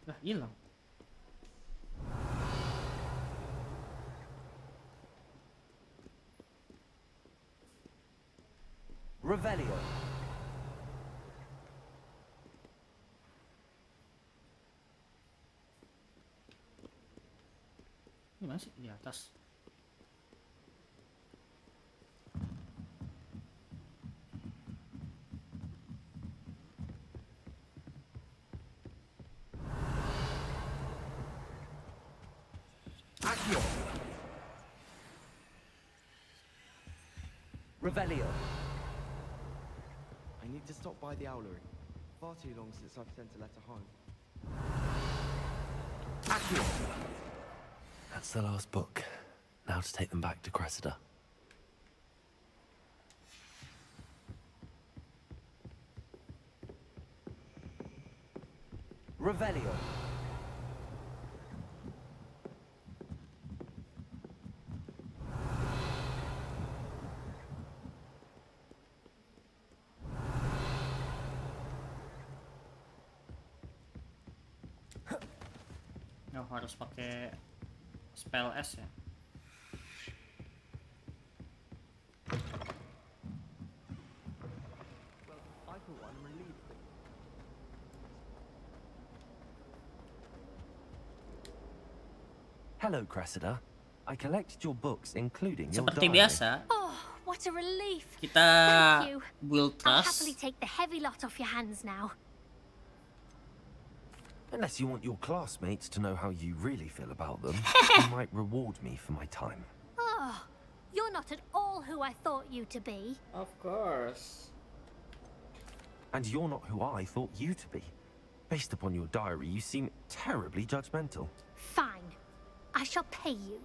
Lah, hilang. Revelio. Ini masih di atas. aPakaH. Revelio. I need to stop by the owlery. Far too long since I've sent a letter home. aPakaH. That's the last book. Now to take them back to Cressida. Revelio. Oh, harus pakai spell S ya. Hello, Cressida. I collected your books, including your Seperti diary. biasa, Oh, what a relief. kita Thank you. will I'll trust. happily take the heavy lot off your hands now. Unless you want your classmates to know how you really feel about them, you might reward me for my time. Oh, you're not at all who I thought you to be. Of course. And you're not who I thought you to be. Based upon your diary, you seem terribly judgmental. Fine. I shall pay you.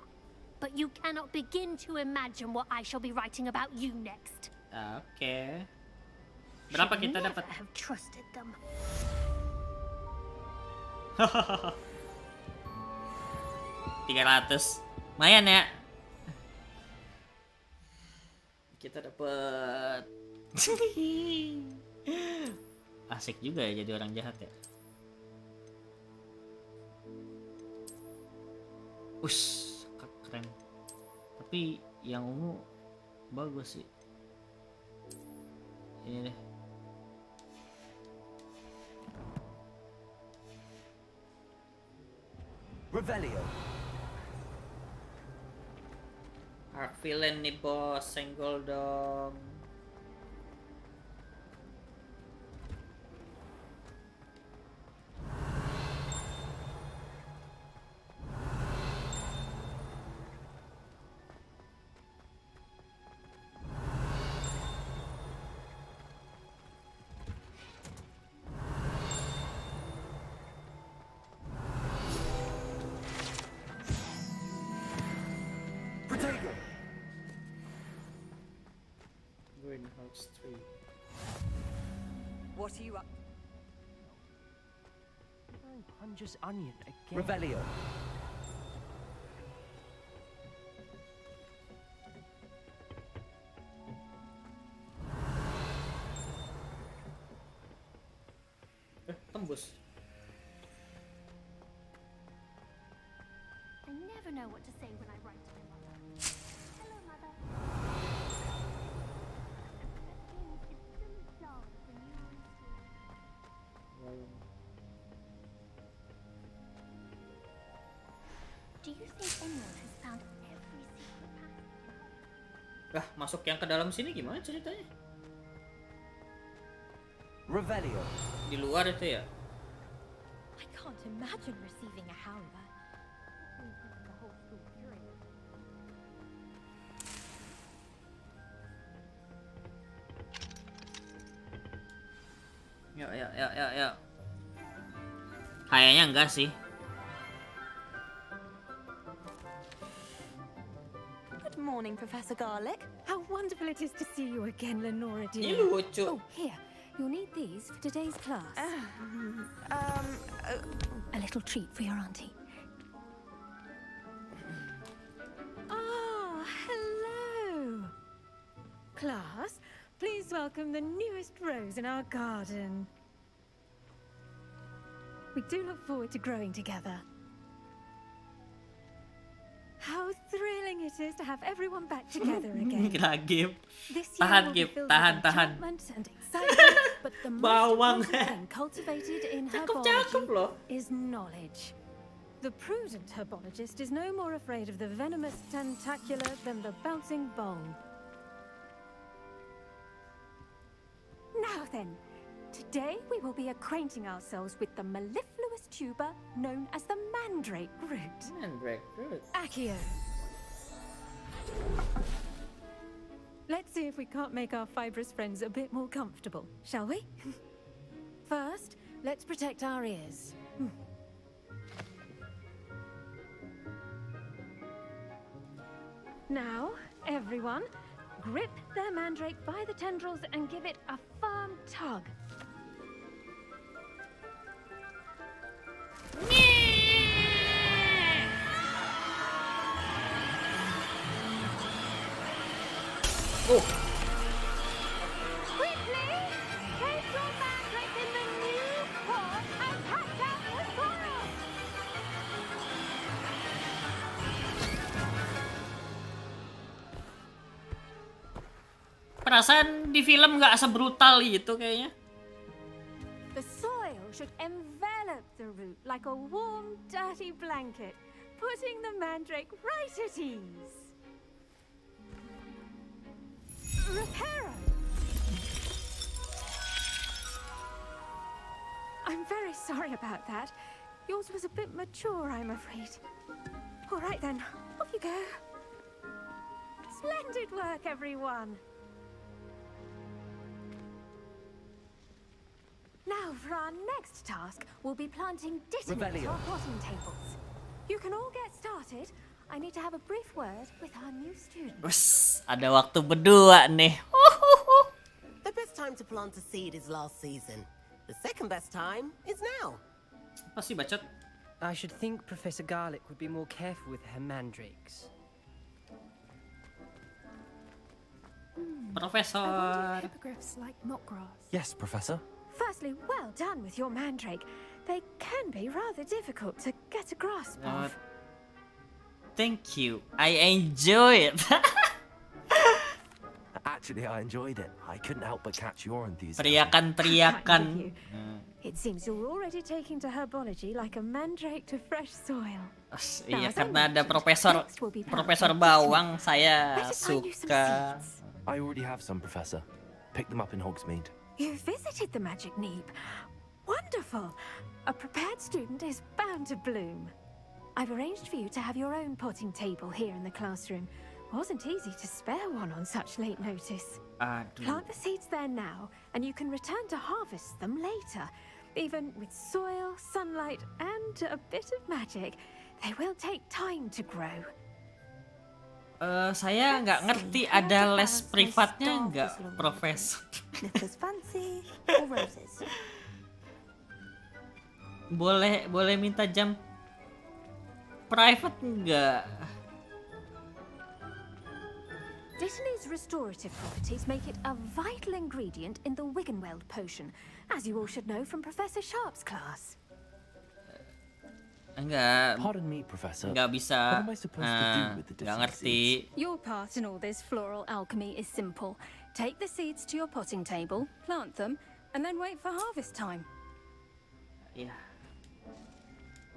But you cannot begin to imagine what I shall be writing about you next. Oke. Berapa Should kita never dapat? have trusted them. 300. Lumayan ya. Kita dapat. Asik juga ya jadi orang jahat ya. Ush, keren. Tapi yang ungu bagus sih. Ini deh. Revelio. Arc villain nih bos, senggol dong. Greenhouse 3. What are you up? Hunger's onion again. Revelio. Tembus. I never know what to say when I write to my mother. Hello, Mother. Do you think anyone has found every secret passage? Masuk yang ke dalam sini gimana ceritanya? Revelio. Di luar itu ya? I can't imagine receiving a howler. Ya. Kayaknya enggak sih. Good morning, Professor Garlic. How wonderful it is to see you again, Lenora Ini dear. lucu. Oh, here. You'll need these for today's class. A little treat for your auntie. Ah, hello. Class, please welcome the newest rose in our garden. We do look forward to growing together. How thrilling it is to have everyone back together again. Gib. This year Tahan will be Gib, filled tahan. with enchantment and excitement, but the most Bawang. important thing cultivated in Cakep loh. herbology is knowledge. The prudent herbologist is no more afraid of the venomous tentacular than the bouncing bulb. Now then, today we will be acquainting ourselves with the mellifluous tuber known as the mandrake root. Mandrake root. aPakaH. Let's see if we can't make our fibrous friends a bit more comfortable, shall we? First, let's protect our ears. Now, everyone, grip their mandrake by the tendrils and give it a firm tug. Oh. Quickly, place your mandrake in the new pot and patch out the soil. Perasaan di film nggak sebrutal itu kayaknya. The soil should envelop the root like a warm, dirty blanket. putting the mandrake right at ease. Reparo! I'm very sorry about that. Yours was a bit mature, I'm afraid. All right then, off you go. Splendid work, everyone. Now, for our next task, we'll be planting ditties Revelio. on potting tables. You can all get started. I need to have a brief word with our new student. Wes, ada waktu berdua nih. The best time to plant a seed is last season. The second best time is now. Apa sih, bacot? I should think Professor Garlic would be more careful with her mandrakes. Professor. Hippogriffs like knotgrass. Yes, Professor. Firstly, well done with your mandrake. They can be rather difficult to get a grasp of. Thank you. I enjoy it. Actually, I enjoyed it. I couldn't help but catch your enthusiasm. Teriakan-teriakan. It seems you're already taking to herbology like a mandrake to fresh soil. Iya, karena ada Profesor Bawang, saya suka. I already have some, Professor. Pick them up in Hogsmeade. You visited the magic neep. Wonderful. A prepared student is bound to bloom. I've arranged for you to have your own potting table here in the classroom. Wasn't easy to spare one on such late notice. Plant the seeds there now, and you can return to harvest them later. Even with soil, sunlight, and a bit of magic, they will take time to grow. Saya nggak ngerti, ada les privatnya nggak, Profesor? Boleh minta jam private nggak? Dittany's restorative properties make it a vital ingredient in the Wiggenweld potion, as you all should know from Professor Sharp's class. Enggak. Pardon me, Professor. Nggak bisa. What am I supposed to do with the Nggak different ngerti. seeds? Your part in all this floral alchemy is simple. Take the seeds to your potting table, plant them, and then wait for harvest time. Yeah.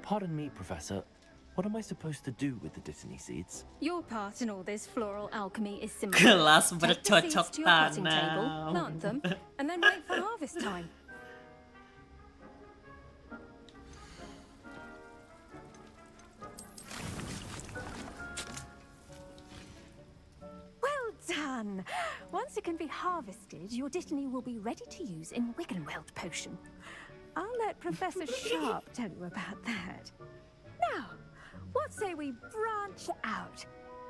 Pardon me, Professor. What am I supposed to do with the Dittany seeds? Your part in all this floral alchemy is simple. Kelas Take the bercocok seeds to your potting tanam. table, plant them, and then wait for harvest time. Well done! Once it can be harvested, your Dittany will be ready to use in Wiggenweld potion. I'll let Professor Sharp tell you about that. Now, what say we branch out?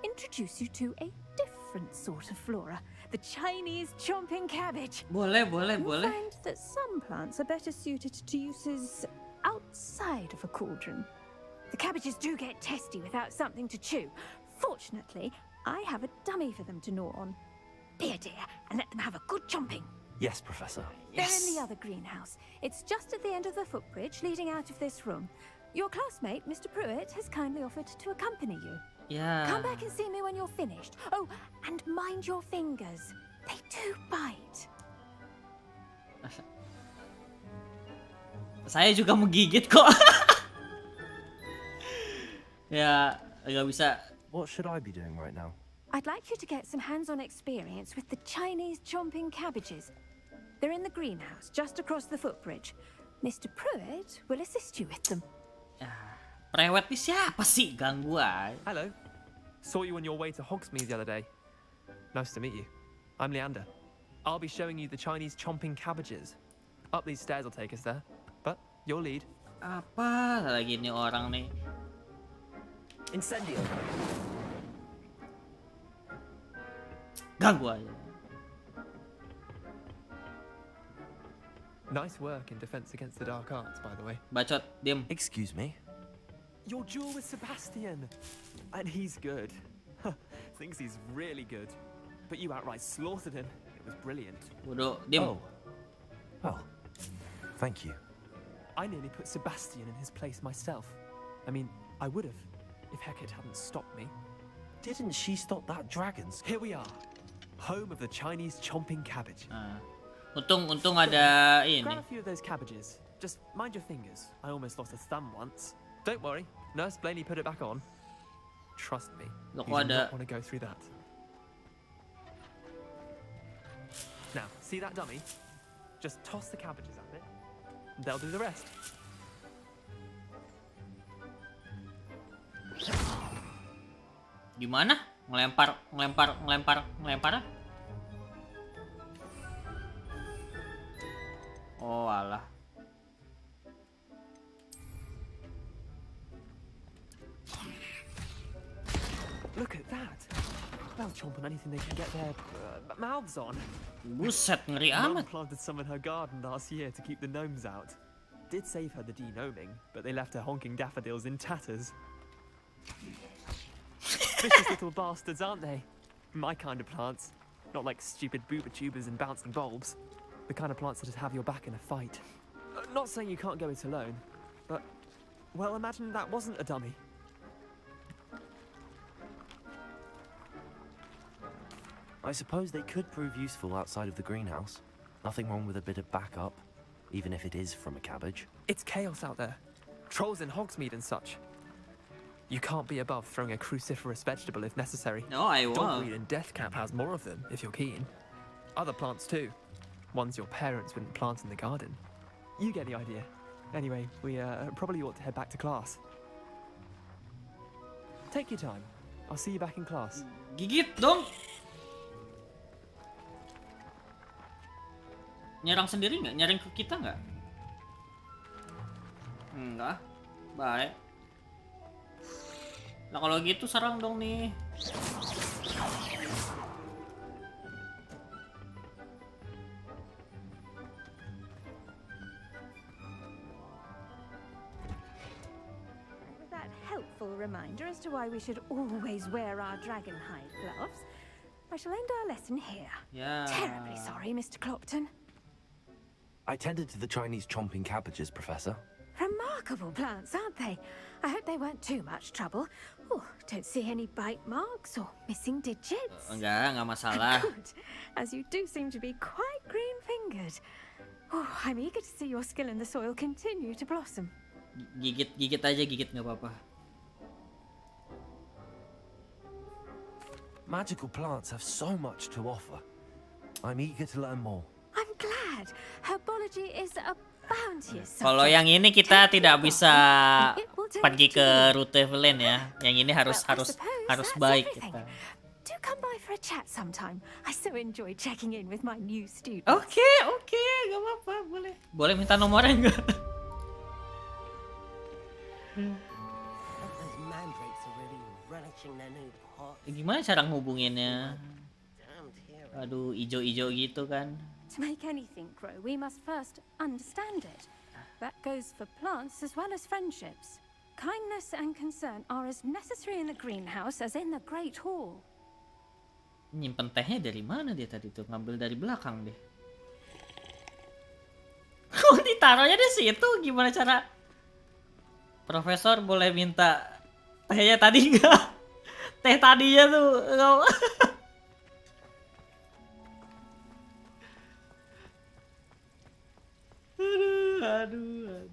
Introduce you to a different sort of flora, the Chinese chomping cabbage. Boleh. You'll find that some plants are better suited to uses outside of a cauldron. The cabbages do get testy without something to chew. Fortunately, I have a dummy for them to gnaw on. Be a dear and let them have a good chomping. Yes, Professor. They're in the other greenhouse. It's just at the end of the footbridge leading out of this room. Your classmate, Mr. Pruitt, has kindly offered to accompany you. Yeah. Come back and see me when you're finished. Oh, and mind your fingers. They do bite. Saya juga menggigit kok. Ya, nggak bisa. What should I be doing right now? I'd like you to get some hands-on experience with the Chinese chomping cabbages. They're in the greenhouse, just across the footbridge. Mr. Pruitt will assist you with them. Prewet nih siapa sih? Ganggu aja. Hello. Saw you on your way to Hogsmeade the other day. Nice to meet you. I'm Leander. I'll be showing you the Chinese chomping cabbages. Up these stairs will take us there. But your lead. Apa lagi nih orang nih? Incendio. Ganggu aja. Nice work in defense against the dark arts, by the way. Bacot, diem. Excuse me? Your duel with Sebastian. And he's good. Thinks he's really good. But you outright slaughtered him. It was brilliant. Bodoh, diem. Oh. Well, thank you. I nearly put Sebastian in his place myself. I mean, I would have, if Hecate hadn't stopped me. Didn't she stop that dragon's? Here we are. Home of the Chinese chomping cabbage. Untung ada ini. Grab a few of those cabbages. Just mind your fingers. I almost lost a thumb once. Don't worry, Nurse Blaney put it back on. Trust me, Look, you do ada. not want to go through that. Now, see that dummy? Just toss the cabbages at it. They'll do the rest. Gimana? Ngelempar. Oh alah. Look at that. They'll chomp on anything they can get their mouths on. Buset, ngeri Mum amat. planted some in her garden last year to keep the gnomes out. Did save her the denoming, but they left her honking daffodils in tatters. Vicious little bastards, aren't they? My kind of plants. Not like stupid booba tubers and bouncing bulbs. The kind of plants that just have your back in a fight. Not saying you can't go it alone, but, well, imagine that wasn't a dummy. I suppose they could prove useful outside of the greenhouse. Nothing wrong with a bit of backup, even if it is from a cabbage. It's chaos out there. Trolls in Hogsmeade and such. You can't be above throwing a cruciferous vegetable if necessary. No, I won't. Dogweed and Deathcap has more of them, if you're keen. Other plants too. Ones your parents wouldn't plant in the garden. You get the idea. Anyway, we probably ought to head back to class. Take your time. I'll see you back in class. Gigit dong. Nyerang sendiri nggak? Nyerang ke kita nggak? Enggak. Baik. Nah kalau gitu serang dong nih. With that helpful reminder as to why we should always wear our dragon hide gloves, I shall end our lesson here. Yeah. Terribly sorry, Mr. Clopton. I tended to the Chinese chomping cabbages, Professor. Remarkable plants, aren't they? I hope they weren't too much trouble. Oh, don't see any bite marks or missing digits. Enggak masalah. Good, as you do seem to be quite green-fingered. Oh, I'm eager to see your skill in the soil continue to blossom. Gigit aja, gigit nggak apa-apa. Magical plants have so much to offer. I'm eager to learn more. I'm glad. Herbology is a bounteous Kalau subject. yang ini kita tidak bisa pergi ke rute Velen ya. Yang ini harus baik kita. Do come by for a chat sometime. I so enjoy checking in with my new students. Oke, gak apa-apa, boleh. Boleh minta nomornya nggak? Those mandrakes are really relishing their new pot. Gimana cara ngehubunginnya? Aduh, ijo-ijo gitu kan. To make anything grow, we must first understand it. That goes for plants as well as friendships. Kindness and concern are as necessary in the greenhouse as in the Great Hall. Nyimpen tehnya dari mana dia tadi tuh? Ngambil dari belakang deh. Kok ditaruhnya di situ? Gimana cara? Profesor boleh minta tehnya tadi nggak? Teh tadinya tuh nggak. Aduh.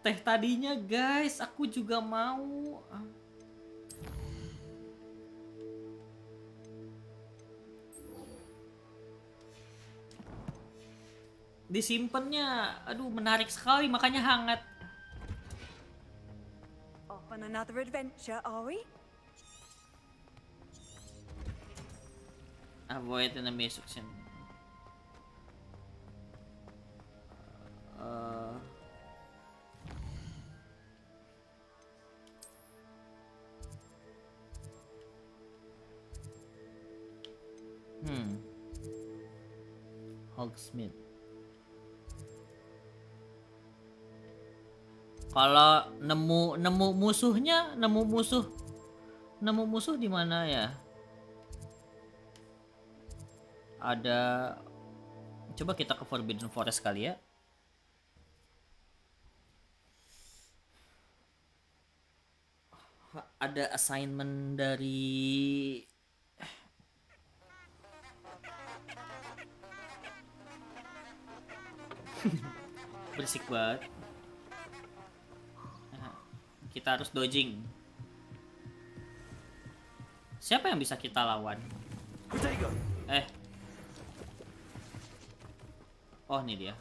Teh tadinya guys, aku juga mau. Disimpannya, aduh menarik sekali makanya hangat. Off on another adventure, are we? Avoid enemy suction. Hogsmeade. Kalau nemu musuh di mana ya? Ada, coba kita ke Forbidden Forest kali ya. Ada assignment dari Berisik banget. Kita harus dodging. Siapa yang bisa kita lawan? Oh, ini dia.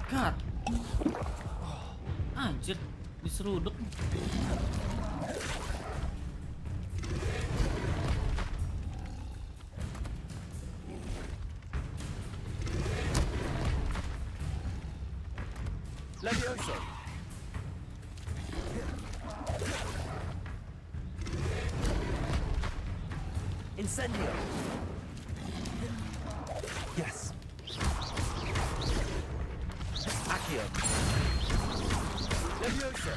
God. Anjir, diseruduk. Levioso. Incendio. Yes. Accio. Levioso.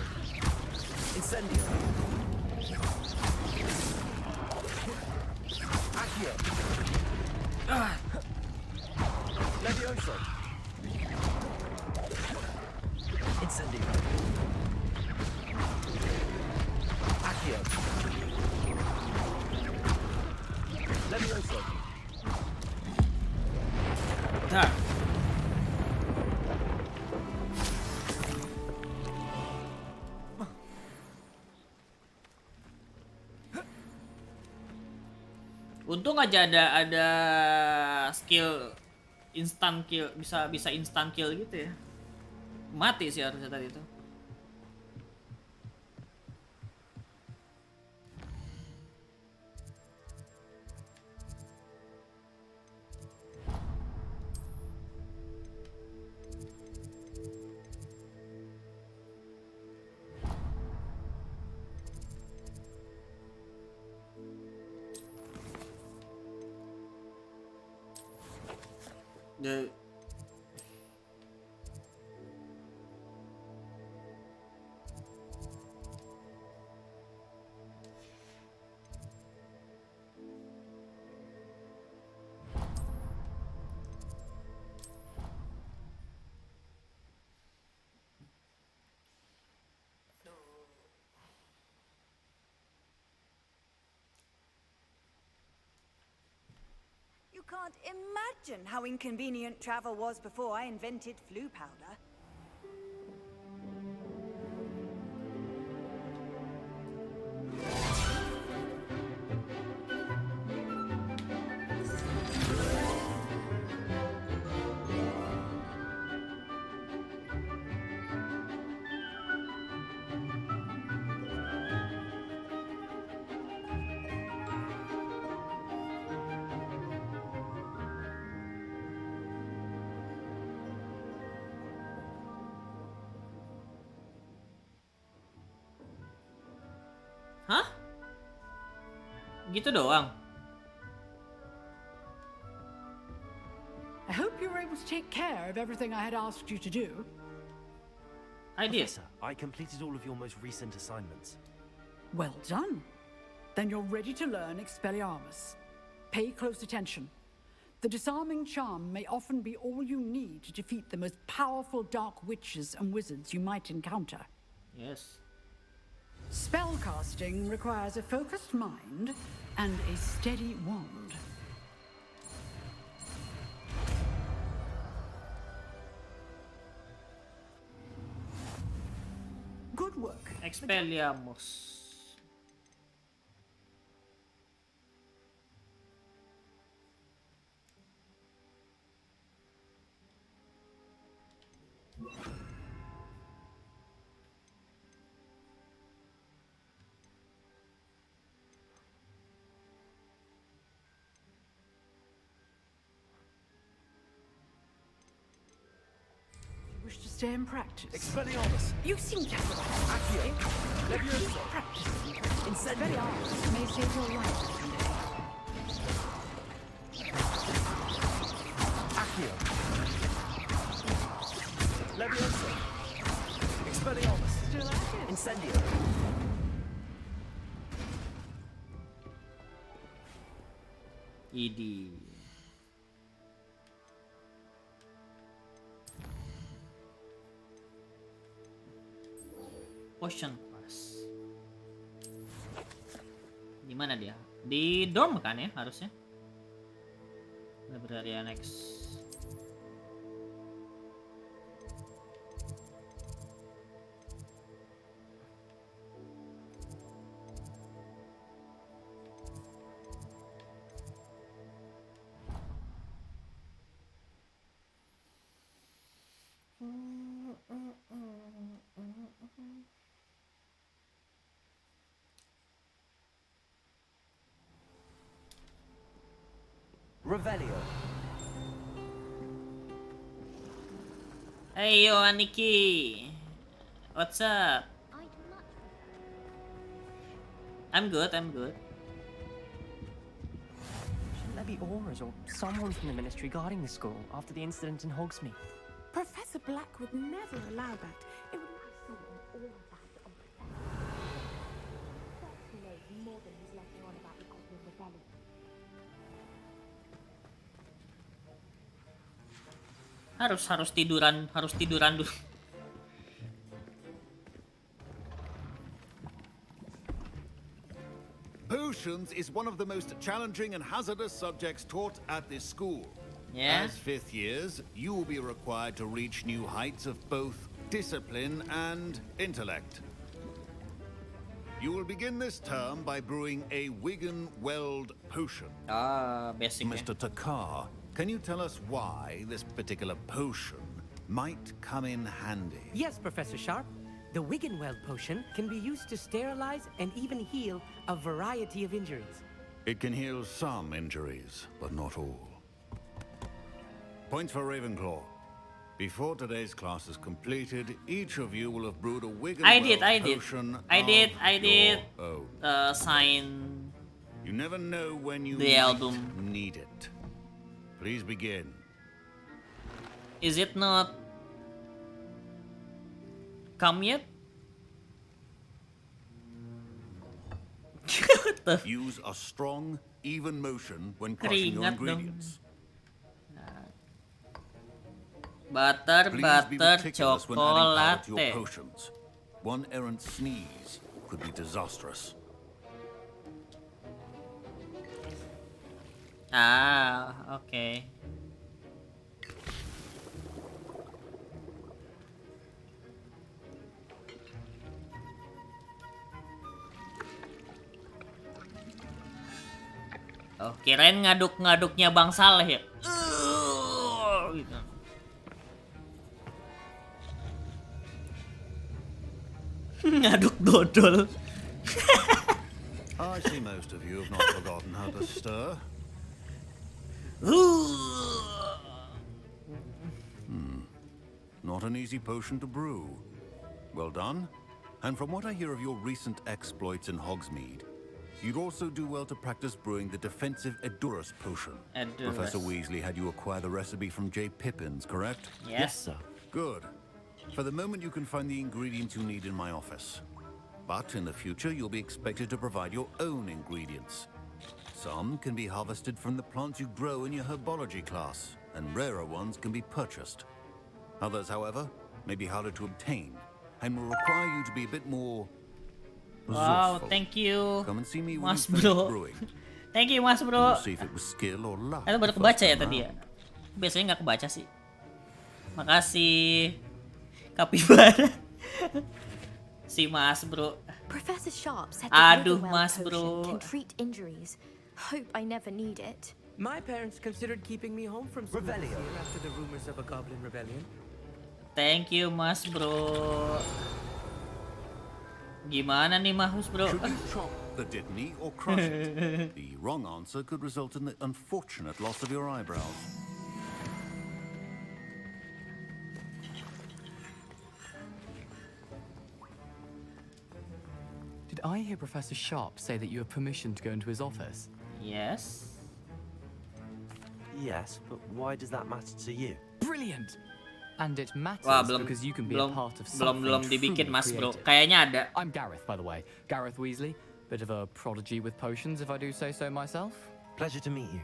Incendio. Accio. Levioso. Incendio. Accio. Levioso. Nah. Untung aja ada skill instant kill, bisa instant kill gitu ya. Mati sih harusnya tadi itu. You can't imagine how inconvenient travel was before I invented flu powder. Hah? Gitu doang? I hope you were able to take care of everything I had asked you to do. I did. Professor, I completed all of your most recent assignments. Well done. Then you're ready to learn Expelliarmus. Pay close attention. The disarming charm may often be all you need to defeat the most powerful dark witches and wizards you might encounter. Yes. Spellcasting requires a focused mind and a steady wand. Good work. Expelliarmus. Wish to stay and practice. Expelliarmus. You seem to have Accio. Levioso. practicing. Incendio. Expelliarmus may save your life. Accio. Leviosa. Expelliarmus. Incendio. Idi. Potion class. Di mana dia? Di dorm kan ya harusnya? Library Annex. Revelio. Hey yo Aniki, what's up? I'm good. Shouldn't there be auras or someone from the ministry guarding the school after the incident in Hogsmeade? Professor Black would never allow that. It would not show him all of that on He knows more than he's letting on about the Goblin Rebellion. Harus tiduran dulu. Potions is one of the most challenging and hazardous subjects taught at this school. Yeah. As fifth years, you will be required to reach new heights of both discipline and intellect. You will begin this term by brewing a Wigan-Weld potion. Basic. Mr. Takar, can you tell us why this particular potion might come in handy? Yes, Professor Sharp. The Wigan-Weld potion can be used to sterilize and even heal a variety of injuries. It can heal some injuries, but not all. Points for Ravenclaw. Before today's class is completed, each of you will have brewed a Wigan-Weld potion. I did. Oh. Sign. You never know when you the album need it. Please begin. Is it not come yet? Use a strong, even motion when crushing your ingredients. Butter, When adding powder to your chocolate. potions. One errant sneeze could be disastrous. Okay. Oh, kirain ngaduk-ngaduknya Bang Saleh ya. Gitu. Ngaduk dodol. I see most of you have not forgotten how to stir. Not an easy potion to brew. Well done. And from what I hear of your recent exploits in Hogsmeade, you'd also do well to practice brewing the defensive Edurus potion. Edurus. Professor Weasley had you acquire the recipe from J. Pippins, correct? Yes, sir. Good. For the moment, you can find the ingredients you need in my office. But in the future, you'll be expected to provide your own ingredients. Some can be harvested from the plants you grow in your herbology class, and rarer ones can be purchased. Others, however, may be harder to obtain, and will require you to be a bit more wow, resourceful. thank you, Come and see me when Mas you finish Bro. brewing. Thank you, Mas Bro. We'll see if it was skill or luck. Itu baru the kebaca first ya time tadi ya? round. Biasanya nggak kebaca sih. Makasih, Kapibara. Si Mas Bro. Professor Sharp said Aduh, the Mas potion Bro. can treat injuries. Hope I never need it. My parents considered keeping me home from school this year after the rumors of a goblin rebellion. Thank you, Mas Bro. Gimana nih, Mas Bro? Should you chop the Dittany or crush it? The wrong answer could result in the unfortunate loss of your eyebrows. Did I hear Professor Sharp say that you have permission to go into his office? Yes. Yes, but why does that matter to you? Brilliant! And it matters Wah, belum because you can be a belum part of belum something dibikin truly Mas Bro. creative. Kayaknya ada. I'm Gareth, by the way. Gareth Weasley. Bit of a prodigy with potions, if I do say so myself. Pleasure to meet you.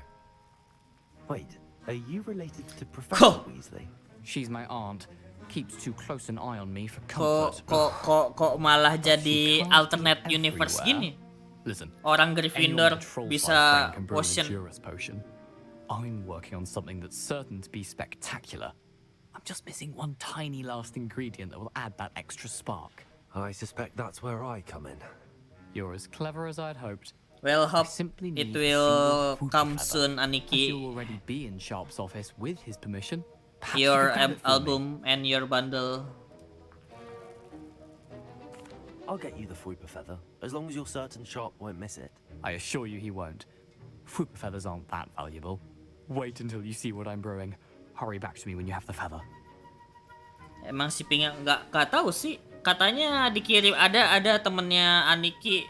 Wait, are you related to Professor Weasley? She's my aunt. Keeps too close an eye on me for Kok comfort. malah jadi alternate universe gini? Listen, Orang Gryffindor bisa potion. potion. I'm working on something that's certain to be spectacular. I'm just missing one tiny last ingredient that will add that extra spark. I suspect that's where I come in. You're as clever as I'd hoped. Well, hope it will come soon, As Aniki. you'll already be in Sharp's office with his permission. perhaps Your you could grab it for me. album and your bundle. I'll get you the Fruiper Feather, as long as you're certain Sharp won't miss it. I assure you he won't. Fruit feathers aren't that valuable. Wait until you see what I'm brewing. Hurry back to me when you have the feather. Emang si Pink nggak tahu sih. Katanya dikirim ada temennya Aniki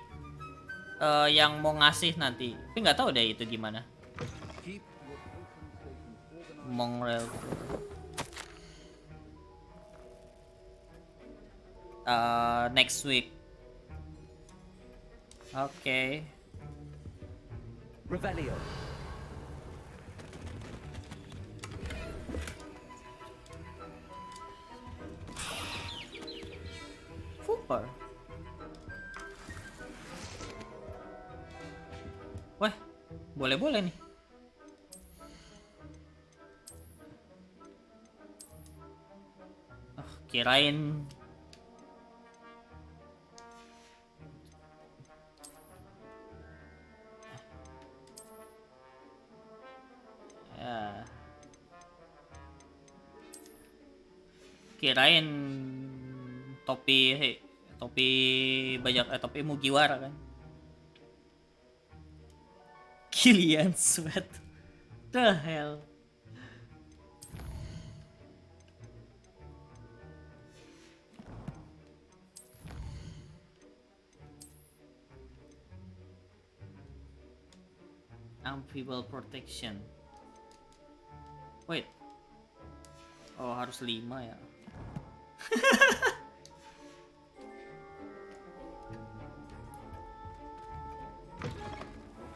yang mau ngasih nanti. Tapi nggak tahu deh itu gimana. Mongrel. Next week. Okay. Revelio. Super. Wah, boleh-boleh nih. Oh, kirain kirain topi bajak topi Mugiwara kan. Killian sweat. The hell. Amphibial protection. Wait. Oh, harus 5 ya.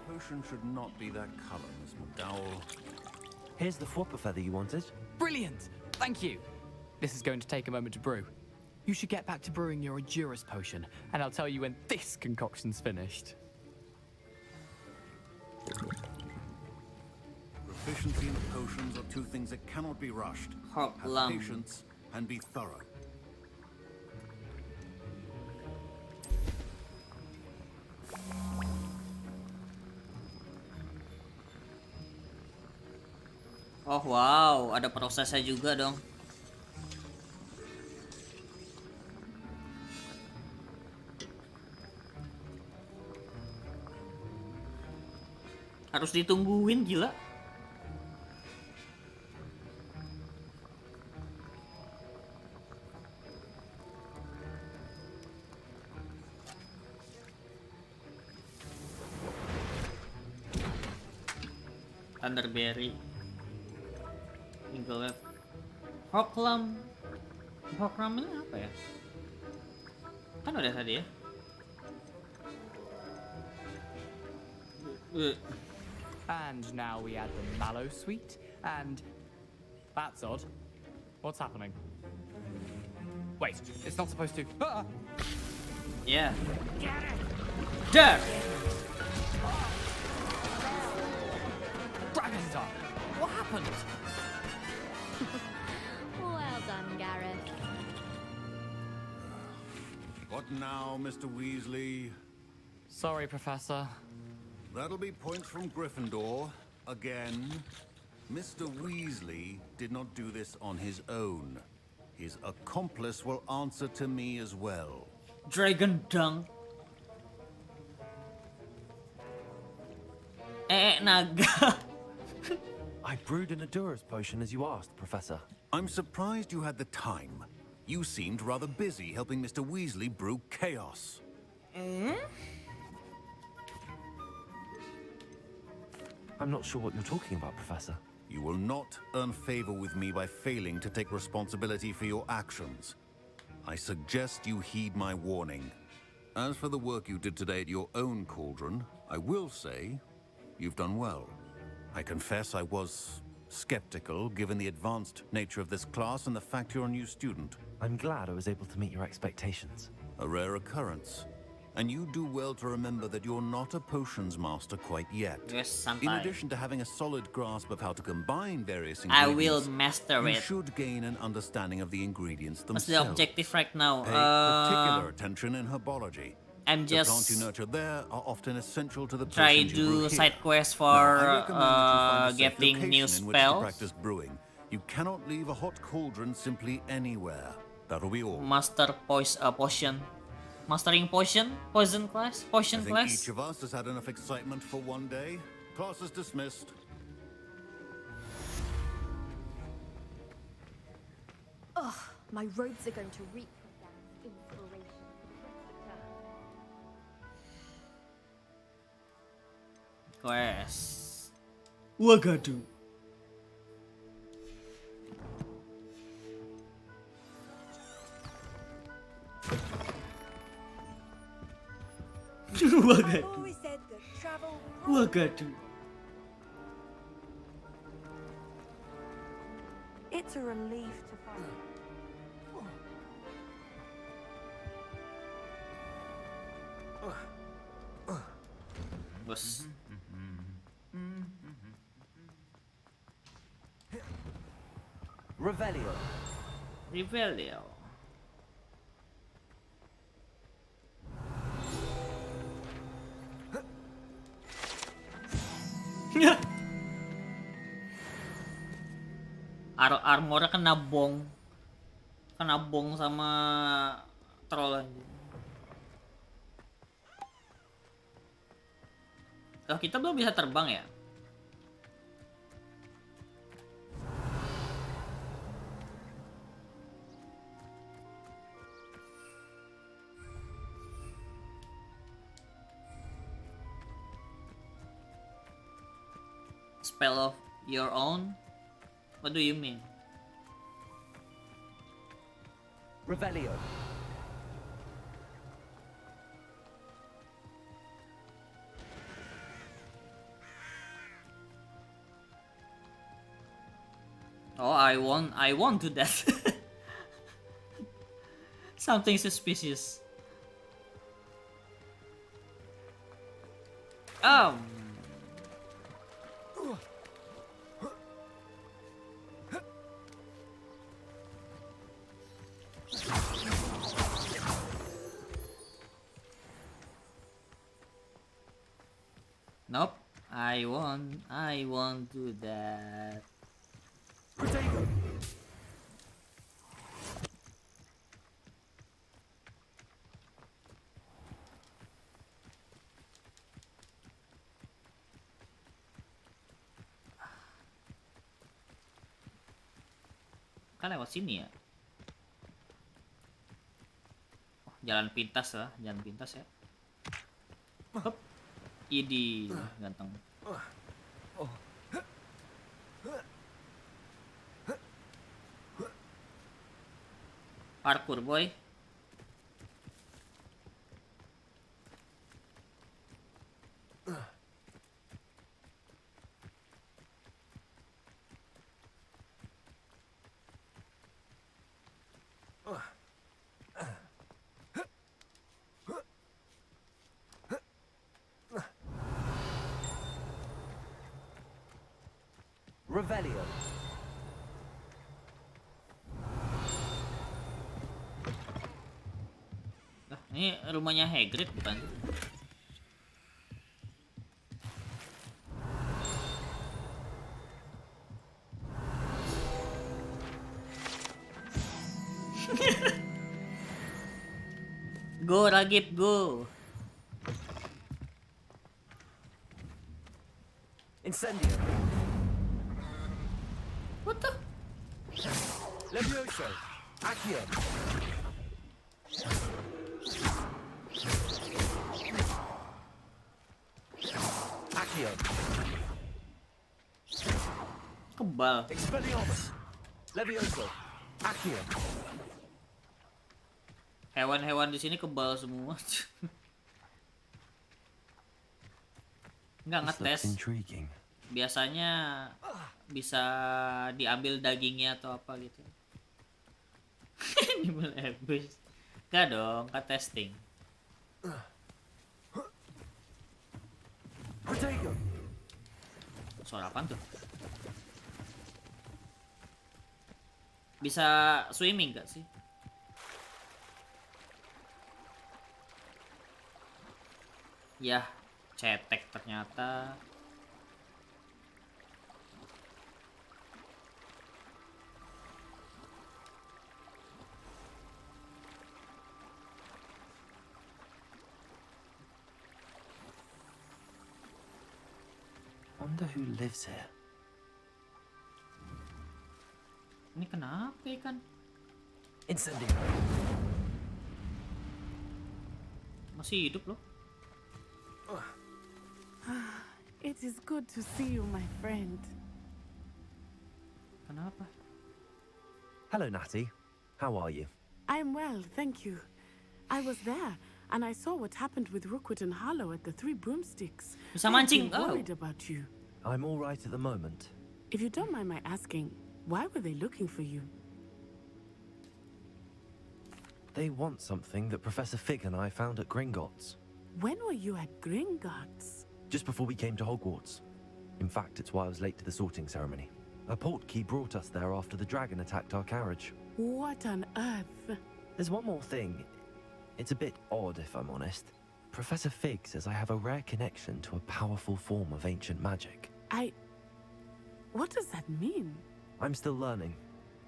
Potion should not be that color, Miss McDowell. Here's the Fruiper Feather you wanted. Brilliant! Thank you. This is going to take a moment to brew. You should get back to brewing your Endurus potion, and I'll tell you when this concoction's finished. Proficiency in potions are two things that cannot be rushed. Have patience and be thorough. Oh wow, ada prosesnya juga dong. Harus ditungguin, gila. Thunderberry. Single left. Hoklam ini apa ya? Kan udah tadi ya. And now we add the mallow sweet, and that's odd. What's happening? Wait, it's not supposed to. Ah! Yeah. There. Dragon Dog! What happened? Well done, Gareth. What now, Mr. Weasley? Sorry, Professor. That'll be points from Gryffindor. Again. Mr. Weasley did not do this on his own. His accomplice will answer to me as well. Dragon Dunk. Naga. I brewed an Endurus potion as you asked, Professor. I'm surprised you had the time. You seemed rather busy helping Mr. Weasley brew chaos. I'm not sure what you're talking about, Professor. You will not earn favor with me by failing to take responsibility for your actions. I suggest you heed my warning. As for the work you did today at your own cauldron, I will say you've done well. I confess I was skeptical given the advanced nature of this class and the fact you're a new student. I'm glad I was able to meet your expectations. A rare occurrence. And you do well to remember that you're not a potions master quite yet. Yes, In addition to having a solid grasp of how to combine various I ingredients, will master you it. should gain an understanding of the ingredients What's themselves. the objective right now? Pay particular attention in herbology. I'm The plants just you nurture there are often essential to the try potions you brew do here. side quests Now, I for recommend that you find a safe getting location new in which to spells. practice brewing. You cannot leave a hot cauldron simply anywhere. That'll be all. Master potion. Mastering potion? Poison class? Potion I think class? each of us has had enough excitement for one day. Class is dismissed. Ugh, my robes are going to reek with inspiration. Quest. Wagadu. I've always said that travel. Wagadu. It's a relief to find. Bos. Revelio. Revelio. Armornya kena bong sama troll aja. Oh, kita belum bisa terbang ya? Spell of your own? What do you mean? Revelio. Oh, I won't do that. Something suspicious. Nope, I won't do that. Kan lewat sini ya. Oh, jalan pintas lah, jalan pintas ya. Hop. Idi, ganteng. Parkour boy. Revelio. Ini rumahnya Hagrid bukan? Go Ragib, go. Incendio. What the? Levioso. Accio. Accio. kebal. Expelliarmus. Levioso. Accio. Hewan-hewan di sini kebal semua. Nggak This ngetes. looks intriguing. Biasanya bisa diambil dagingnya atau apa gitu. Animal abuse. Nggak dong, nggak testing. Suara apaan tuh? Bisa swimming nggak sih? Yah, cetek ternyata. Wonder who lives here. Ini kenapa ikan? Incendio. Masih hidup loh. It is good to see you, my friend. Kenapa? Hello, Natty. How are you? I'm well, thank you. I was there, and I saw what happened with Rookwood and Harlow at the Three Broomsticks. Bisa I've mancing. been worried about you. I'm all right at the moment. If you don't mind my asking, why were they looking for you? They want something that Professor Fig and I found at Gringotts. When were you at Gringotts? Just before we came to HoGwartS. In fact, it's why I was late to the sorting ceremony. A portkey brought us there after the dragon attacked our carriage. What on earth? There's one more thing. It's a bit odd, if I'm honest. Professor Fig says I have a rare connection to a powerful form of ancient magic. What does that mean? I'm still learning,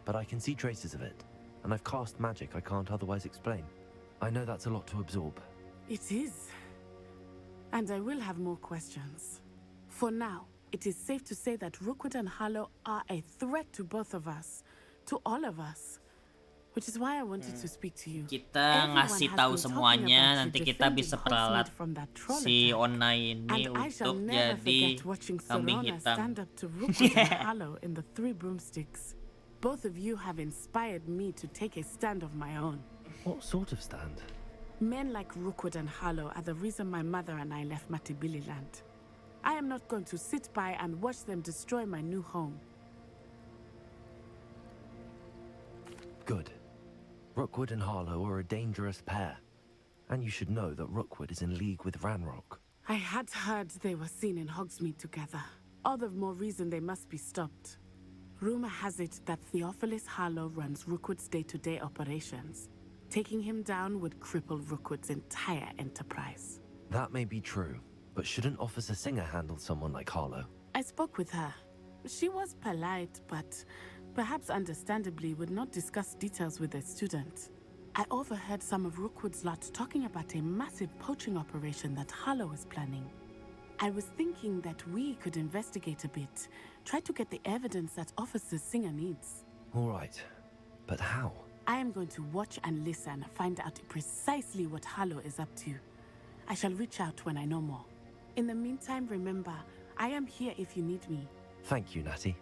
but I can see traces of it, and I've cast magic I can't otherwise explain. I know that's a lot to absorb. It is. And I will have more questions. For now, it is safe to say that Rookwood and Harlow are a threat to both of us, to all of us. Which is why I wanted to speak to you. Kita ngasih tahu semuanya, nanti kita bisa peralat si Onai ini untuk jadi kambing hitam. Stand up to Rookwood and Harlow in the Three Broomsticks. Both of you have inspired me to take a stand of my own. What sort of stand? Men like Rookwood and Harlow are the reason my mother and I left Matibili land. I am not going to sit by and watch them destroy my new home. Good. Rookwood and Harlow are a dangerous pair. And you should know that Rookwood is in league with Ranrock. I had heard they were seen in Hogsmeade together. All the more reason they must be stopped. Rumor has it that Theophilus Harlow runs Rookwood's day-to-day operations. Taking him down would cripple Rookwood's entire enterprise. That may be true, but shouldn't Officer Singer handle someone like Harlow? I spoke with her. She was polite, but perhaps understandably would not discuss details with a student. I overheard some of Rookwood's lot talking about a massive poaching operation that Harlow is planning. I was thinking that we could investigate a bit, try to get the evidence that Officer Singer needs. All right, but how? I am going to watch and listen, find out precisely what Harlow is up to. I shall reach out when I know more. In the meantime, remember, I am here if you need me. Thank you, Natty.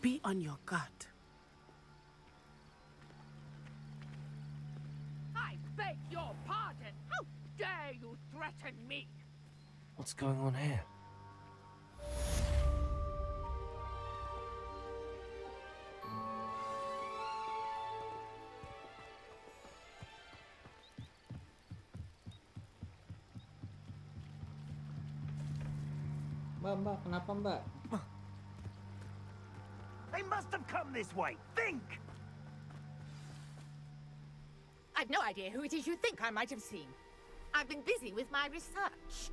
Be on your guard. I beg your pardon. How dare you threaten me? What's going on here? Mbak, kenapa Mbak? They must have come this way. Think! I've no idea who it is you think I might have seen. I've been busy with my research.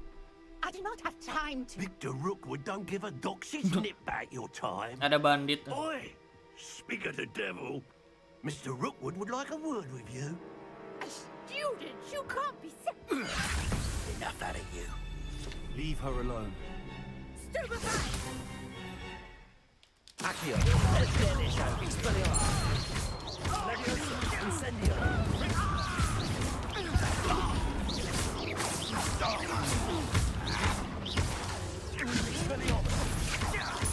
I do not have time to... Victor Rookwood don't give a doxy's nip back your time. Ada bandit. Oi! Speak of the devil. Mr. Rookwood would like a word with you. A student? You can't be... Enough out of you. Leave her alone. Stupefy! Accio. Expelliarmus. Leviosa. Incendio. Expelliarmus.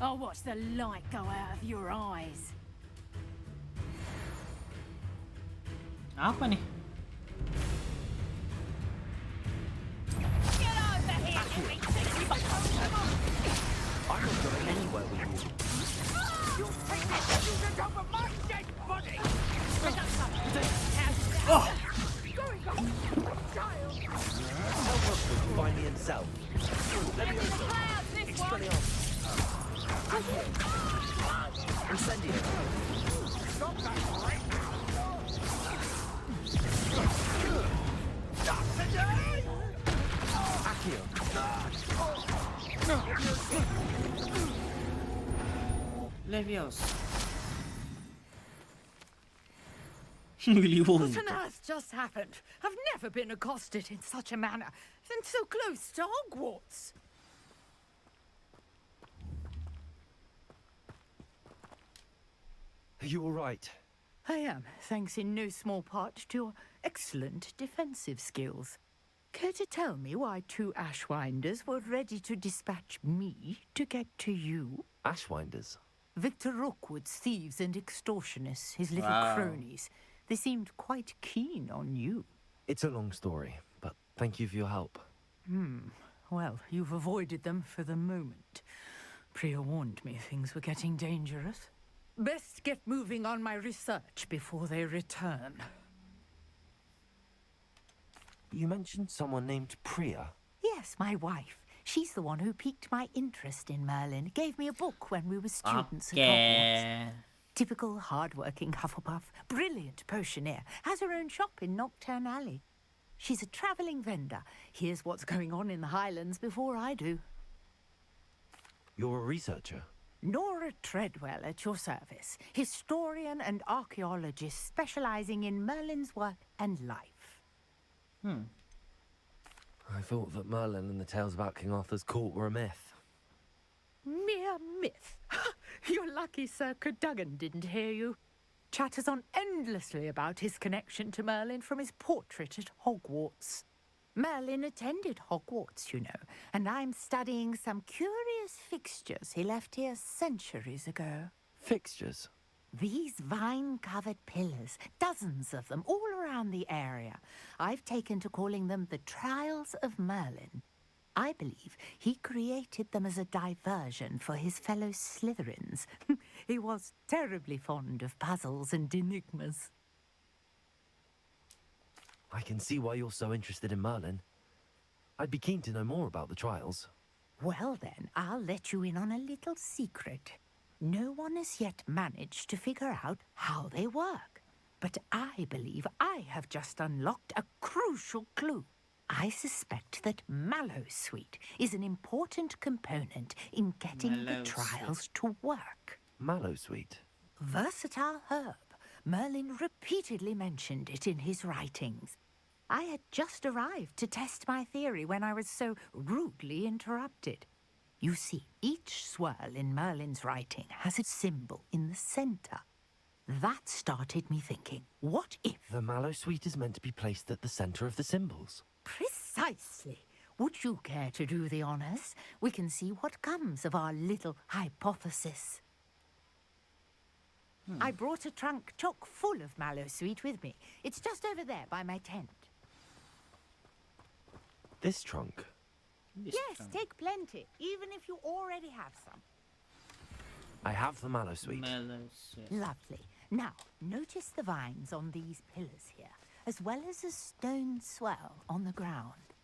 I'll watch the light go out of your eyes. Apa nih? Get over here, every sexy I'm not going anywhere with you. You take that student over my dead body! Oh! Child! How else would you find me himself? Expelliarmus. Incendio. Stop that right now! Accio. Leviosa. Willy What Wonka. on earth just happened? I've never been accosted in such a manner, and so close to Hogwarts. Are you all right? I am, thanks in no small part to your excellent defensive skills. Care to tell me why 2 Ashwinders were ready to dispatch me to get to you? Ashwinders? Victor Rookwood's thieves and extortionists, his little Wow. cronies. They seemed quite keen on you. It's a long story, but thank you for your help. Well, you've avoided them for the moment. Priya warned me things were getting dangerous. Best get moving on my research before they return. You mentioned someone named Priya. Yes, my wife. She's the one who piqued my interest in Merlin. Gave me a book when we were students at Hogwarts. Typical hard-working Hufflepuff, brilliant potioneer, has her own shop in Nocturne Alley. She's a travelling vendor. Hears what's going on in the Highlands before I do. You're a researcher. Nora Treadwell at your service, historian and archaeologist specialising in Merlin's work and life. I thought that Merlin and the tales about King Arthur's court were a myth. Mere myth. You're lucky Sir Cadogan didn't hear you. Chatters on endlessly about his connection to Merlin from his portrait at Hogwarts. Merlin attended Hogwarts, you know, and I'm studying some curious fixtures he left here centuries ago. Fixtures? These vine-covered pillars, dozens of them, all around the area. I've taken to calling them the Trials of Merlin. I believe he created them as a diversion for his fellow Slytherins. He was terribly fond of puzzles and enigmas. I can see why you're so interested in Merlin. I'd be keen to know more about the trials. Well then, I'll let you in on a little secret. No one has yet managed to figure out how they work. But I believe I have just unlocked a crucial clue. I suspect that Mallowsweet is an important component in getting the trials to work. Mallowsweet? Versatile herb. Merlin repeatedly mentioned it in his writings. I had just arrived to test my theory when I was so rudely interrupted. You see, each swirl in Merlin's writing has a symbol in the centre. That started me thinking, what if... The Mallowsweet is meant to be placed at the centre of the symbols. Precisely. Would you care to do the honours? We can see what comes of our little hypothesis. I brought a trunk chock full of Mallowsweet with me. It's just over there by my tent. This trunk? Yes, take plenty, even if you already have some. I have the Mallowsweet. Lovely. Now, notice the vines on these pillars here, as well as a stone swell on the ground.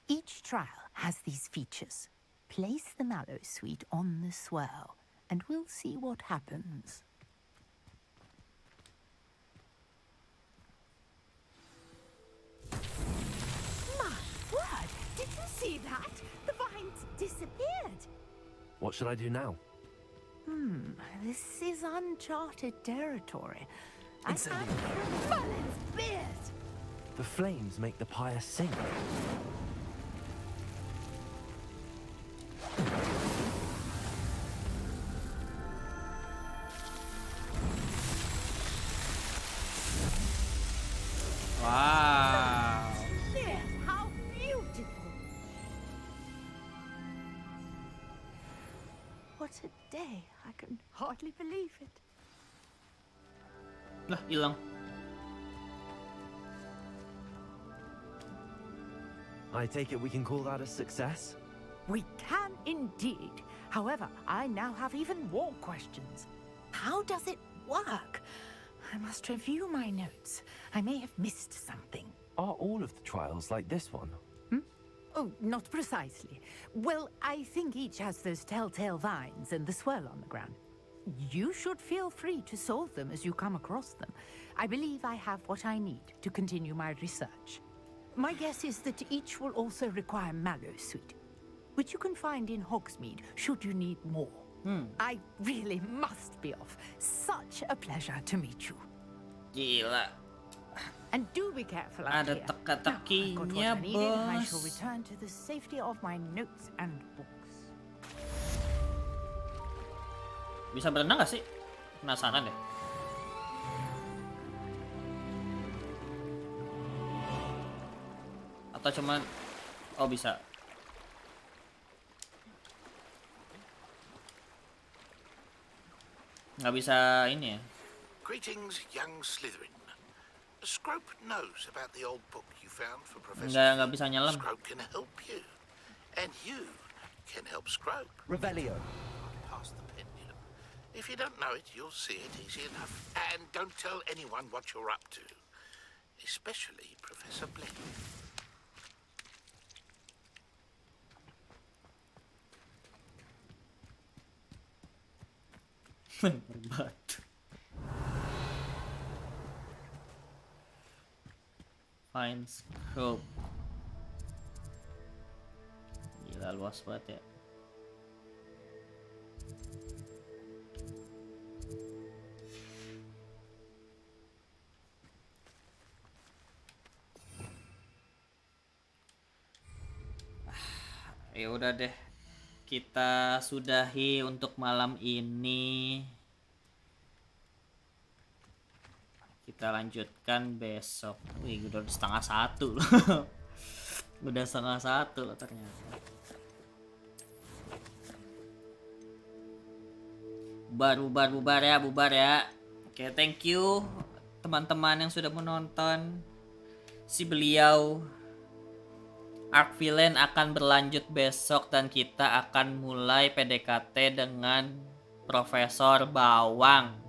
Each trial has these features. Place the Mallowsweet on the swell, and we'll see what happens. My word! Did you see that? The vines disappeared. What should I do now? This is uncharted territory. Incendio. Merlin's beard! The flames make the pyre sing. Wow. Yes, how beautiful! what a day. I can hardly believe it. Lah, hilang. I take it we can call that a success? We can indeed. However, I now have even more questions. How does it work? I must review my notes. I may have missed something. Are all of the trials like this one? Oh, not precisely. Well, I think each has those telltale vines and the swirl on the ground. You should feel free to solve them as you come across them. I believe I have what I need to continue my research. My guess is that each will also require mallow sweet, which you can find in Hogsmeade should you need more. I really must be off. Such a pleasure to meet you. Gila. And do be careful out Ada here. teka-tekinya, I shall bos. return to the safety of my notes and books. Bisa berenang gak sih? Penasaran deh. Atau cuman... Oh, bisa. Nggak bisa ini ya. Greetings, young Slytherin. Scrope knows about the old book you found for Professor. Nggak bisa nyelam. Scrope can help you, and you can help Scrope. Revelio. Pass the pendulum. If you don't know it, you'll see it easy enough. And don't tell anyone what you're up to, especially Professor Blake. Berbatu. Fine scope. Gila, luas banget ya. Ya udah deh, kita sudahi untuk malam ini. Kita lanjutkan besok. Wih, udah 12:30 loh. Udah 12:30 loh ternyata. Bubar ya. Oke, thank you teman-teman yang sudah menonton. Si beliau Arc Villain akan berlanjut besok dan kita akan mulai PDKT dengan Profesor Bawang.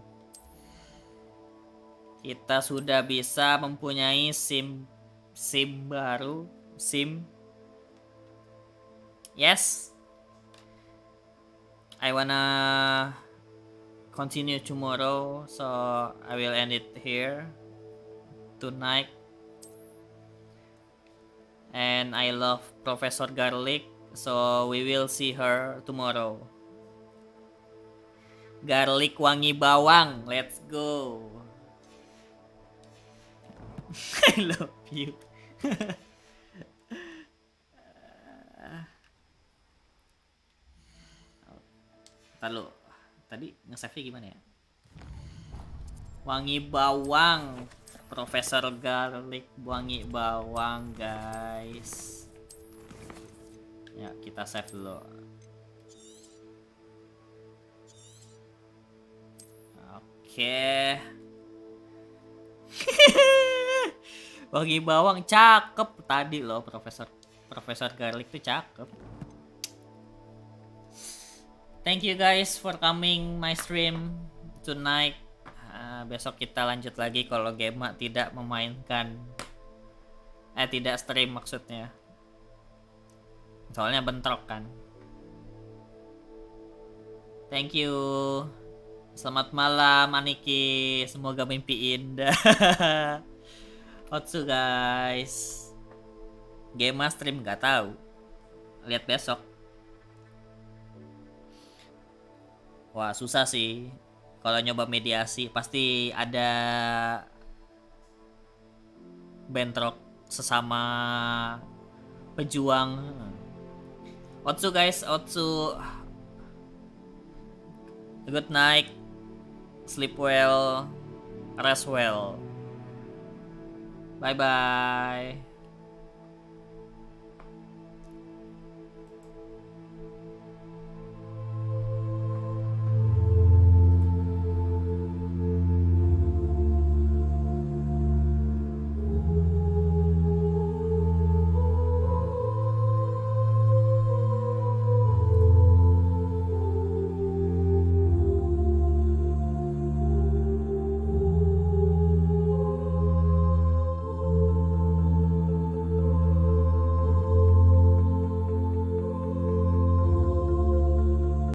Kita sudah bisa mempunyai SIM baru. Yes. I wanna continue tomorrow, so I will end it here tonight. And I love Professor Garlic, so we will see her tomorrow. Garlic wangi bawang, let's go. I love you. Lalu tadi nge-save gimana ya? Wangi bawang, Profesor Garlic wangi bawang, guys. Ya, kita save dulu. Oke. Wangi bawang cakep tadi loh, Profesor Garlic tuh cakep. Thank you guys for coming my stream tonight. Besok kita lanjut lagi kalau Gema tidak memainkan, tidak stream maksudnya. Soalnya bentrok kan. Thank you. Selamat malam Aniki. Semoga mimpi indah. Otsu guys. Gema stream nggak tahu. Lihat besok. Wah, susah sih. Kalau nyoba mediasi pasti ada bentrok sesama pejuang. Otsu guys, Otsu. Good night. Sleep well. Rest well. Bye bye.